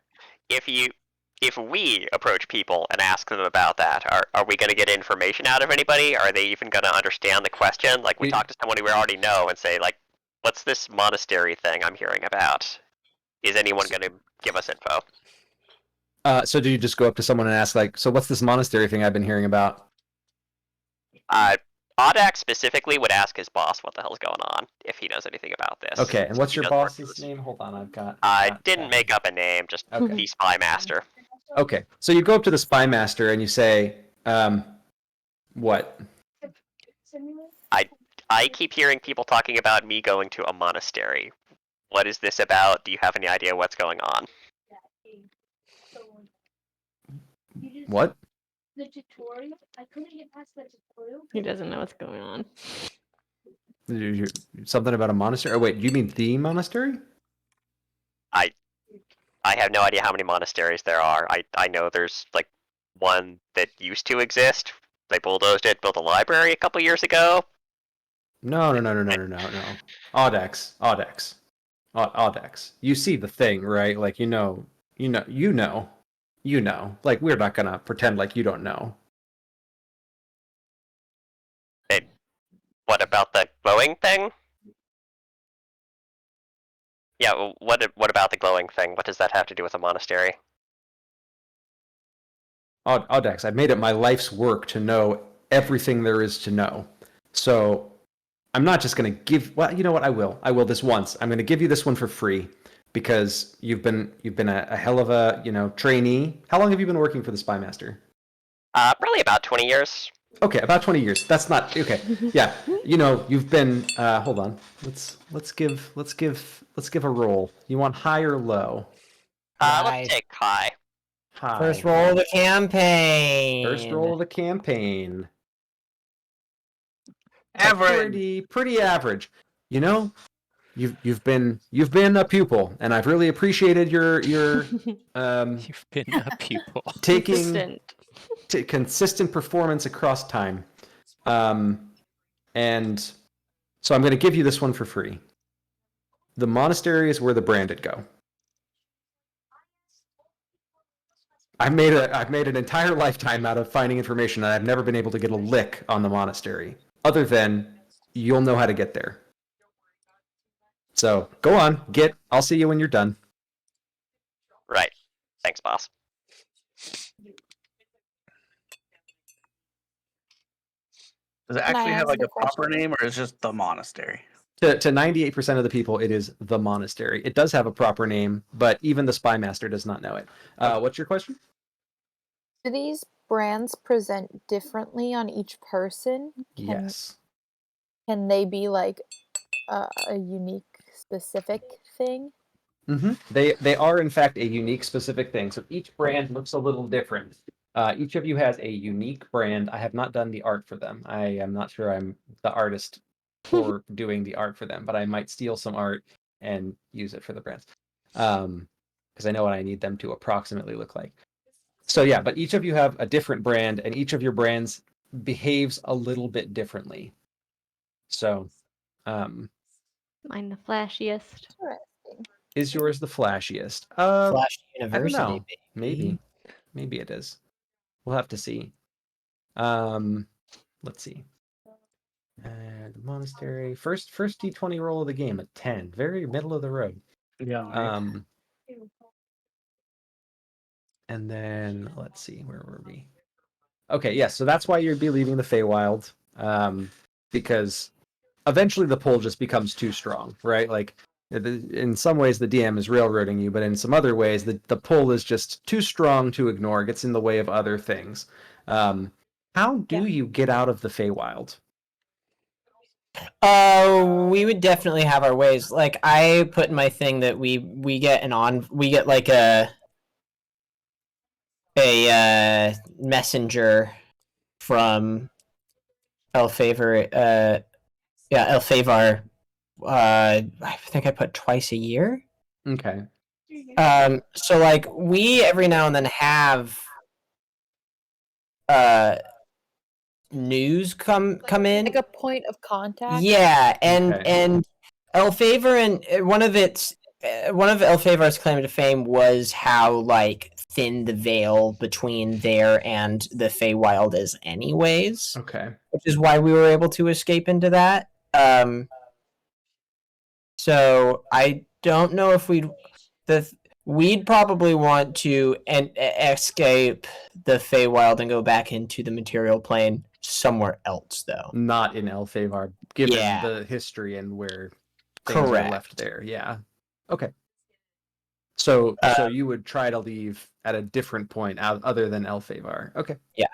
Speaker 2: if we approach people and ask them about that, are we going to get information out of anybody? Are they even going to understand the question? Like, we talk to someone we already know and say, like, "What's this monastery thing I'm hearing about? Is anyone going to give us info?"
Speaker 3: So do you just go up to someone and ask, like, "So what's this monastery thing I've been hearing about?"
Speaker 2: Audax specifically would ask his boss what the hell's going on, if he knows anything about this.
Speaker 3: Okay, and what's
Speaker 2: He
Speaker 3: your
Speaker 2: does work for
Speaker 3: boss's
Speaker 2: this.
Speaker 3: name? Hold on, I've got.
Speaker 2: I didn't make up a name, just
Speaker 3: Okay.
Speaker 2: the spy master.
Speaker 3: Okay, so you go up to the spy master and you say, "What?"
Speaker 2: I keep hearing people talking about me going to a monastery. What is this about? Do you have any idea what's going on?
Speaker 3: What?
Speaker 4: He doesn't know what's going on.
Speaker 3: Something about a monastery? Oh, wait, you mean the monastery?
Speaker 2: I have no idea how many monasteries there are. I know there's like one that used to exist They bulldozed it, built a library a couple years ago.
Speaker 3: No. Audex. You see the thing, right? Like, you know. Like, we're not gonna pretend like you don't know.
Speaker 2: What about the glowing thing? Yeah, what about the glowing thing? What does that have to do with a monastery?
Speaker 3: Audex, I've made it my life's work to know everything there is to know. So I'm not just gonna give. Well, you know what? I will. I will this once. I'm gonna give you this one for free because you've been a hell of a trainee. How long have you been working for the Spy Master?
Speaker 2: Probably about 20 years.
Speaker 3: Okay, about 20 years. That's not okay. Yeah, you've been. Hold on. Let's give a roll. You want high or low?
Speaker 2: Let's
Speaker 7: Nice.
Speaker 2: take high.
Speaker 3: High.
Speaker 7: First roll of the campaign.
Speaker 3: First roll of the campaign.
Speaker 5: Average.
Speaker 3: Pretty average. You've been a pupil, and I've really appreciated your
Speaker 1: You've been a pupil.
Speaker 3: taking consistent performance across time. And so I'm going to give you this one for free. The monastery is where the branded go. I've made an entire lifetime out of finding information, and I've never been able to get a lick on the monastery, other than you'll know how to get there. So go on, I'll see you when you're done.
Speaker 2: Right. Thanks, boss.
Speaker 5: Does it
Speaker 6: Can I
Speaker 5: actually have
Speaker 6: answer
Speaker 5: like
Speaker 6: the
Speaker 5: a proper
Speaker 6: question?
Speaker 5: name, or is it just the monastery?
Speaker 3: To 98% of the people, it is the monastery. It does have a proper name, but even the Spy Master does not know it. What's your question?
Speaker 6: Do these brands present differently on each person?
Speaker 3: Yes.
Speaker 6: Can they be like a unique, specific thing?
Speaker 3: Mm-hmm. They are in fact a unique, specific thing. So each brand looks a little different. Each of you has a unique brand. I have not done the art for them. I am not sure I'm the artist for doing the art for them, but I might steal some art and use it for the brands. Because I know what I need them to approximately look like. So yeah, but each of you have a different brand, and each of your brands behaves a little bit differently. So,
Speaker 4: Mine the flashiest.
Speaker 6: Interesting.
Speaker 3: is yours the flashiest?
Speaker 7: Flash
Speaker 3: I don't
Speaker 7: University.
Speaker 3: know. Maybe it is. We'll have to see. Let's see. The monastery. First D20 roll of the game, a 10. Very middle of the road.
Speaker 5: Yeah.
Speaker 3: And then let's see, where were we? Okay, yes, so that's why you'd be leaving the Feywild. Because eventually the pull just becomes too strong, right? Like in some ways the DM is railroading you, but in some other ways the pull is just too strong to ignore. It gets in the way of other things. How do you get out of the Feywild?
Speaker 7: We would definitely have our ways. Like I put in my thing that we get like a messenger from Elfavar. Elfavar. I think I put twice a year.
Speaker 3: Okay.
Speaker 7: So like we every now and then have news come in,
Speaker 6: Like a point of contact?
Speaker 7: yeah, and
Speaker 3: Okay.
Speaker 7: and Elfavar, and one of Elfavar's claim to fame was how like thin the veil between there and the Feywild is anyways,
Speaker 3: Okay.
Speaker 7: which is why we were able to escape into that. So I don't know if we'd probably want to escape the Feywild and go back into the material plane somewhere else, though.
Speaker 3: Not in Elfavar, given
Speaker 7: Yeah.
Speaker 3: the history and where things are left there. Yeah. Okay. So you would try to leave at a different point other than Elfavar. Okay.
Speaker 7: Yeah.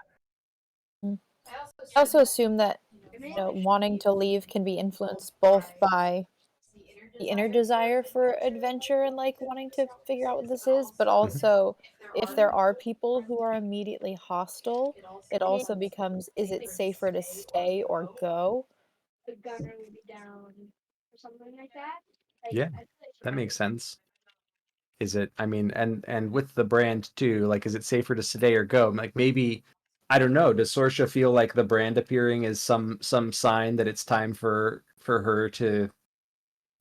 Speaker 6: I also assume that wanting to leave can be influenced both by the inner desire for adventure and like wanting to figure out what this is, but also if there are people who are immediately hostile, it also becomes, is it safer to stay or go?
Speaker 3: Yeah, that makes sense. Is it? I mean, and with the brand too. Like, is it safer to stay or go? Like, maybe I don't know. Does Sorsha feel like the brand appearing is some sign that it's time for her to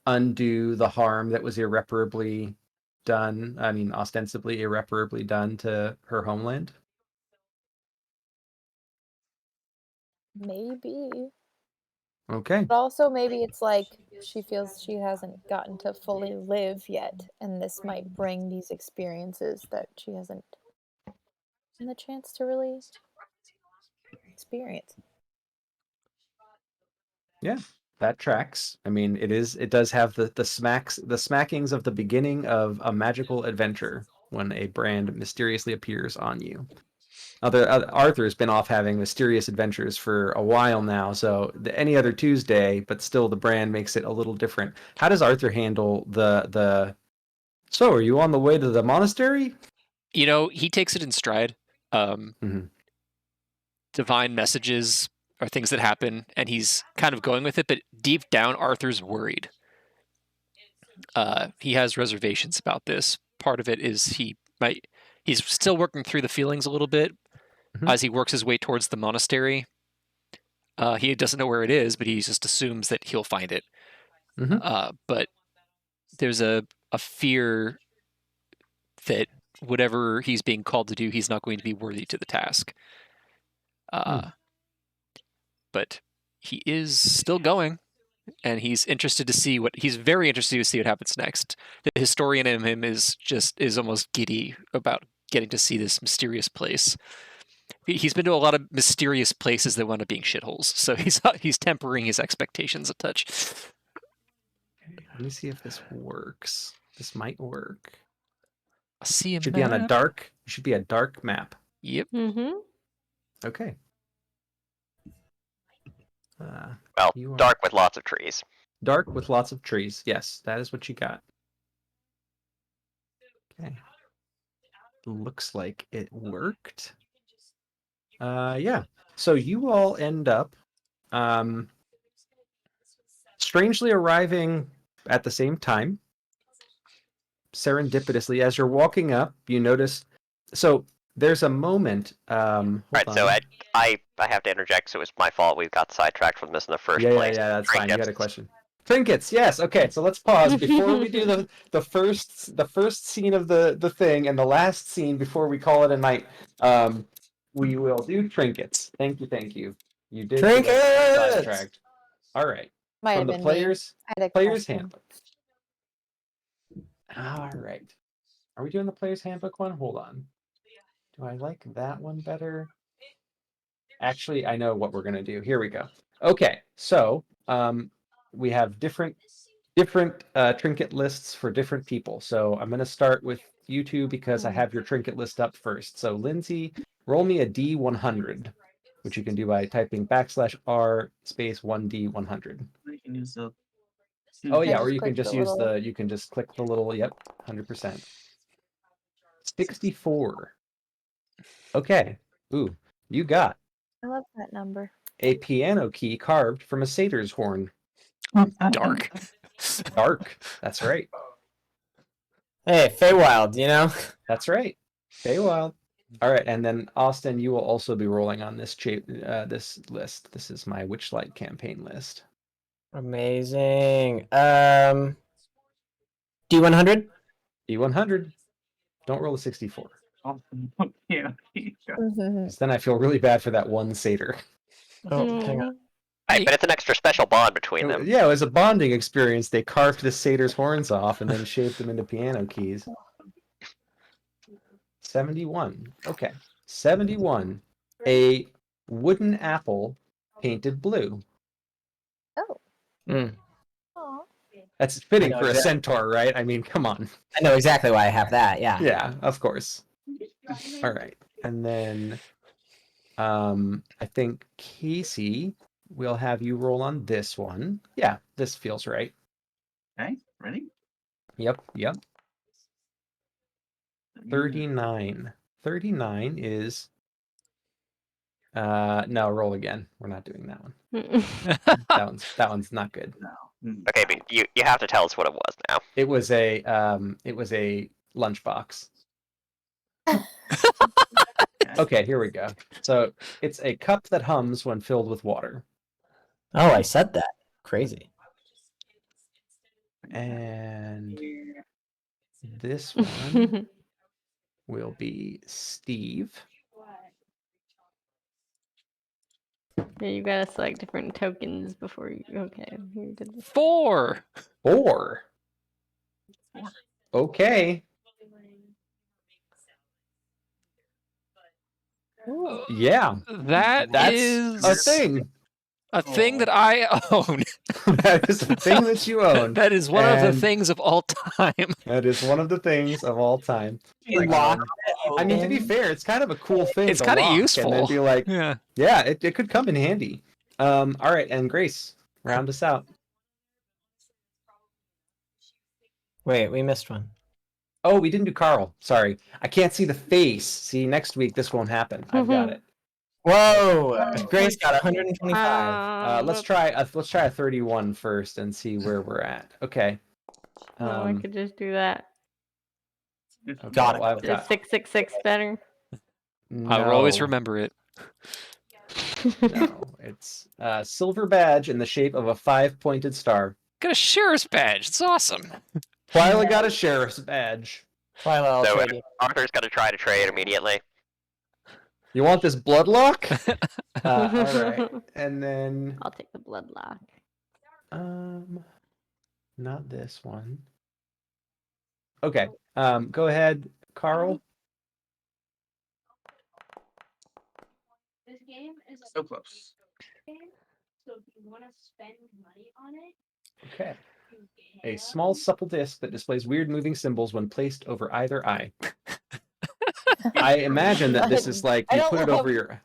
Speaker 3: undo the harm that was irreparably done? I mean, ostensibly irreparably done to her homeland.
Speaker 6: Maybe.
Speaker 3: Okay.
Speaker 6: But also maybe it's like she feels she hasn't gotten to fully live yet, and this might bring these experiences that she hasn't gotten the chance to really experience.
Speaker 3: Yeah, that tracks. I mean, it does have the smackings of the beginning of a magical adventure when a brand mysteriously appears on you. Arthur's been off having mysterious adventures for a while now, so any other Tuesday, but still the brand makes it a little different. How does Arthur handle the? So, are you on the way to the monastery?
Speaker 1: You know, he takes it in stride.
Speaker 3: Mhm.
Speaker 1: Divine messages are things that happen, and he's kind of going with it. But deep down, Arthur's worried. He has reservations about this. Part of it is he's still working through the feelings a little bit as he works his way towards the monastery. He doesn't know where it is, but he just assumes that he'll find it. But there's a fear that whatever he's being called to do, he's not going to be worthy to the task. But he is still going, and he's very interested to see what happens next. The historian in him is almost giddy about getting to see this mysterious place. He's been to a lot of mysterious places that wound up being shitholes, so he's tempering his expectations a touch.
Speaker 3: Let me see if this works. This might work.
Speaker 1: I see a
Speaker 3: Should
Speaker 1: map.
Speaker 3: be on a dark. Should be a dark map.
Speaker 1: Yep.
Speaker 4: Mm-hmm.
Speaker 3: Okay.
Speaker 2: Well,
Speaker 3: You are-
Speaker 2: dark with lots of trees.
Speaker 3: Dark with lots of trees. Yes, that is what you got. Okay. Looks like it worked. Yeah. So you all end up strangely arriving at the same time. Serendipitously, as you're walking up, you notice. So there's a moment.
Speaker 2: Right, so I have to interject. So it was my fault. We got sidetracked from this in the first place.
Speaker 3: Yeah, that's fine. You got a
Speaker 2: Trinkets.
Speaker 3: question. Trinkets, yes. Okay, so let's pause before we do the first scene of the thing and the last scene before we call it a night. We will do trinkets. Thank you. You did get us sidetracked. All right.
Speaker 6: Might
Speaker 3: From
Speaker 6: have
Speaker 3: the
Speaker 6: been
Speaker 3: players
Speaker 6: me. I had a
Speaker 3: players
Speaker 6: question.
Speaker 3: handbook. All right. Are we doing the players handbook one? Hold on. Do I like that one better? Actually, I know what we're gonna do. Here we go. Okay, so we have different trinket lists for different people. So I'm gonna start with you two because I have your trinket list up first. So Lindsay, roll me a D100, which you can do by typing /R space 1D100.
Speaker 5: You can use the.
Speaker 3: Oh yeah,
Speaker 6: I
Speaker 3: or
Speaker 6: just
Speaker 3: you can
Speaker 6: clicked
Speaker 3: just
Speaker 6: the
Speaker 3: use
Speaker 6: little-
Speaker 3: you can just click the little, yep, 100%. 64. Okay. Ooh, you got
Speaker 6: I love that number.
Speaker 3: a piano key carved from a satyr's horn.
Speaker 1: Dark.
Speaker 3: Dark. That's right.
Speaker 7: Hey, Feywild, you know?
Speaker 3: That's right. Feywild. All right, and then Austin, you will also be rolling on this this list. This is my Witchlight campaign list.
Speaker 7: Amazing. D100?
Speaker 3: D100. Don't roll a 64.
Speaker 5: Yeah.
Speaker 3: Because then I feel really bad for that one satyr.
Speaker 7: Oh, hang on.
Speaker 2: Right, but it's an extra special bond between them.
Speaker 3: Yeah, it was a bonding experience. They carved the satyr's horns off and then shaped them into piano keys. 71. Okay. 71. A wooden apple painted blue.
Speaker 6: Oh.
Speaker 7: Mm.
Speaker 6: Aw.
Speaker 3: That's fitting
Speaker 7: I know
Speaker 3: for a
Speaker 7: exactly.
Speaker 3: centaur, right? I mean, come on.
Speaker 7: I know exactly why I have that, yeah.
Speaker 3: Yeah, of course. All right. And then I think Casey, we'll have you roll on this one. Yeah, this feels right.
Speaker 5: Okay, ready?
Speaker 3: Yep. 39. 39 is no, roll again. We're not doing that one. That one's not good.
Speaker 5: No.
Speaker 2: Okay, but you have to tell us what it was now.
Speaker 3: It was a lunchbox. Okay, here we go. So it's a cup that hums when filled with water.
Speaker 7: Oh, I said that. Crazy.
Speaker 3: And this one will be Steve.
Speaker 4: Yeah, you gotta select different tokens before you. Okay, you did this.
Speaker 1: 4.
Speaker 3: 4. Okay.
Speaker 6: Ooh.
Speaker 3: Yeah,
Speaker 1: That's
Speaker 3: a thing.
Speaker 1: a thing that I own.
Speaker 3: That is a thing that you own.
Speaker 1: That is one of the
Speaker 3: And
Speaker 1: things of all time.
Speaker 3: that is one of the things of all time.
Speaker 7: Lock
Speaker 3: I mean, to be fair, it's kind of a cool thing
Speaker 1: It's
Speaker 3: to
Speaker 1: kind of
Speaker 3: lock
Speaker 1: useful.
Speaker 3: and then be like,
Speaker 1: Yeah.
Speaker 3: yeah, it could come in handy. All right, and Grace, round us out.
Speaker 7: Wait, we missed one.
Speaker 3: Oh, we didn't do Carl. Sorry, I can't see the face. See, next week this won't happen. I've got it.
Speaker 7: Whoa! Grace got 125.
Speaker 3: Let's try a 31 first and see where we're at. Okay.
Speaker 4: Oh, I could just do that.
Speaker 3: Okay,
Speaker 7: Got it.
Speaker 3: well, I've
Speaker 4: Is
Speaker 3: got
Speaker 4: 666 better?
Speaker 1: I will always
Speaker 3: no,
Speaker 1: remember it.
Speaker 3: no. It's a silver badge in the shape of a 5-pointed star.
Speaker 1: Got a sheriff's badge. It's awesome.
Speaker 3: Twyla got a sheriff's badge.
Speaker 7: Twyla, I'll
Speaker 2: So
Speaker 7: trade you.
Speaker 2: Arthur's gonna try to trade immediately.
Speaker 3: You want this bloodlock? All right, and then
Speaker 4: I'll take the blood lock.
Speaker 3: not this one. Okay, go ahead, Carl.
Speaker 8: This game is
Speaker 5: So close.
Speaker 8: so if you want to spend money on it,
Speaker 3: Okay,
Speaker 8: you
Speaker 3: a
Speaker 8: can.
Speaker 3: small supple disc that displays weird moving symbols when placed over either eye. I imagine that this is like
Speaker 6: I
Speaker 3: you
Speaker 6: don't
Speaker 3: put it
Speaker 6: love-
Speaker 3: over your.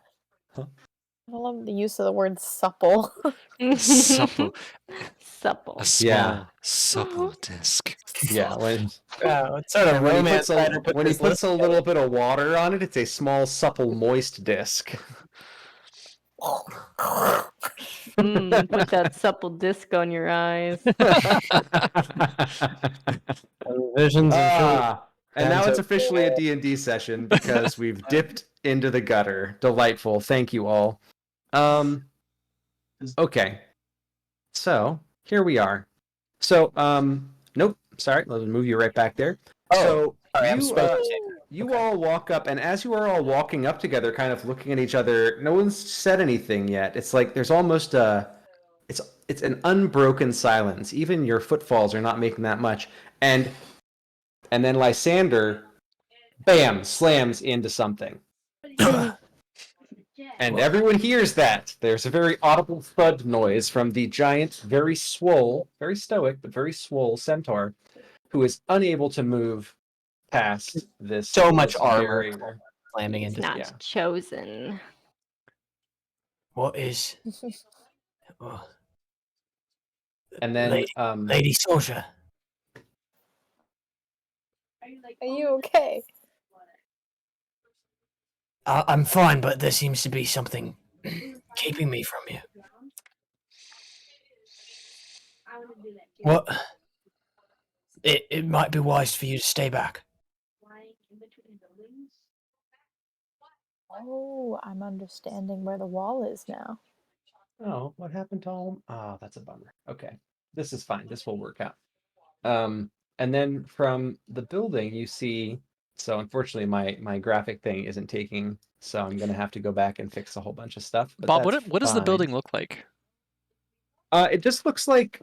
Speaker 6: I love the use of the word supple.
Speaker 1: Supple.
Speaker 4: Supple.
Speaker 1: A small,
Speaker 3: Yeah.
Speaker 1: supple disc.
Speaker 3: Yeah, when
Speaker 7: What sort of
Speaker 3: and when he
Speaker 7: romance
Speaker 3: puts
Speaker 7: writer put
Speaker 3: when he
Speaker 7: this
Speaker 3: puts
Speaker 7: list
Speaker 3: a little bit of water on it, it's a small, supple, moist disc.
Speaker 4: Put that supple disc on your eyes.
Speaker 7: Visions of children.
Speaker 3: And now
Speaker 7: And
Speaker 3: it's
Speaker 7: so-
Speaker 3: officially a D&D session because we've dipped into the gutter. Delightful. Thank you all. Okay. So, here we are. So, nope. Sorry, let me move you right back there.
Speaker 7: Oh,
Speaker 3: So,
Speaker 7: sorry, I'm
Speaker 3: you,
Speaker 7: supposed to.
Speaker 3: you
Speaker 7: Okay.
Speaker 3: all walk up, and as you are all walking up together, kind of looking at each other, no one's said anything yet. It's like there's almost it's an unbroken silence. Even your footfalls are not making that much. And then Lysander, bam, slams into something. And everyone hears that. There's a very audible thud noise from the giant, very stoic, but very swole centaur, who is unable to move past this.
Speaker 7: So much
Speaker 3: this
Speaker 7: armor.
Speaker 3: barrier.
Speaker 7: Slamming
Speaker 4: It's
Speaker 7: into.
Speaker 4: not
Speaker 3: yeah.
Speaker 4: chosen.
Speaker 7: What is? Oh,
Speaker 3: And then,
Speaker 7: Lady Soldier.
Speaker 6: Are you okay?
Speaker 7: I'm fine, but there seems to be something keeping me from you. What? It might be wise for you to stay back.
Speaker 6: Oh, I'm understanding where the wall is now.
Speaker 3: oh, what happened to all? Ah, that's a bummer. Okay, this is fine. This will work out. And then from the building, you see. So unfortunately, my graphic thing isn't taking. So I'm gonna have to go back and fix a whole bunch of stuff. But
Speaker 1: Bob,
Speaker 3: that's
Speaker 1: what does the
Speaker 3: fine.
Speaker 1: building look like?
Speaker 3: It just looks like.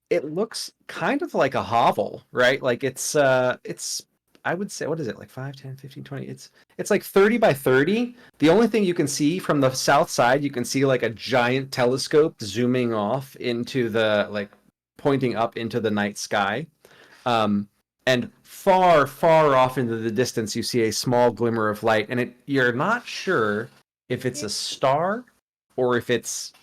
Speaker 3: It looks kind of like a hovel, right? Like it's I would say, what is it, like 5, 10, 15, 20? It's like 30 by 30. The only thing you can see from the south side, you can see like a giant telescope zooming off into the, like, pointing up into the night sky. And far, far off into the distance, you see a small glimmer of light, and you're not sure if it's a star or if it's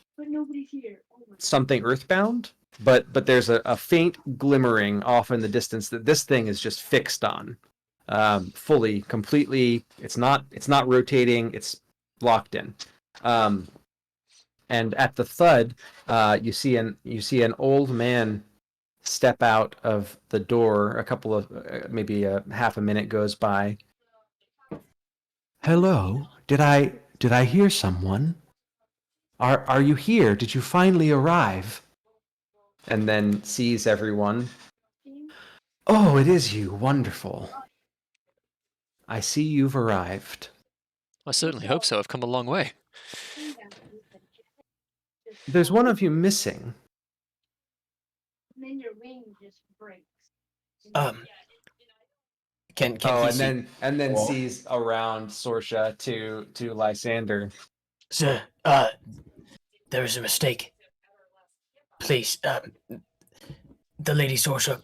Speaker 3: something earthbound. But there's a faint glimmering off in the distance that this thing is just fixed on, fully, completely. It's not rotating. It's locked in. And at the thud, you see an old man step out of the door. A couple of maybe a half a minute goes by. Hello? Did I hear someone? Are you here? Did you finally arrive? And then sees everyone. Oh, it is you. Wonderful. I see you've arrived.
Speaker 1: I certainly hope so. I've come a long way.
Speaker 3: There's one of you missing.
Speaker 8: Then your ring just breaks.
Speaker 7: Can
Speaker 3: Oh,
Speaker 7: he
Speaker 3: and
Speaker 7: see?
Speaker 3: then
Speaker 7: Oh.
Speaker 3: sees around Sorsha to Lysander.
Speaker 7: Sir, there is a mistake. Please, the Lady Sorsha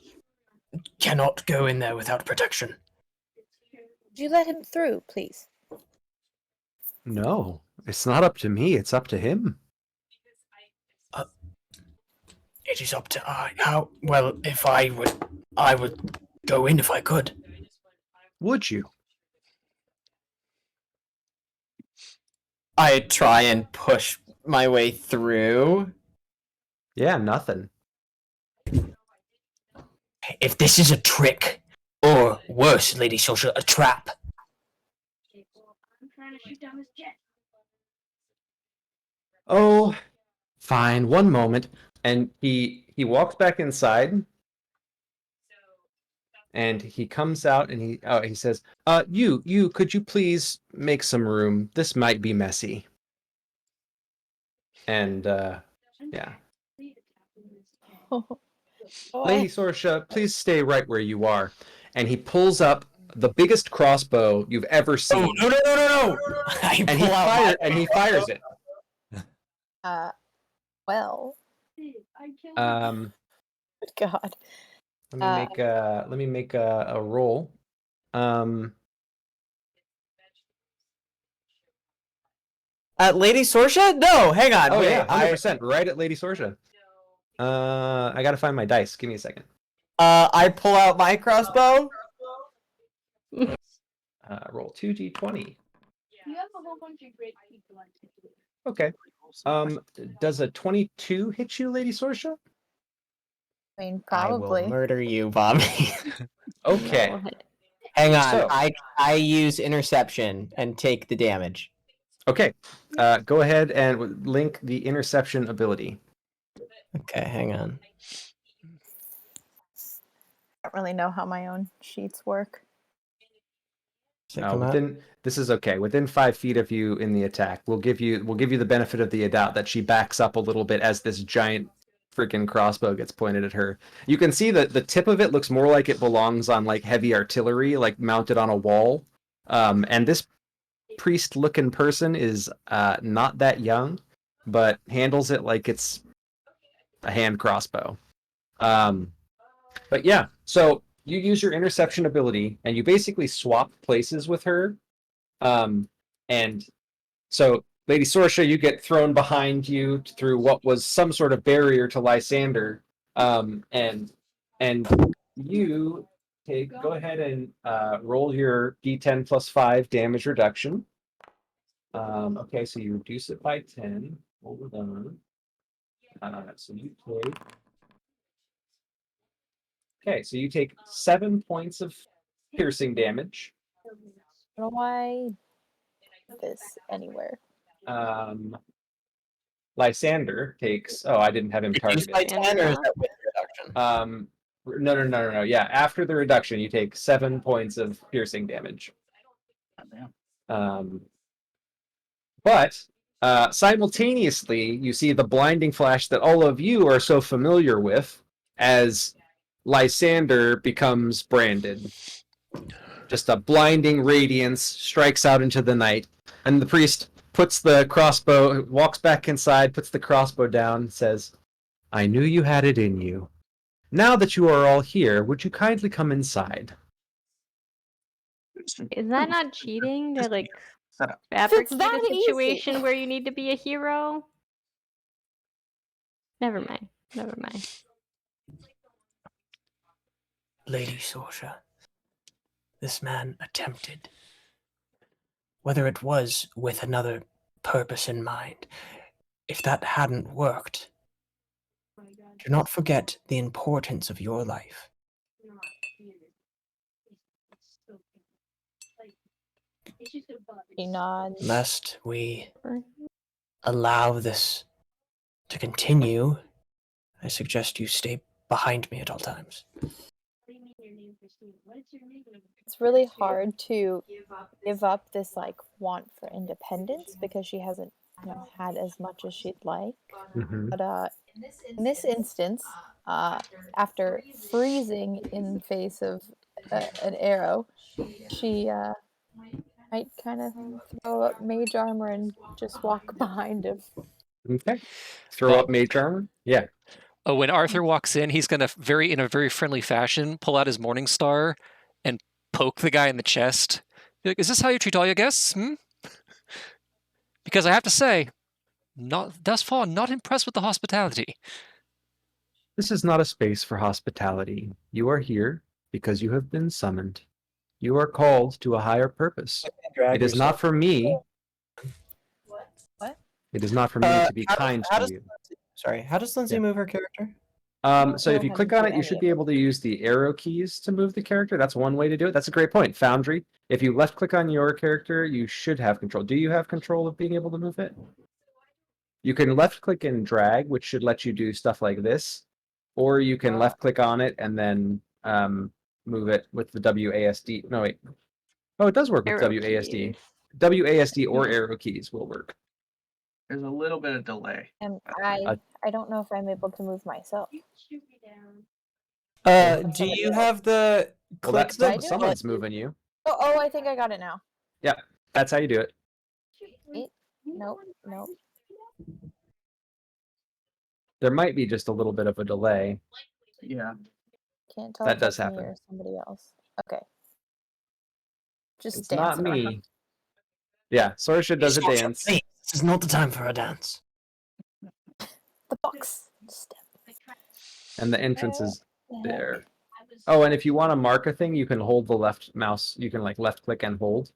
Speaker 7: cannot go in there without protection.
Speaker 6: Would you let him through, please?
Speaker 3: No, it's not up to me. It's up to him.
Speaker 7: It is up to how well if I would go in if I could.
Speaker 3: Would you?
Speaker 7: I try and push my way through.
Speaker 3: Yeah, nothing.
Speaker 7: If this is a trick, or worse, Lady Sorsha, a trap.
Speaker 8: I'm trying to shoot down his jet.
Speaker 3: Oh, fine. One moment. And he walks back inside. And he comes out and he says, you, could you please make some room? This might be messy. And yeah. Lady Sorsha, please stay right where you are. And he pulls up the biggest crossbow you've ever seen.
Speaker 7: Oh, no!
Speaker 3: And he fires it.
Speaker 6: Well,
Speaker 8: I killed
Speaker 6: good God.
Speaker 3: Let me make a roll.
Speaker 7: At Lady Sorsha? No, hang on.
Speaker 3: Oh
Speaker 7: wait,
Speaker 3: yeah, 100%, right at Lady Sorsha. I gotta find my dice. Give me a second.
Speaker 7: I pull out my crossbow.
Speaker 3: Roll 2d20.
Speaker 8: You have a whole bunch of great people on TikTok.
Speaker 3: Okay. Does a 22 hit you, Lady Sorsha?
Speaker 6: I mean,
Speaker 7: I
Speaker 6: probably.
Speaker 7: will murder you, Bobby.
Speaker 3: Okay.
Speaker 7: Hang on.
Speaker 3: So-
Speaker 7: I use interception and take the damage.
Speaker 3: Okay. Go ahead and link the interception ability.
Speaker 7: Okay, hang on.
Speaker 6: I don't really know how my own sheets work.
Speaker 7: Does it come out?
Speaker 3: This is okay. Within 5 feet of you in the attack, we'll give you the benefit of the doubt that she backs up a little bit as this giant freaking crossbow gets pointed at her. You can see that the tip of it looks more like it belongs on like heavy artillery, like mounted on a wall. And this priest-looking person is not that young, but handles it like it's a hand crossbow. But yeah, so you use your interception ability, and you basically swap places with her. And so, Lady Sorsha, you get thrown behind you through what was some sort of barrier to Lysander, and you go ahead and roll your D10 plus 5 damage reduction. Okay, so you reduce it by 10. Hold on. So you take. Okay, so you take 7 points of piercing damage.
Speaker 6: I don't know why this anywhere.
Speaker 3: Lysander takes. Oh, I didn't have him
Speaker 7: Reduce
Speaker 3: targeted.
Speaker 7: by 10 or is that with reduction?
Speaker 3: No. Yeah, after the reduction, you take 7 points of piercing damage. But simultaneously, you see the blinding flash that all of you are so familiar with as Lysander becomes branded. Just a blinding radiance strikes out into the night, and the priest puts the crossbow, walks back inside, puts the crossbow down, says, "I knew you had it in you. Now that you are all here, would you kindly come inside?"
Speaker 4: Is that not cheating to like
Speaker 5: Set up.
Speaker 4: fabricate
Speaker 6: that
Speaker 4: a
Speaker 6: easy.
Speaker 4: situation where you need to be a hero? Never mind.
Speaker 7: Lady Sorsha, this man attempted. Whether it was with another purpose in mind, if that hadn't worked, do not forget the importance of your life.
Speaker 6: She nods.
Speaker 7: Lest we allow this to continue, I suggest you stay behind me at all times.
Speaker 6: It's really hard to give up this like want for independence because she hasn't, had as much as she'd like.
Speaker 3: Mhm.
Speaker 6: But in this instance, after freezing in face of an arrow, she might kind of throw up mage armor and just walk behind him.
Speaker 3: Okay. Throw up mage armor. Yeah.
Speaker 1: Oh, when Arthur walks in, he's gonna in a very friendly fashion pull out his morning star and poke the guy in the chest. Be like, is this how you treat all your guests? Because I have to say, thus far, not impressed with the hospitality.
Speaker 3: This is not a space for hospitality. You are here because you have been summoned. You are called to a higher purpose. It is not for me.
Speaker 6: What?
Speaker 3: It is not for me to be kind to you.
Speaker 7: Sorry, how does Lindsay move her character?
Speaker 3: So if you click on it, you should be able to use the arrow keys to move the character. That's one way to do it. That's a great point. Foundry. If you left click on your character, you should have control. Do you have control of being able to move it? You can left click and drag, which should let you do stuff like this. Or you can left click on it and then move it with the WASD. No, wait. Oh, it does work with
Speaker 4: Arrow
Speaker 3: WASD.
Speaker 4: keys.
Speaker 3: WASD or
Speaker 4: Yeah.
Speaker 3: arrow keys will work.
Speaker 5: There's a little bit of delay.
Speaker 6: And I don't know if I'm able to move myself.
Speaker 7: Do you have the
Speaker 3: Well,
Speaker 7: click
Speaker 3: that's
Speaker 6: Did I do it?
Speaker 3: someone's moving you.
Speaker 6: Oh, I think I got it now.
Speaker 3: Yeah, that's how you do it.
Speaker 6: Nope.
Speaker 3: There might be just a little bit of a delay.
Speaker 5: Yeah.
Speaker 6: Can't tell
Speaker 3: That
Speaker 6: if
Speaker 3: does
Speaker 6: that's me
Speaker 3: happen.
Speaker 6: or somebody else. Okay. Just
Speaker 3: It's not
Speaker 6: dancing around.
Speaker 3: me. Yeah, Sorsha does a dance.
Speaker 7: This is not the time for a dance.
Speaker 6: The box step.
Speaker 3: And the entrance is there. Oh, and if you want to mark a thing, you can hold the left mouse. You can like left click and hold.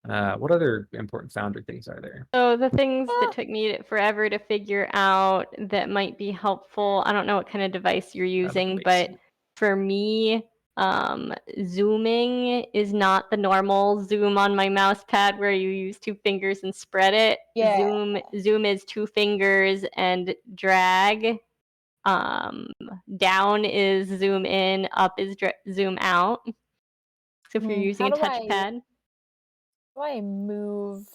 Speaker 3: What other important Foundry things are there?
Speaker 4: So the things that took me forever to figure out that might be helpful, I don't know what kind of device you're using, but for me, zooming is not the normal zoom on my mouse pad where you use 2 fingers and spread it.
Speaker 6: Yeah.
Speaker 4: Zoom is 2 fingers and drag. Down is zoom in, up is zoom out. So if you're using a touchpad,
Speaker 6: How do I move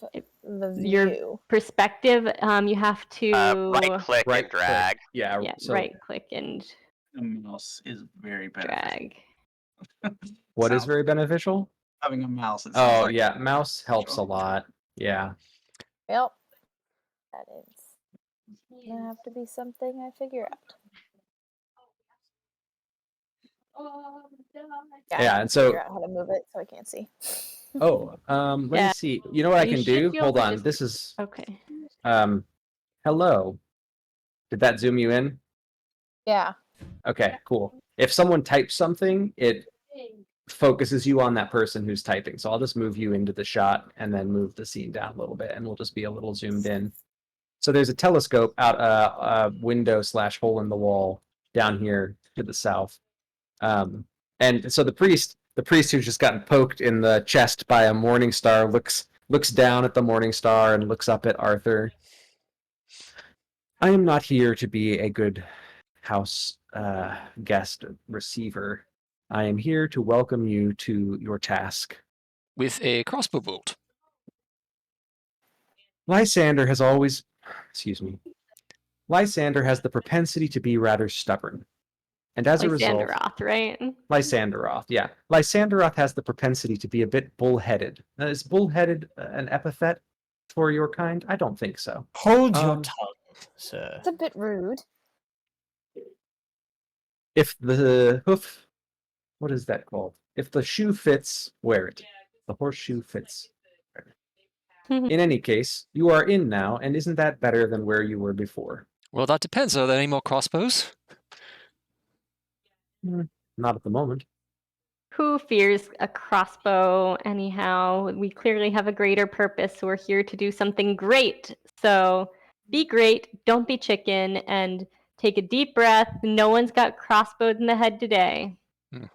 Speaker 6: the
Speaker 4: your
Speaker 6: view?
Speaker 4: perspective, you have to
Speaker 2: Right click and drag.
Speaker 3: Yeah.
Speaker 4: yeah,
Speaker 3: So
Speaker 4: right click and
Speaker 5: The mouse is very beneficial.
Speaker 4: drag.
Speaker 3: what is very beneficial?
Speaker 5: Having a mouse. It seems
Speaker 3: Oh
Speaker 5: like
Speaker 3: yeah, mouse helps a lot. Yeah.
Speaker 6: Well, that is gonna have to be something I figure out.
Speaker 3: Yeah,
Speaker 6: I have
Speaker 3: and
Speaker 6: to
Speaker 3: so-
Speaker 6: figure out how to move it so I can't see.
Speaker 3: Oh, let me
Speaker 4: Yeah.
Speaker 3: see. You know what I
Speaker 4: You
Speaker 3: can
Speaker 4: should
Speaker 3: do?
Speaker 4: be able
Speaker 3: Hold
Speaker 4: to
Speaker 3: on.
Speaker 4: just-
Speaker 3: This is
Speaker 4: Okay.
Speaker 3: hello. Did that zoom you in?
Speaker 6: Yeah.
Speaker 3: Okay, cool. If someone types something, it focuses you on that person who's typing. So I'll just move you into the shot and then move the scene down a little bit, and we'll just be a little zoomed in. So there's a telescope out a window / hole in the wall down here to the south. And so the priest who's just gotten poked in the chest by a morning star looks down at the morning star and looks up at Arthur. I am not here to be a good house guest receiver. I am here to welcome you to your task.
Speaker 1: With a crossbow bolt.
Speaker 3: Lysander has always, Lysander has the propensity to be rather stubborn. And as a result,
Speaker 4: Lysanderoth, right?
Speaker 3: Lysanderoth, yeah. Lysanderoth has the propensity to be a bit bullheaded. Is bullheaded an epithet for your kind? I don't think so.
Speaker 7: Hold your tongue, sir.
Speaker 6: It's a bit rude.
Speaker 3: If the hoof, what is that called? If the shoe fits, wear it. The horseshoe fits. In any case, you are in now, and isn't that better than where you were before?
Speaker 1: Well, that depends. Are there any more crossbows?
Speaker 3: Not at the moment.
Speaker 4: Who fears a crossbow anyhow? We clearly have a greater purpose. We're here to do something great. So be great, don't be chicken, and take a deep breath. No one's got crossbows in the head today.
Speaker 2: And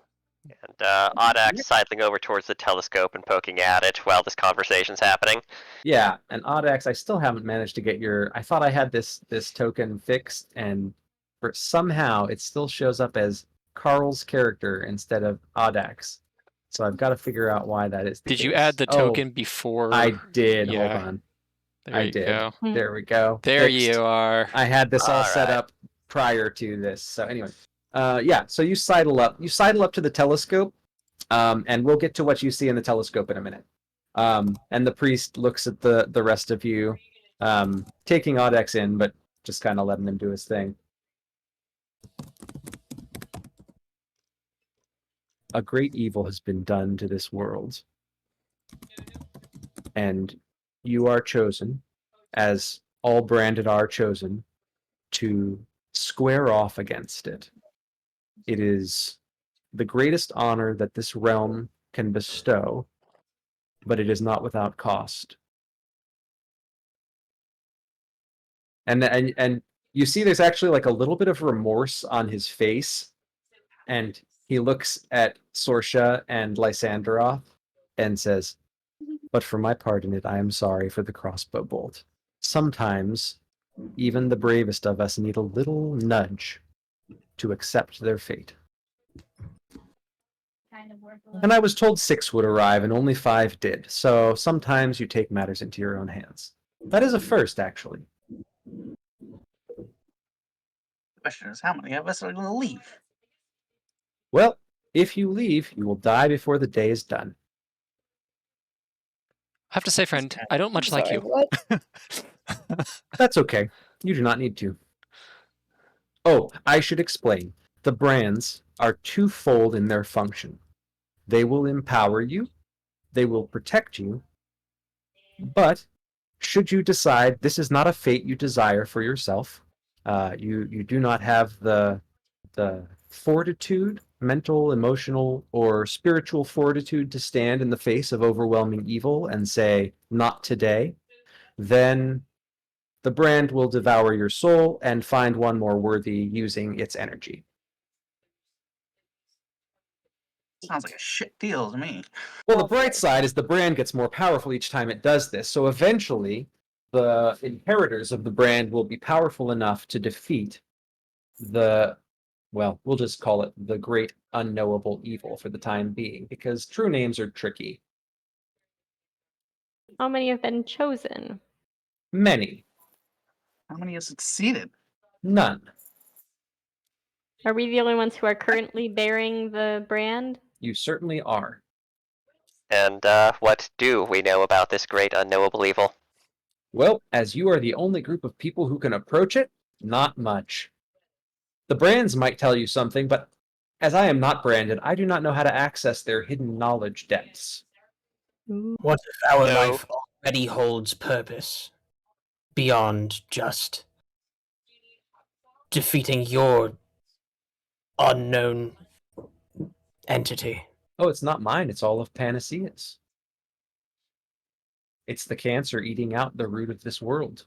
Speaker 2: Audax sidling over towards the telescope and poking at it while this conversation's happening.
Speaker 3: Yeah, and Audax, I still haven't managed to get your. I thought I had this token fixed, and somehow it still shows up as Carl's character instead of Audax. So I've got to figure out why that is the
Speaker 1: Did
Speaker 3: case.
Speaker 1: you add the
Speaker 3: Oh,
Speaker 1: token before?
Speaker 3: I did. Hold
Speaker 1: Yeah.
Speaker 3: on.
Speaker 1: There
Speaker 3: I
Speaker 1: you
Speaker 3: did.
Speaker 1: go.
Speaker 3: There we go.
Speaker 1: There
Speaker 3: Fixed.
Speaker 1: you are.
Speaker 3: I had this all set
Speaker 2: Alright.
Speaker 3: up prior to this. So anyway, yeah. So you sidle up. You sidle up to the telescope, and we'll get to what you see in the telescope in a minute. And the priest looks at the rest of you, taking Audex in, but just kind of letting him do his thing. A great evil has been done to this world, and you are chosen, as all branded are chosen, to square off against it. It is the greatest honor that this realm can bestow, but it is not without cost. And you see there's actually like a little bit of remorse on his face, and he looks at Sorsha and Lysandroth and says, "But for my part in it, I am sorry for the crossbow bolt. Sometimes even the bravest of us need a little nudge to accept their fate. And I was told 6 would arrive, and only 5 did, so sometimes you take matters into your own hands. That is a first, actually.
Speaker 5: The question is, how many of us are going to leave?
Speaker 3: Well, if you leave, you will die before the day is done."
Speaker 1: I have to say, friend, I don't much like
Speaker 6: Sorry,
Speaker 1: you.
Speaker 6: what?
Speaker 3: That's okay. You do not need to. Oh, I should explain. The brands are twofold in their function. They will empower you, they will protect you, but should you decide this is not a fate you desire for yourself, you do not have the fortitude, mental, emotional, or spiritual fortitude to stand in the face of overwhelming evil and say, "Not today," then the brand will devour your soul and find one more worthy using its energy.
Speaker 5: Sounds like a shit deal to me.
Speaker 3: Well, the bright side is the brand gets more powerful each time it does this. So eventually, the inheritors of the brand will be powerful enough to defeat the, well, we'll just call it the great unknowable evil for the time being, because true names are tricky.
Speaker 4: How many have been chosen?
Speaker 3: Many,
Speaker 5: How many have succeeded?
Speaker 3: none.
Speaker 4: Are we the only ones who are currently bearing the brand?
Speaker 3: You certainly are.
Speaker 2: And what do we know about this great unknowable evil?
Speaker 3: Well, as you are the only group of people who can approach it, not much. The brands might tell you something, but as I am not branded, I do not know how to access their hidden knowledge depths.
Speaker 7: What if our
Speaker 2: So-
Speaker 7: life already holds purpose beyond just defeating your unknown entity?
Speaker 3: Oh, it's not mine, it's all of Panacea's. It's the cancer eating out the root of this world.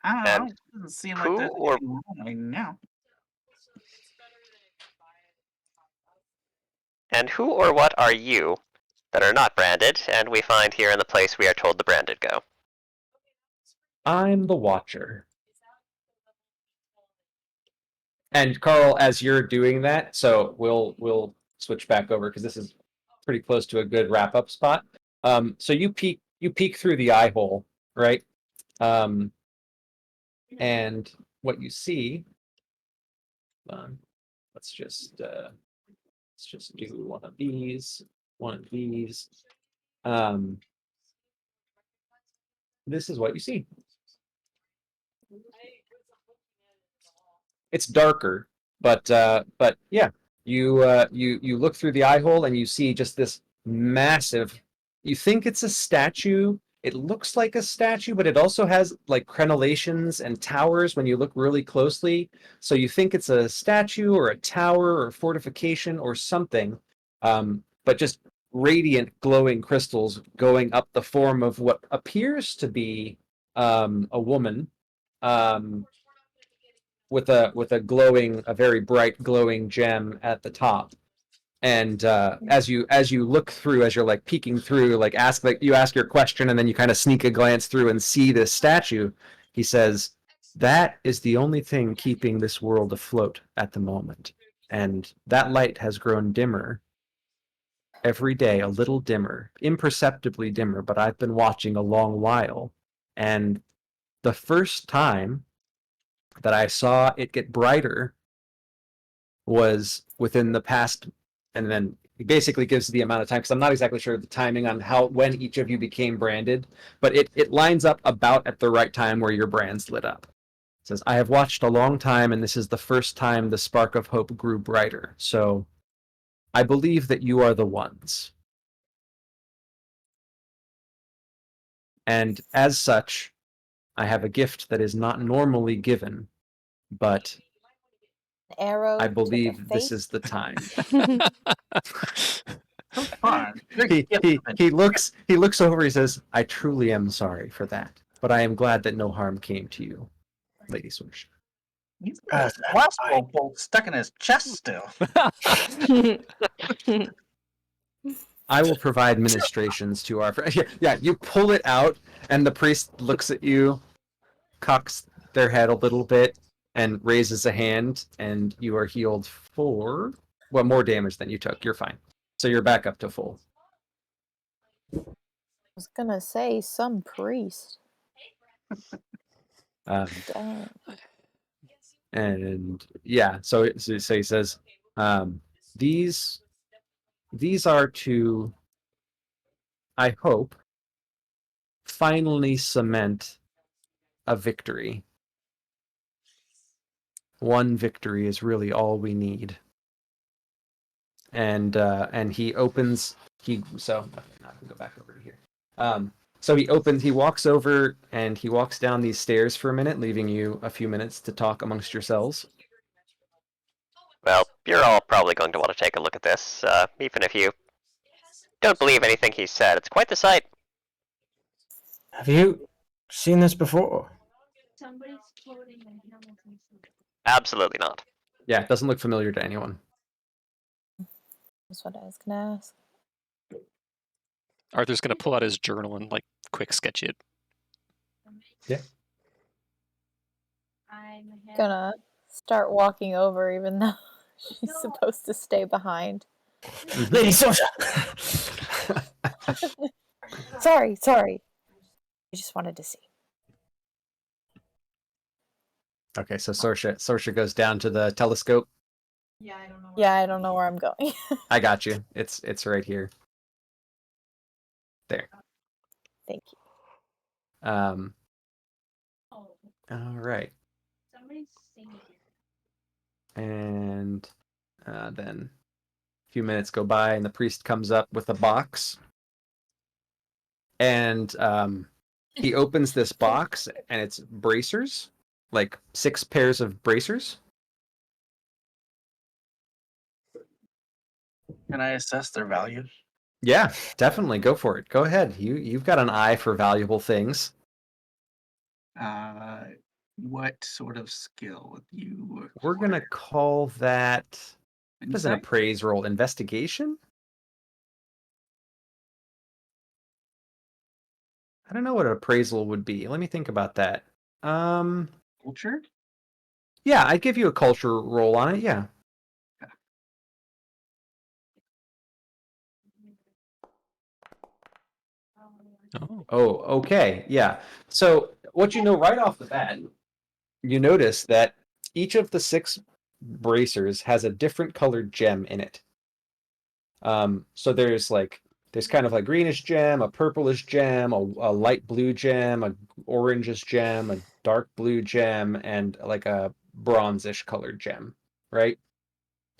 Speaker 5: I don't know.
Speaker 2: And
Speaker 5: It doesn't seem
Speaker 2: who
Speaker 5: like there's
Speaker 2: or-
Speaker 5: anything wrong right now.
Speaker 2: And who or what are you that are not branded, and we find here in the place we are told the branded go?
Speaker 3: I'm the Watcher. And Carl, as you're doing that, so we'll switch back over because this is pretty close to a good wrap up spot. So you peek through the eye hole, right? And what you see, let's just do one of these, one of these. This is what you see. It's darker, but yeah, you look through the eye hole and you see just this massive. You think it's a statue. It looks like a statue, but it also has like crenellations and towers when you look really closely. So you think it's a statue or a tower or fortification or something, but just radiant glowing crystals going up the form of what appears to be a woman. With a very bright glowing gem at the top. And as you look through, as you're like peeking through, like you ask your question, and then you kind of sneak a glance through and see this statue. He says, "That is the only thing keeping this world afloat at the moment, and that light has grown dimmer every day, a little dimmer, imperceptibly dimmer. But I've been watching a long while, and the first time that I saw it get brighter was within the past," and then he basically gives the amount of time, because I'm not exactly sure the timing on when each of you became branded, but it lines up about at the right time where your brands lit up. It says, "I have watched a long time, and this is the first time the spark of hope grew brighter. So I believe that you are the ones. And as such, I have a gift that is not normally given, but
Speaker 6: An arrow
Speaker 3: I
Speaker 6: to the
Speaker 3: believe this
Speaker 6: face.
Speaker 3: is the time."
Speaker 5: Come on.
Speaker 3: He looks over. He says, "I truly am sorry for that, but I am glad that no harm came to you, Lady Swish."
Speaker 5: He's got a crossbow bolt stuck in his chest still.
Speaker 3: "I will provide ministrations to our friend." Yeah, you pull it out, and the priest looks at you, cocks their head a little bit, and raises a hand, and you are healed for, well, more damage than you took. You're fine. So you're back up to full.
Speaker 6: I was gonna say some priest. Dang.
Speaker 3: And yeah, so he says, these are to, I hope, finally cement a victory. One victory is really all we need. And he opens, so I can go back over to here. So he walks over, and he walks down these stairs for a minute, leaving you a few minutes to talk amongst yourselves.
Speaker 2: Well, you're all probably going to want to take a look at this, even if you don't believe anything he said. It's quite the sight.
Speaker 7: Have you seen this before?
Speaker 8: Somebody's quoting the Hamilton song.
Speaker 2: Absolutely not.
Speaker 3: Yeah, it doesn't look familiar to anyone.
Speaker 6: That's what I was gonna ask.
Speaker 1: Arthur's gonna pull out his journal and like quick sketch it.
Speaker 3: Yeah.
Speaker 6: Gonna start walking over, even though she's supposed to stay behind.
Speaker 7: Lady Sosha!
Speaker 6: Sorry. I just wanted to see.
Speaker 3: Okay, so Sorsha goes down to the telescope.
Speaker 6: Yeah, I don't know where I'm going.
Speaker 3: I got you. It's right here. There.
Speaker 6: Thank you.
Speaker 3: All right.
Speaker 8: Somebody's singing.
Speaker 3: And then a few minutes go by, and the priest comes up with a box. And he opens this box, and it's bracers, like 6 pairs of bracers.
Speaker 5: Can I assess their value?
Speaker 3: Yeah, definitely. Go for it. Go ahead. You've got an eye for valuable things.
Speaker 5: What sort of skill would you?
Speaker 3: We're going to call that, what is an
Speaker 5: Insight?
Speaker 3: appraise roll? Investigation? I don't know what an appraisal would be. Let me think about that.
Speaker 5: Culture?
Speaker 3: Yeah, I'd give you a culture roll on it. Yeah. Oh, okay. Yeah. So what you know right off the bat, you notice that each of the 6 bracers has a different colored gem in it. So there's kind of like greenish gem, a purplish gem, a light blue gem, a orangish gem, a dark blue gem, and like a bronzish colored gem, right?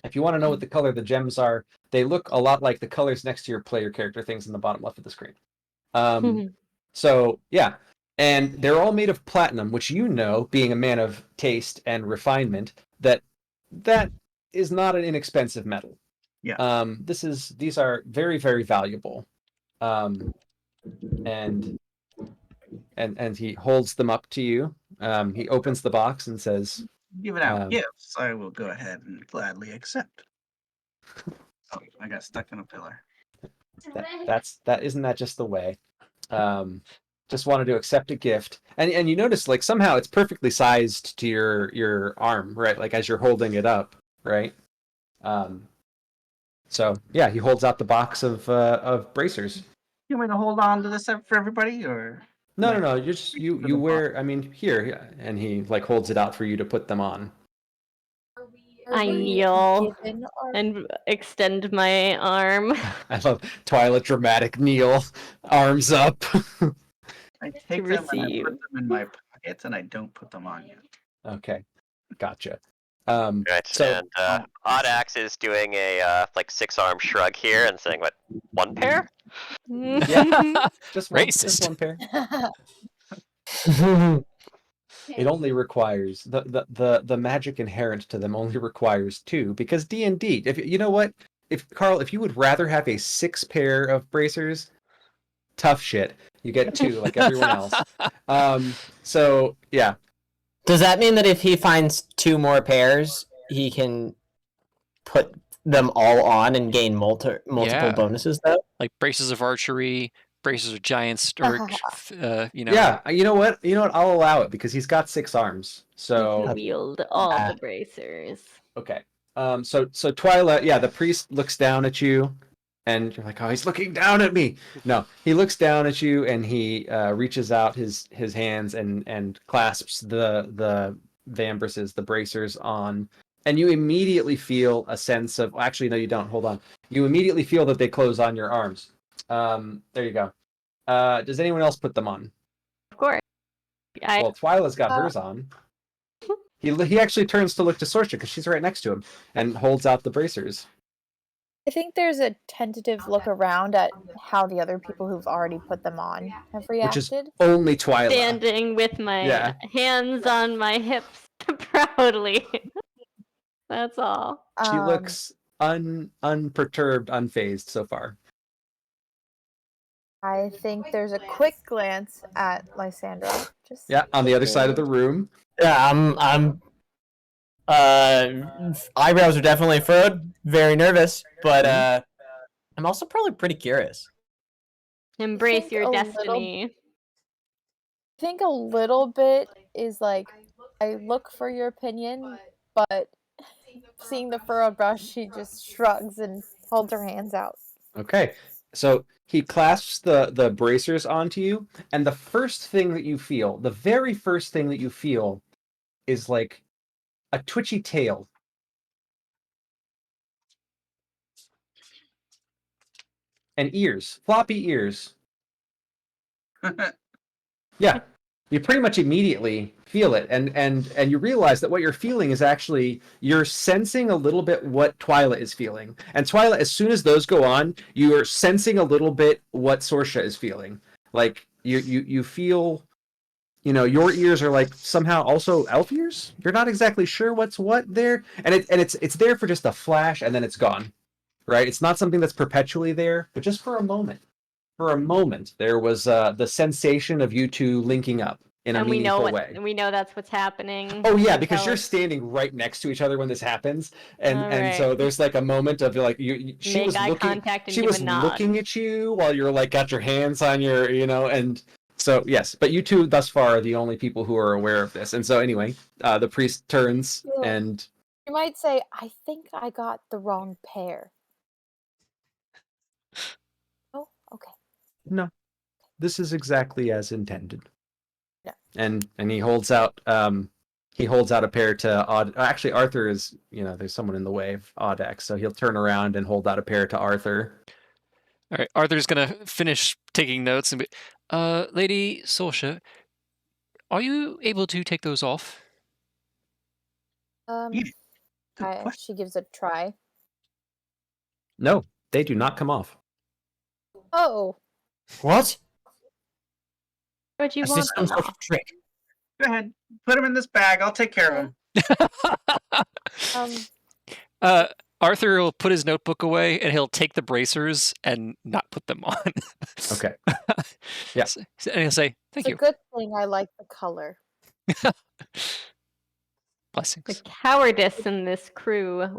Speaker 3: If you want to know what the color the gems are, they look a lot like the colors next to your player character things in the bottom left of the screen. So yeah, and they're all made of platinum, which, you know, being a man of taste and refinement, that is not an inexpensive metal.
Speaker 5: Yeah.
Speaker 3: These are very, very valuable. And he holds them up to you. He opens the box and says,
Speaker 5: Giving out gifts, I will go ahead and gladly accept. Oh, I got stuck in a pillar.
Speaker 3: Isn't that just the way? Just wanted to accept a gift, and you notice like somehow it's perfectly sized to your arm, right? Like as you're holding it up, right? So yeah, he holds out the box of bracers.
Speaker 5: You want me to hold on to this for everybody, or
Speaker 3: No. You just you
Speaker 5: For the
Speaker 3: wear. I mean, here, and he like holds it out for you to put them on.
Speaker 4: I
Speaker 6: we
Speaker 4: kneel
Speaker 6: given our-
Speaker 4: and extend my arm.
Speaker 3: I love Twilight dramatic kneel, arms up.
Speaker 5: I take them and I
Speaker 4: receive.
Speaker 5: put them in my pockets, and I don't put them on yet.
Speaker 3: Okay, gotcha.
Speaker 2: Right,
Speaker 3: So
Speaker 2: and Audax is doing a like 6-arm shrug here and saying, "What? One pair?"
Speaker 3: yeah, just
Speaker 1: Racist.
Speaker 3: one pair. It only requires the magic inherent to them only requires 2 because D&D. If you know what, if Carl, if you would rather have a 6 pair of bracers, tough shit. You get 2 like everyone else. So yeah,
Speaker 7: Does that mean that if he finds 2 more pairs, he can put them all on and gain multiple
Speaker 1: Yeah.
Speaker 7: bonuses though?
Speaker 1: Like braces of archery, braces of giants, or
Speaker 3: yeah. You know what? I'll allow it because he's got 6 arms.
Speaker 4: You
Speaker 3: So
Speaker 4: can wield all the bracers.
Speaker 3: okay. So Twyla, yeah, the priest looks down at you, and you're like, oh, he's looking down at me. No, he looks down at you, and he reaches out his hands and clasps the vambraces, the bracers on, and you immediately feel a sense of. Actually, no, you don't. Hold on. You immediately feel that they close on your arms. There you go. Does anyone else put them on?
Speaker 4: Of course.
Speaker 3: Well, Twyla's got hers on. He actually turns to look to Sorsha because she's right next to him and holds out the bracers.
Speaker 6: I think there's a tentative look around at how the other people who've already put them on have
Speaker 3: Which is
Speaker 6: reacted.
Speaker 3: only Twyla.
Speaker 4: Standing with my
Speaker 3: Yeah.
Speaker 4: hands on my hips proudly. That's all.
Speaker 3: She looks unperturbed, unfazed so far.
Speaker 6: I think there's a quick glance at Lysandra. Just
Speaker 3: Yeah, on the other side of the room.
Speaker 7: Yeah, I'm eyebrows are definitely furrowed, very nervous, but I'm also probably pretty curious.
Speaker 4: Embrace
Speaker 6: think
Speaker 4: your
Speaker 6: a little-
Speaker 4: destiny.
Speaker 6: I think a little bit is like I look for your opinion, but seeing the furrowed brush, she just shrugs and holds her hands out.
Speaker 3: Okay. So he clasps the bracers onto you, and the first thing that you feel, the very first thing that you feel is like a twitchy tail. And ears, floppy ears. Yeah. You pretty much immediately feel it, and you realize that what you're feeling is actually you're sensing a little bit what Twyla is feeling. And Twyla, as soon as those go on, you are sensing a little bit what Sorsha is feeling. Like you feel, your ears are like somehow also elf ears. You're not exactly sure what's what there, and it's there for just a flash, and then it's gone. Right? It's not something that's perpetually there, but just for a moment. For a moment, there was the sensation of you two linking up in a
Speaker 4: And we know
Speaker 3: meaningful
Speaker 4: what
Speaker 3: way.
Speaker 4: we know that's what's happening.
Speaker 3: Oh yeah,
Speaker 4: You
Speaker 3: because
Speaker 4: tell
Speaker 3: you're
Speaker 4: us.
Speaker 3: standing right next to each other when this happens, and
Speaker 4: All
Speaker 3: so
Speaker 4: right.
Speaker 3: there's like a moment of like she
Speaker 4: Make
Speaker 3: was
Speaker 4: eye
Speaker 3: looking,
Speaker 4: contact and
Speaker 3: she
Speaker 4: give
Speaker 3: was
Speaker 4: a nod.
Speaker 3: looking at you while you're like got your hands on your, and so yes, but you two thus far are the only people who are aware of this, and so anyway, the priest turns
Speaker 6: Yeah.
Speaker 3: and
Speaker 6: You might say, I think I got the wrong pair. Oh, okay.
Speaker 3: no, this is exactly as intended.
Speaker 6: Yeah.
Speaker 3: And he holds out a pair to Odd. Actually, Arthur is, there's someone in the way of Audax, so he'll turn around and hold out a pair to Arthur.
Speaker 1: All right, Arthur's gonna finish taking notes and be, Lady Sorsha, are you able to take those off?
Speaker 5: Good question.
Speaker 6: She gives a try.
Speaker 3: No, they do not come off.
Speaker 6: Oh,
Speaker 7: What?
Speaker 4: Would you
Speaker 7: Is
Speaker 4: want
Speaker 7: this some
Speaker 4: them
Speaker 7: sort
Speaker 4: off?
Speaker 7: of trick?
Speaker 5: Go ahead, put him in this bag. I'll take care of him.
Speaker 1: Arthur will put his notebook away and he'll take the bracers and not put them on.
Speaker 3: Okay. Yeah.
Speaker 1: And he'll say, "Thank
Speaker 6: it's
Speaker 1: you."
Speaker 6: a good thing I like the color.
Speaker 1: Blessings.
Speaker 4: The cowardice in this crew.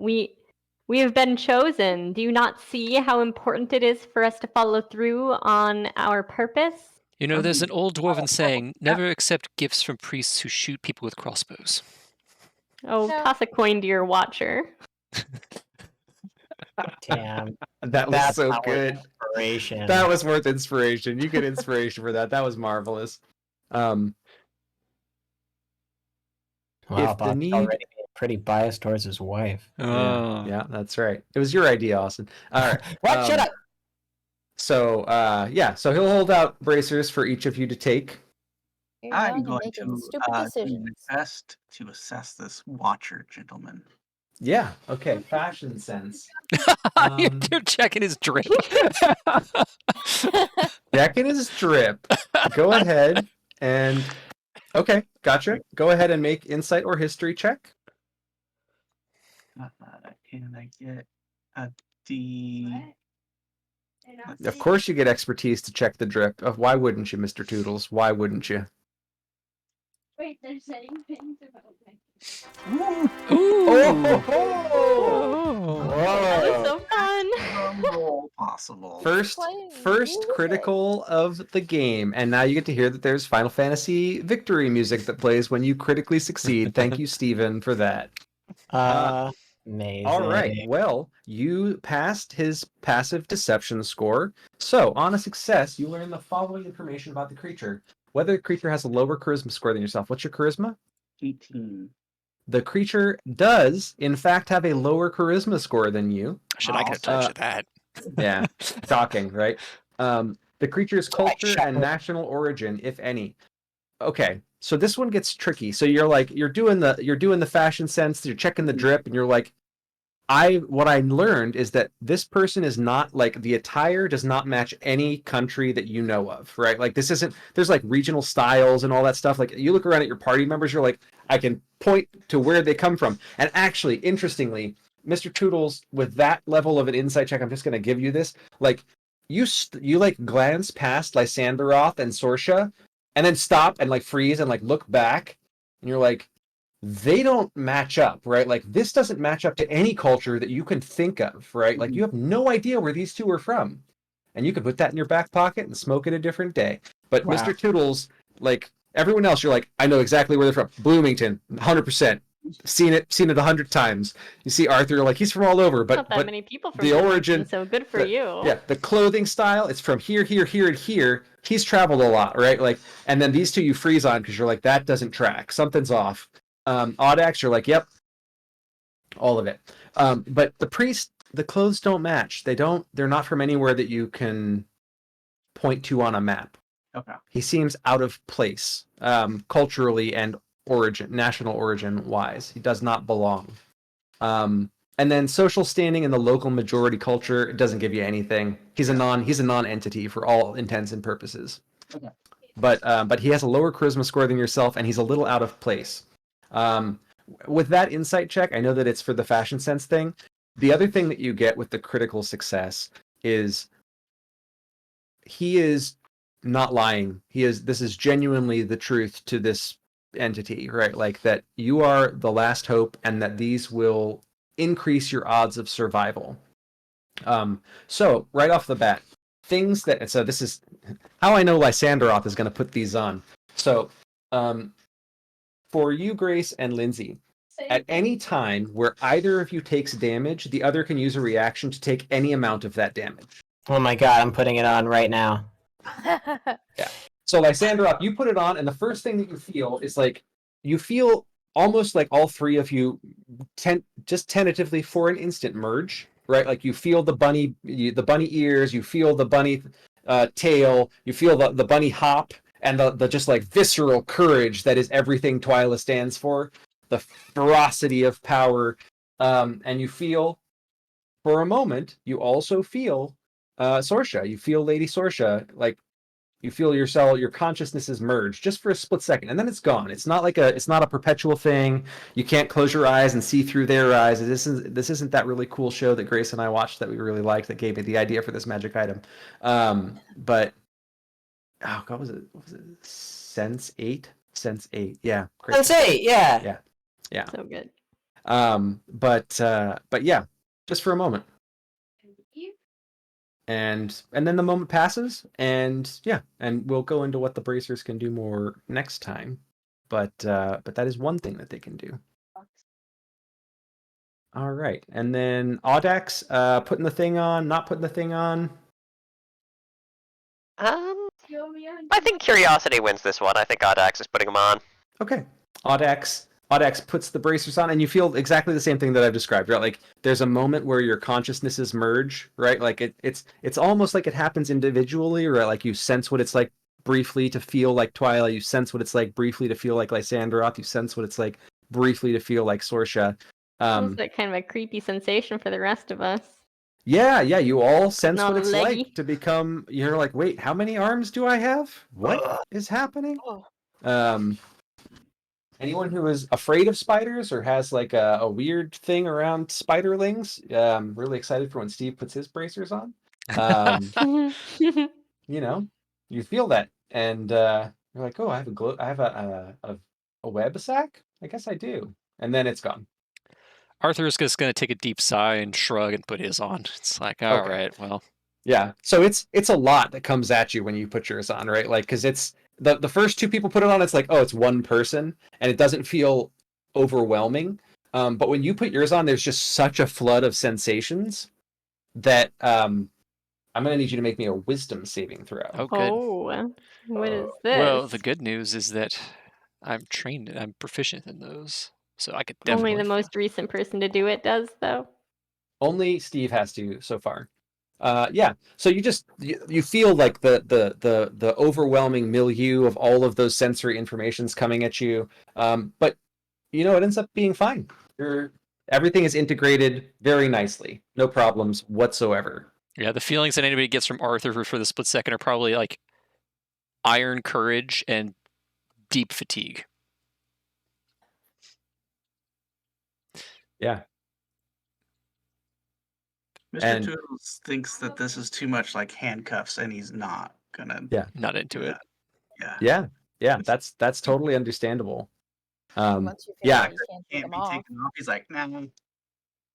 Speaker 4: We have been chosen. Do you not see how important it is for us to follow through on our purpose?
Speaker 1: You know, there's an old dwarven saying, never accept gifts from priests who shoot people with crossbows.
Speaker 4: Oh,
Speaker 6: No.
Speaker 4: toss a coin to your watcher.
Speaker 7: Damn,
Speaker 3: That was
Speaker 7: that's
Speaker 3: so
Speaker 7: not worth
Speaker 3: good.
Speaker 7: inspiration.
Speaker 3: That was worth inspiration. You get inspiration for that. That was marvelous.
Speaker 7: Wow,
Speaker 3: If the
Speaker 7: Bob's
Speaker 3: need,
Speaker 7: already being pretty biased towards his wife.
Speaker 3: yeah, that's right. It was your idea, Austin. All right.
Speaker 7: What? Shut up.
Speaker 3: So, yeah, so he'll hold out bracers for each of you to take.
Speaker 6: You're
Speaker 5: I'm
Speaker 6: young and
Speaker 5: going
Speaker 6: making
Speaker 5: to
Speaker 6: stupid
Speaker 5: do my
Speaker 6: decisions.
Speaker 5: best to assess this watcher, gentleman.
Speaker 3: Yeah. Okay. Fashion sense.
Speaker 1: You're checking his drip.
Speaker 3: Checking his drip. Go ahead and okay, gotcha. Go ahead and make insight or history check.
Speaker 5: Can I get a D?
Speaker 3: Of course, you get expertise to check the drip. Why wouldn't you, Mr. Toodles? Why wouldn't you?
Speaker 8: Wait, they're setting things about me.
Speaker 4: That was so fun.
Speaker 5: Roll possible.
Speaker 3: First
Speaker 6: Playing music.
Speaker 3: critical of the game, and now you get to hear that there's Final Fantasy victory music that plays when you critically succeed. Thank you, Steven, for that.
Speaker 7: Amazing.
Speaker 3: All right. Well, you passed his passive deception score. So, on a success, you learn the following information about the creature. Whether the creature has a lower charisma score than yourself. What's your charisma?
Speaker 5: 18.
Speaker 3: The creature does, in fact, have a lower charisma score than you.
Speaker 1: Should I could have told you that?
Speaker 3: Yeah. Shocking, right? The creature's culture
Speaker 7: shut
Speaker 3: and
Speaker 7: up.
Speaker 3: national origin, if any. Okay, so this one gets tricky. So you're doing the fashion sense, you're checking the drip, and you're like, what I learned is that this person is not like the attire does not match any country that you know of, right? Like this isn't there's like regional styles and all that stuff. Like you look around at your party members, you're like, I can point to where they come from. And actually, interestingly, Mr. Toodles, with that level of an insight check, I'm just gonna give you this. Like you like glance past Lysanderoth and Sorsha, and then stop and like freeze and like look back, and you're like, they don't match up, right? Like this doesn't match up to any culture that you can think of, right? Like you have no idea where these two are from. And you could put that in your back pocket and smoke it a different day. But
Speaker 7: Wow.
Speaker 3: Mr. Toodles, like everyone else, you're like, I know exactly where they're from. Bloomington, 100%. Seen it 100 times. You see Arthur, like he's from all over, but
Speaker 4: Not that many people from
Speaker 3: the
Speaker 4: Bloomington,
Speaker 3: origin,
Speaker 4: so good for you.
Speaker 3: Yeah, the clothing style, it's from here, here, here, and here. He's traveled a lot, right? Like, and then these two you freeze on because you're like, that doesn't track. Something's off. Audax, you're like, yep, all of it. But the priest, the clothes don't match. They're not from anywhere that you can point to on a map.
Speaker 5: Okay.
Speaker 3: He seems out of place, culturally and national origin wise. He does not belong. And then social standing in the local majority culture, it doesn't give you anything. He's a non-entity for all intents and purposes.
Speaker 5: Okay.
Speaker 3: But he has a lower charisma score than yourself, and he's a little out of place. With that insight check, I know that it's for the fashion sense thing. The other thing that you get with the critical success is he is not lying. This is genuinely the truth to this entity, right? Like that you are the last hope and that these will increase your odds of survival. So right off the bat, so this is how I know Lysanderoth is going to put these on. So, for you, Grace and Lindsay, at any time where either of you takes damage, the other can use a reaction to take any amount of that damage.
Speaker 7: Oh my god, I'm putting it on right now.
Speaker 3: Yeah. So Lysanderoth, you put it on, and the first thing that you feel is like you feel almost like all three of you just tentatively for an instant merge, right? Like you feel the bunny ears, you feel the bunny tail, you feel the bunny hop, and the just like visceral courage that is everything Twyla stands for, the ferocity of power, and you feel, for a moment, you also feel Sorsha. You feel Lady Sorsha, like you feel your consciousnesses merge just for a split second, and then it's gone. It's not a perpetual thing. You can't close your eyes and see through their eyes. This isn't that really cool show that Grace and I watched that we really liked that gave me the idea for this magic item. But what was it? What was it? Sense 8? Sense 8. Yeah. Great.
Speaker 7: Sense 8, yeah.
Speaker 3: Yeah.
Speaker 4: So good.
Speaker 3: But yeah. just for a moment. And then the moment passes, and yeah, and we'll go into what the bracers can do more next time. But that is one thing that they can do. All right, and then Audax, putting the thing on, not putting the thing on.
Speaker 2: I think curiosity wins this one. I think Audax is putting them on.
Speaker 3: Okay, Audax puts the bracers on, and you feel exactly the same thing that I've described, right? Like there's a moment where your consciousnesses merge, right? Like it's almost like it happens individually, right? Like you sense what it's like briefly to feel like Twyla, you sense what it's like briefly to feel like Lysandroth, you sense what it's like briefly to feel like Sorsha.
Speaker 4: Feels like kind of a creepy sensation for the rest of us.
Speaker 3: Yeah, you all sense
Speaker 4: Not
Speaker 3: what it's
Speaker 4: leggy.
Speaker 3: like to become. You're like, wait, how many arms do I have? What is happening? Anyone who is afraid of spiders or has like a weird thing around spiderlings, really excited for when Steve puts his bracers on. You know, you feel that, and you're like, oh, I have a web sack. I guess I do, and then it's gone.
Speaker 1: Arthur's just going to take a deep sigh and shrug and put his on. It's like, all right, well.
Speaker 3: Yeah, so it's a lot that comes at you when you put yours on, right? Like, because it's the first two people put it on, it's like, oh, it's one person, and it doesn't feel overwhelming. But when you put yours on, there's just such a flood of sensations that I'm gonna need you to make me a wisdom saving throw.
Speaker 1: Oh, good.
Speaker 4: Oh, what is this?
Speaker 1: Well, the good news is that I'm proficient in those, so I could definitely.
Speaker 4: Only the most recent person to do it does, though.
Speaker 3: Only Steve has to so far. Yeah, so you feel like the overwhelming milieu of all of those sensory informations coming at you, but it ends up being fine. Everything is integrated very nicely, no problems whatsoever.
Speaker 1: Yeah, the feelings that anybody gets from Arthur for the split second are probably like iron courage and deep fatigue.
Speaker 3: Yeah.
Speaker 5: Mr. Toodles thinks that this is too much like handcuffs, and he's not gonna.
Speaker 3: Yeah.
Speaker 1: Not into it.
Speaker 5: Yeah.
Speaker 3: Yeah. That's totally understandable.
Speaker 6: Once you figure
Speaker 3: Yeah.
Speaker 6: out you can't take
Speaker 5: Can't
Speaker 6: them
Speaker 5: be
Speaker 6: off.
Speaker 5: taken off. He's like, nah.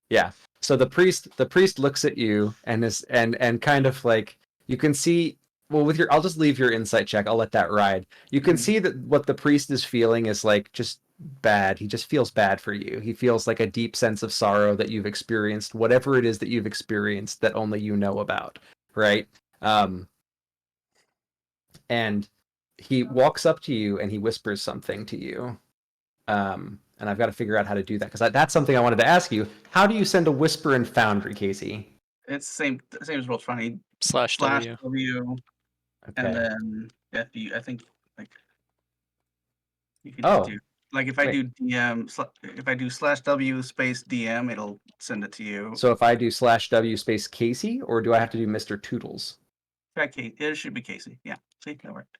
Speaker 3: Yeah. So the priest looks at you and is and kind of like, you can see, well, I'll just leave your insight check. I'll let that ride. You can see that what the priest is feeling is like just bad. He just feels bad for you. He feels like a deep sense of sorrow that you've experienced, whatever it is that you've experienced that only you know about, right? And he walks up to you and he whispers something to you. And I've got to figure out how to do that, because that's something I wanted to ask you. How do you send a whisper in Foundry, Casey?
Speaker 5: It's same as Roll20.
Speaker 1: /W.
Speaker 5: W.
Speaker 3: Okay.
Speaker 5: And then FU. I think like you could
Speaker 3: Oh,
Speaker 5: do like if I do DM, if I do /W space DM, it'll send it to you.
Speaker 3: So if I do /W space Casey, or do I have to do Mr. Toodles?
Speaker 5: Okay, it should be Casey. Yeah, see, that worked.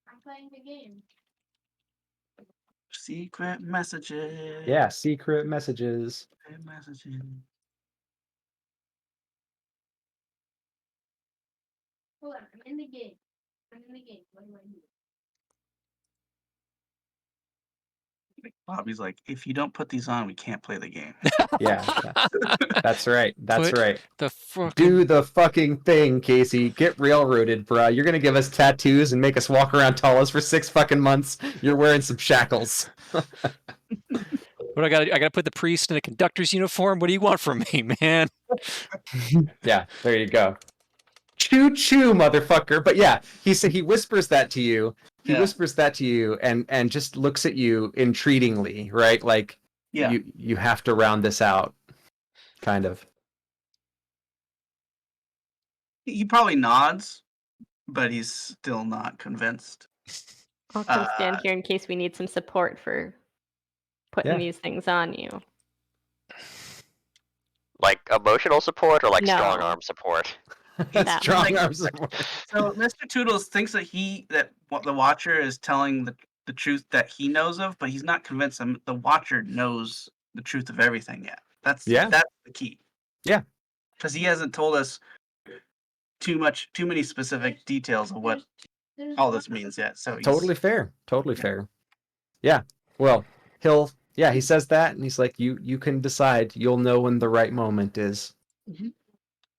Speaker 8: I'm playing the game.
Speaker 5: Secret messages.
Speaker 3: Yeah, secret messages.
Speaker 5: Secret messages.
Speaker 8: Hold on, I'm in the game. I'm in the game. What do I do?
Speaker 5: Bobby's like, if you don't put these on, we can't play the game.
Speaker 3: Yeah, that's right. That's
Speaker 1: Put
Speaker 3: right.
Speaker 1: The fucking...
Speaker 3: Do the fucking thing, Casey. Get railroaded, bruh. You're gonna give us tattoos and make us walk around Talos for 6 fucking months. You're wearing some shackles.
Speaker 1: What I gotta put the priest in a conductor's uniform? What do you want from me, man?
Speaker 3: Yeah, there you go. Choo choo, motherfucker. But yeah, he whispers that to you. He whispers that to you and just looks at you entreatingly, right? Like, you have to round this out, kind of.
Speaker 5: He probably nods, but he's still not convinced.
Speaker 4: I'll come stand here in case we need some support for putting these things on you.
Speaker 2: Like emotional support or like
Speaker 4: No.
Speaker 2: strong arm support?
Speaker 3: Strong arm support.
Speaker 5: So Mr. Toodles thinks that what the Watcher is telling the truth that he knows of, but he's not convinced the Watcher knows the truth of everything yet. That's the key.
Speaker 3: Yeah.
Speaker 5: Because he hasn't told us too many specific details of what all this means yet. So
Speaker 3: Totally fair. Totally fair. Yeah. Well, he says that, and he's like, you can decide. You'll know when the right moment is.
Speaker 5: Mhm.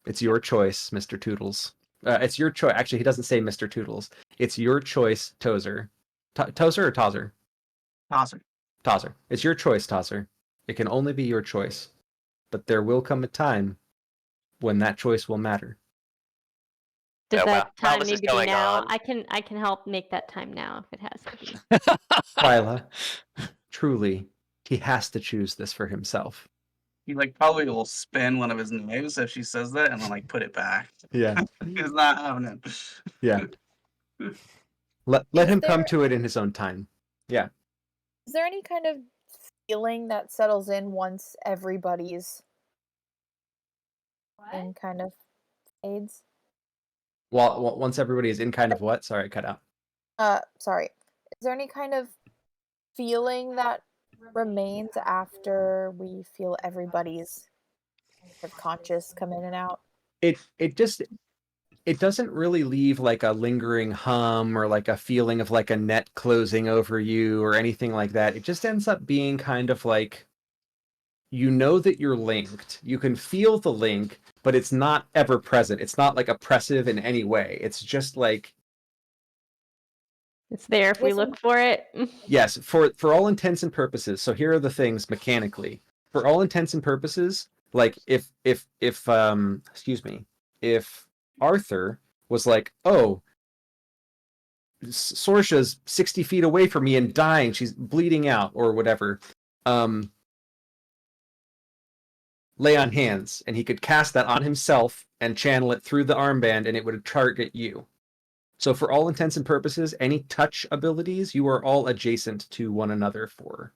Speaker 3: It's your choice, Mr. Toodles. It's your choice. Actually, he doesn't say Mr. Toodles. It's your choice, Tozer. Tozer or Tozer?
Speaker 5: Awesome.
Speaker 3: Tozer. It's your choice, Tozer. It can only be your choice. But there will come a time when that choice will matter.
Speaker 4: Does
Speaker 2: Yeah,
Speaker 4: that
Speaker 2: while
Speaker 4: time
Speaker 2: this
Speaker 4: need
Speaker 2: is
Speaker 4: to be
Speaker 2: going
Speaker 4: now?
Speaker 2: on-
Speaker 4: I can help make that time now if it has to be.
Speaker 3: Twyla, truly, he has to choose this for himself.
Speaker 5: He like probably will spin one of his knives if she says that, and then like put it back.
Speaker 3: Yeah.
Speaker 5: He's not having it.
Speaker 3: Yeah. Let
Speaker 6: Is
Speaker 3: him come
Speaker 6: there-
Speaker 3: to it in his own time. Yeah.
Speaker 6: Is there any kind of feeling that settles in once everybody's in kind of fades?
Speaker 3: Well, once everybody is in kind of what? Sorry, I cut out.
Speaker 6: Sorry. Is there any kind of feeling that remains after we feel everybody's kind of conscious come in and out?
Speaker 3: It doesn't really leave like a lingering hum or like a feeling of like a net closing over you or anything like that. It just ends up being kind of like, you know that you're linked. You can feel the link, but it's not ever present. It's not like oppressive in any way. It's just like,
Speaker 4: It's there if we look for it.
Speaker 3: yes, for all intents and purposes. So here are the things mechanically. For all intents and purposes, like if excuse me, if Arthur was like, oh, Sorsha's 60 feet away from me and dying, she's bleeding out or whatever, lay on hands, and he could cast that on himself and channel it through the armband, and it would target you. So for all intents and purposes, any touch abilities, you are all adjacent to one another for.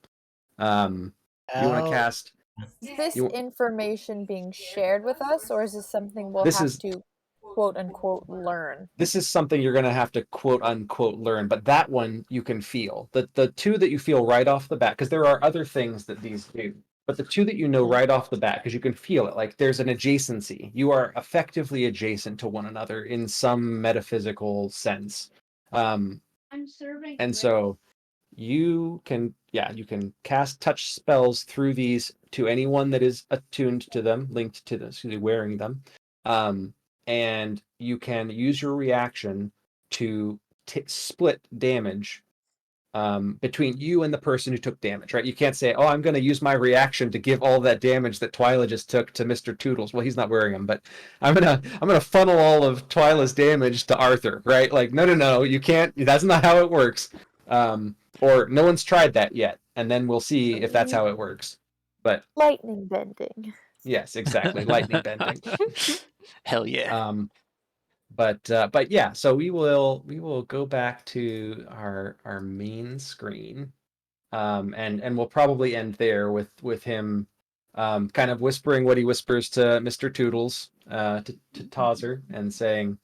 Speaker 3: You want to cast...
Speaker 6: Is this information being shared with us, or is this something we'll have to quote-unquote learn?
Speaker 3: This is something you're going to have to quote-unquote learn, but that one you can feel. The two that you feel right off the bat, because there are other things that these do, but the two that you know right off the bat, because you can feel it, like there's an adjacency. You are effectively adjacent to one another in some metaphysical sense.
Speaker 8: I'm serving.
Speaker 3: And so you can cast touch spells through these to anyone that is attuned to them, linked to them, wearing them. And you can use your reaction to split damage between you and the person who took damage, right? You can't say, oh, I'm going to use my reaction to give all that damage that Twyla just took to Mr. Toodles. Well, he's not wearing them, but I'm gonna funnel all of Twyla's damage to Arthur, right? Like, no, you can't. That's not how it works. Or no one's tried that yet, and then we'll see if that's how it works. But
Speaker 6: lightning bending.
Speaker 3: Yes, exactly, lightning bending.
Speaker 1: Hell yeah.
Speaker 3: But yeah, so we will go back to our main screen, and we'll probably end there with him kind of whispering what he whispers to Mr. Toodles, to Tozer, and saying,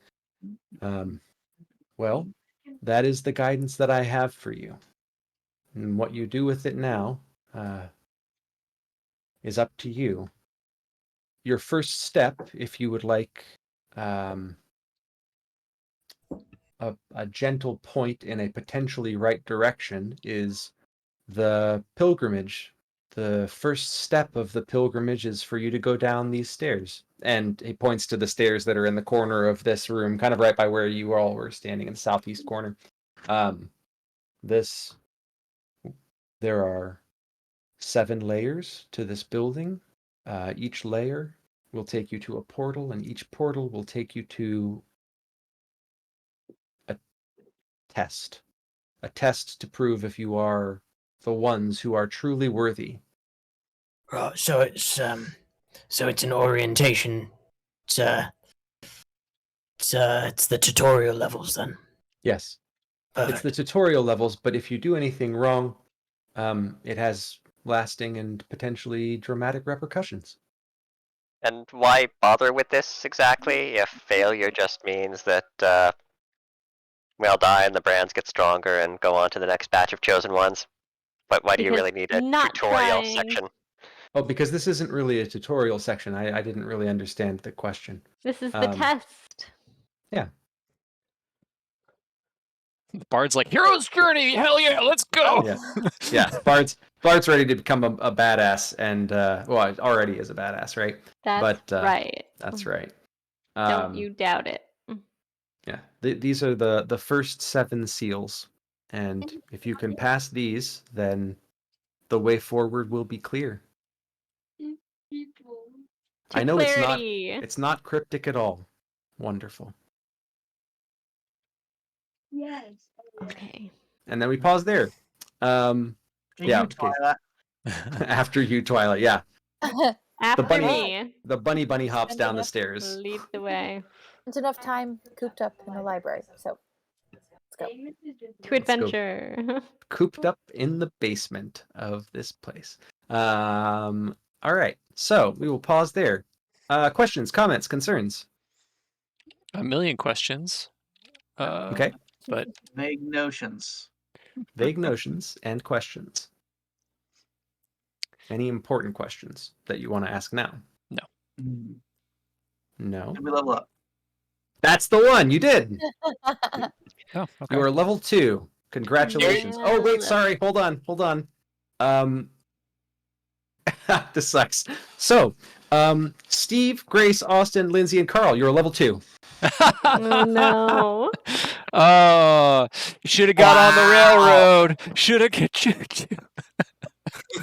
Speaker 3: well, that is the guidance that I have for you, and what you do with it now is up to you. Your first step, if you would like a gentle point in a potentially right direction, is the pilgrimage. The first step of the pilgrimage is for you to go down these stairs. And he points to the stairs that are in the corner of this room, kind of right by where you all were standing in the southeast corner. There are 7 layers to this building. Each layer will take you to a portal, and each portal will take you to a test to prove if you are the ones who are truly worthy.
Speaker 7: Right, so it's an orientation. It's the tutorial levels then.
Speaker 3: Yes.
Speaker 7: Perfect.
Speaker 3: It's the tutorial levels, but if you do anything wrong, it has lasting and potentially dramatic repercussions.
Speaker 2: And why bother with this exactly if failure just means that we all die and the brands get stronger and go on to the next batch of chosen ones? But why do you
Speaker 4: Because
Speaker 2: really need a
Speaker 4: not
Speaker 2: tutorial
Speaker 4: trying-
Speaker 2: section?
Speaker 3: Oh, because this isn't really a tutorial section. I didn't really understand the question.
Speaker 4: This is the test.
Speaker 3: Yeah.
Speaker 1: The bard's like, hero's journey, hell yeah, let's go.
Speaker 3: Yeah. Bard's Bart's ready to become a badass, and well, it already is a badass, right?
Speaker 4: That's
Speaker 3: But
Speaker 4: right.
Speaker 3: that's right.
Speaker 4: Don't you doubt it.
Speaker 3: Yeah, these are the first 7 seals, and if you can pass these, then the way forward will be clear.
Speaker 4: To
Speaker 3: I know
Speaker 4: clarity.
Speaker 3: it's not cryptic at all. Wonderful.
Speaker 8: Yes.
Speaker 4: Okay.
Speaker 3: And then we pause there.
Speaker 5: And
Speaker 3: Yeah,
Speaker 5: you,
Speaker 3: okay.
Speaker 5: Twilight.
Speaker 3: After you, Twilight. Yeah,
Speaker 4: After
Speaker 3: bunny-
Speaker 4: me,
Speaker 3: the bunny hops
Speaker 6: Spend
Speaker 3: down the
Speaker 6: enough-
Speaker 3: stairs.
Speaker 4: lead the way
Speaker 6: It's enough time cooped up in the library, so let's go.
Speaker 4: to adventure.
Speaker 3: Cooped up in the basement of this place. All right, so we will pause there. Questions, comments, concerns?
Speaker 1: A million questions.
Speaker 3: Okay.
Speaker 1: But
Speaker 5: Vague notions.
Speaker 3: Vague notions and questions. Any important questions that you want to ask now?
Speaker 5: Mm.
Speaker 3: No.
Speaker 5: Did we level up?
Speaker 3: That's the one. You did.
Speaker 1: oh, okay.
Speaker 3: You are level 2. Congratulations. Oh wait, sorry. Hold on. This sucks. So, Steve, Grace, Austin, Lindsay, and Carl, you're level 2.
Speaker 4: Oh no.
Speaker 1: Oh, should have got on the railroad. Should have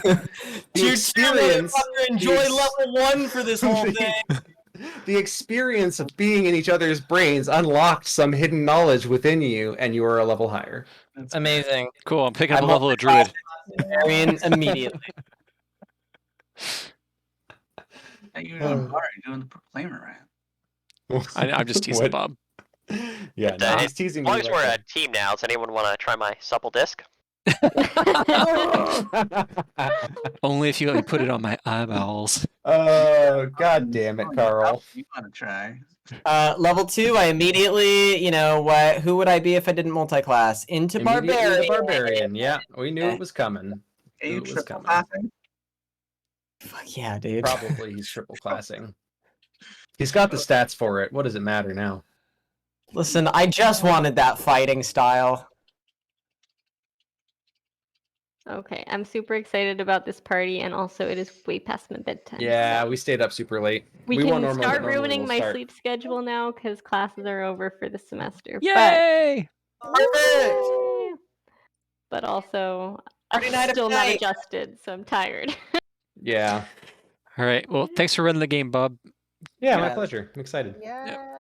Speaker 3: The
Speaker 7: You
Speaker 3: experience.
Speaker 7: enjoy
Speaker 3: the ex-
Speaker 7: level 1 for this whole thing.
Speaker 3: The experience of being in each other's brains unlocked some hidden knowledge within you, and you are a level higher.
Speaker 5: That's
Speaker 7: Amazing.
Speaker 1: Cool. I'm picking up a
Speaker 7: I'm
Speaker 1: level of druid.
Speaker 7: Marion immediately.
Speaker 5: Hey, you're doing hard. You're doing the proclaimer, right?
Speaker 1: I'm just teasing
Speaker 3: What?
Speaker 1: Bob.
Speaker 3: Yeah, no, he's teasing
Speaker 2: As
Speaker 3: me.
Speaker 2: long as
Speaker 3: like
Speaker 2: we're
Speaker 3: that.
Speaker 2: a team now, does anyone want to try my supple disc?
Speaker 1: Only if you let me put it on my eyeballs.
Speaker 3: Oh, god damn it, Carl.
Speaker 5: You want to try?
Speaker 7: Level 2, I immediately, who would I be if I didn't multi-class? Into
Speaker 3: Immediately
Speaker 7: barbarian.
Speaker 3: the barbarian. Yeah, we knew it was coming.
Speaker 5: Are you
Speaker 3: It was
Speaker 5: triple
Speaker 3: coming.
Speaker 5: classing?
Speaker 7: Fuck yeah, dude.
Speaker 3: Probably he's triple classing. He's got the stats for it. What does it matter now?
Speaker 7: Listen, I just wanted that fighting style.
Speaker 4: Okay, I'm super excited about this party, and also it is way past my bedtime.
Speaker 3: Yeah,
Speaker 4: so
Speaker 3: we stayed up super late.
Speaker 4: we
Speaker 3: won't
Speaker 4: can
Speaker 3: normally-
Speaker 4: start
Speaker 3: normally
Speaker 4: ruining
Speaker 3: we'll
Speaker 4: my
Speaker 3: start.
Speaker 4: sleep schedule now because classes are over for the semester.
Speaker 1: Yay!
Speaker 4: But also, I'm
Speaker 7: Friday night at
Speaker 4: still not
Speaker 7: night.
Speaker 4: adjusted, so I'm tired.
Speaker 3: Yeah.
Speaker 1: All right. Well, thanks for running the game, Bob.
Speaker 3: Yeah, my
Speaker 7: Yeah.
Speaker 3: pleasure. I'm excited.
Speaker 6: Yeah.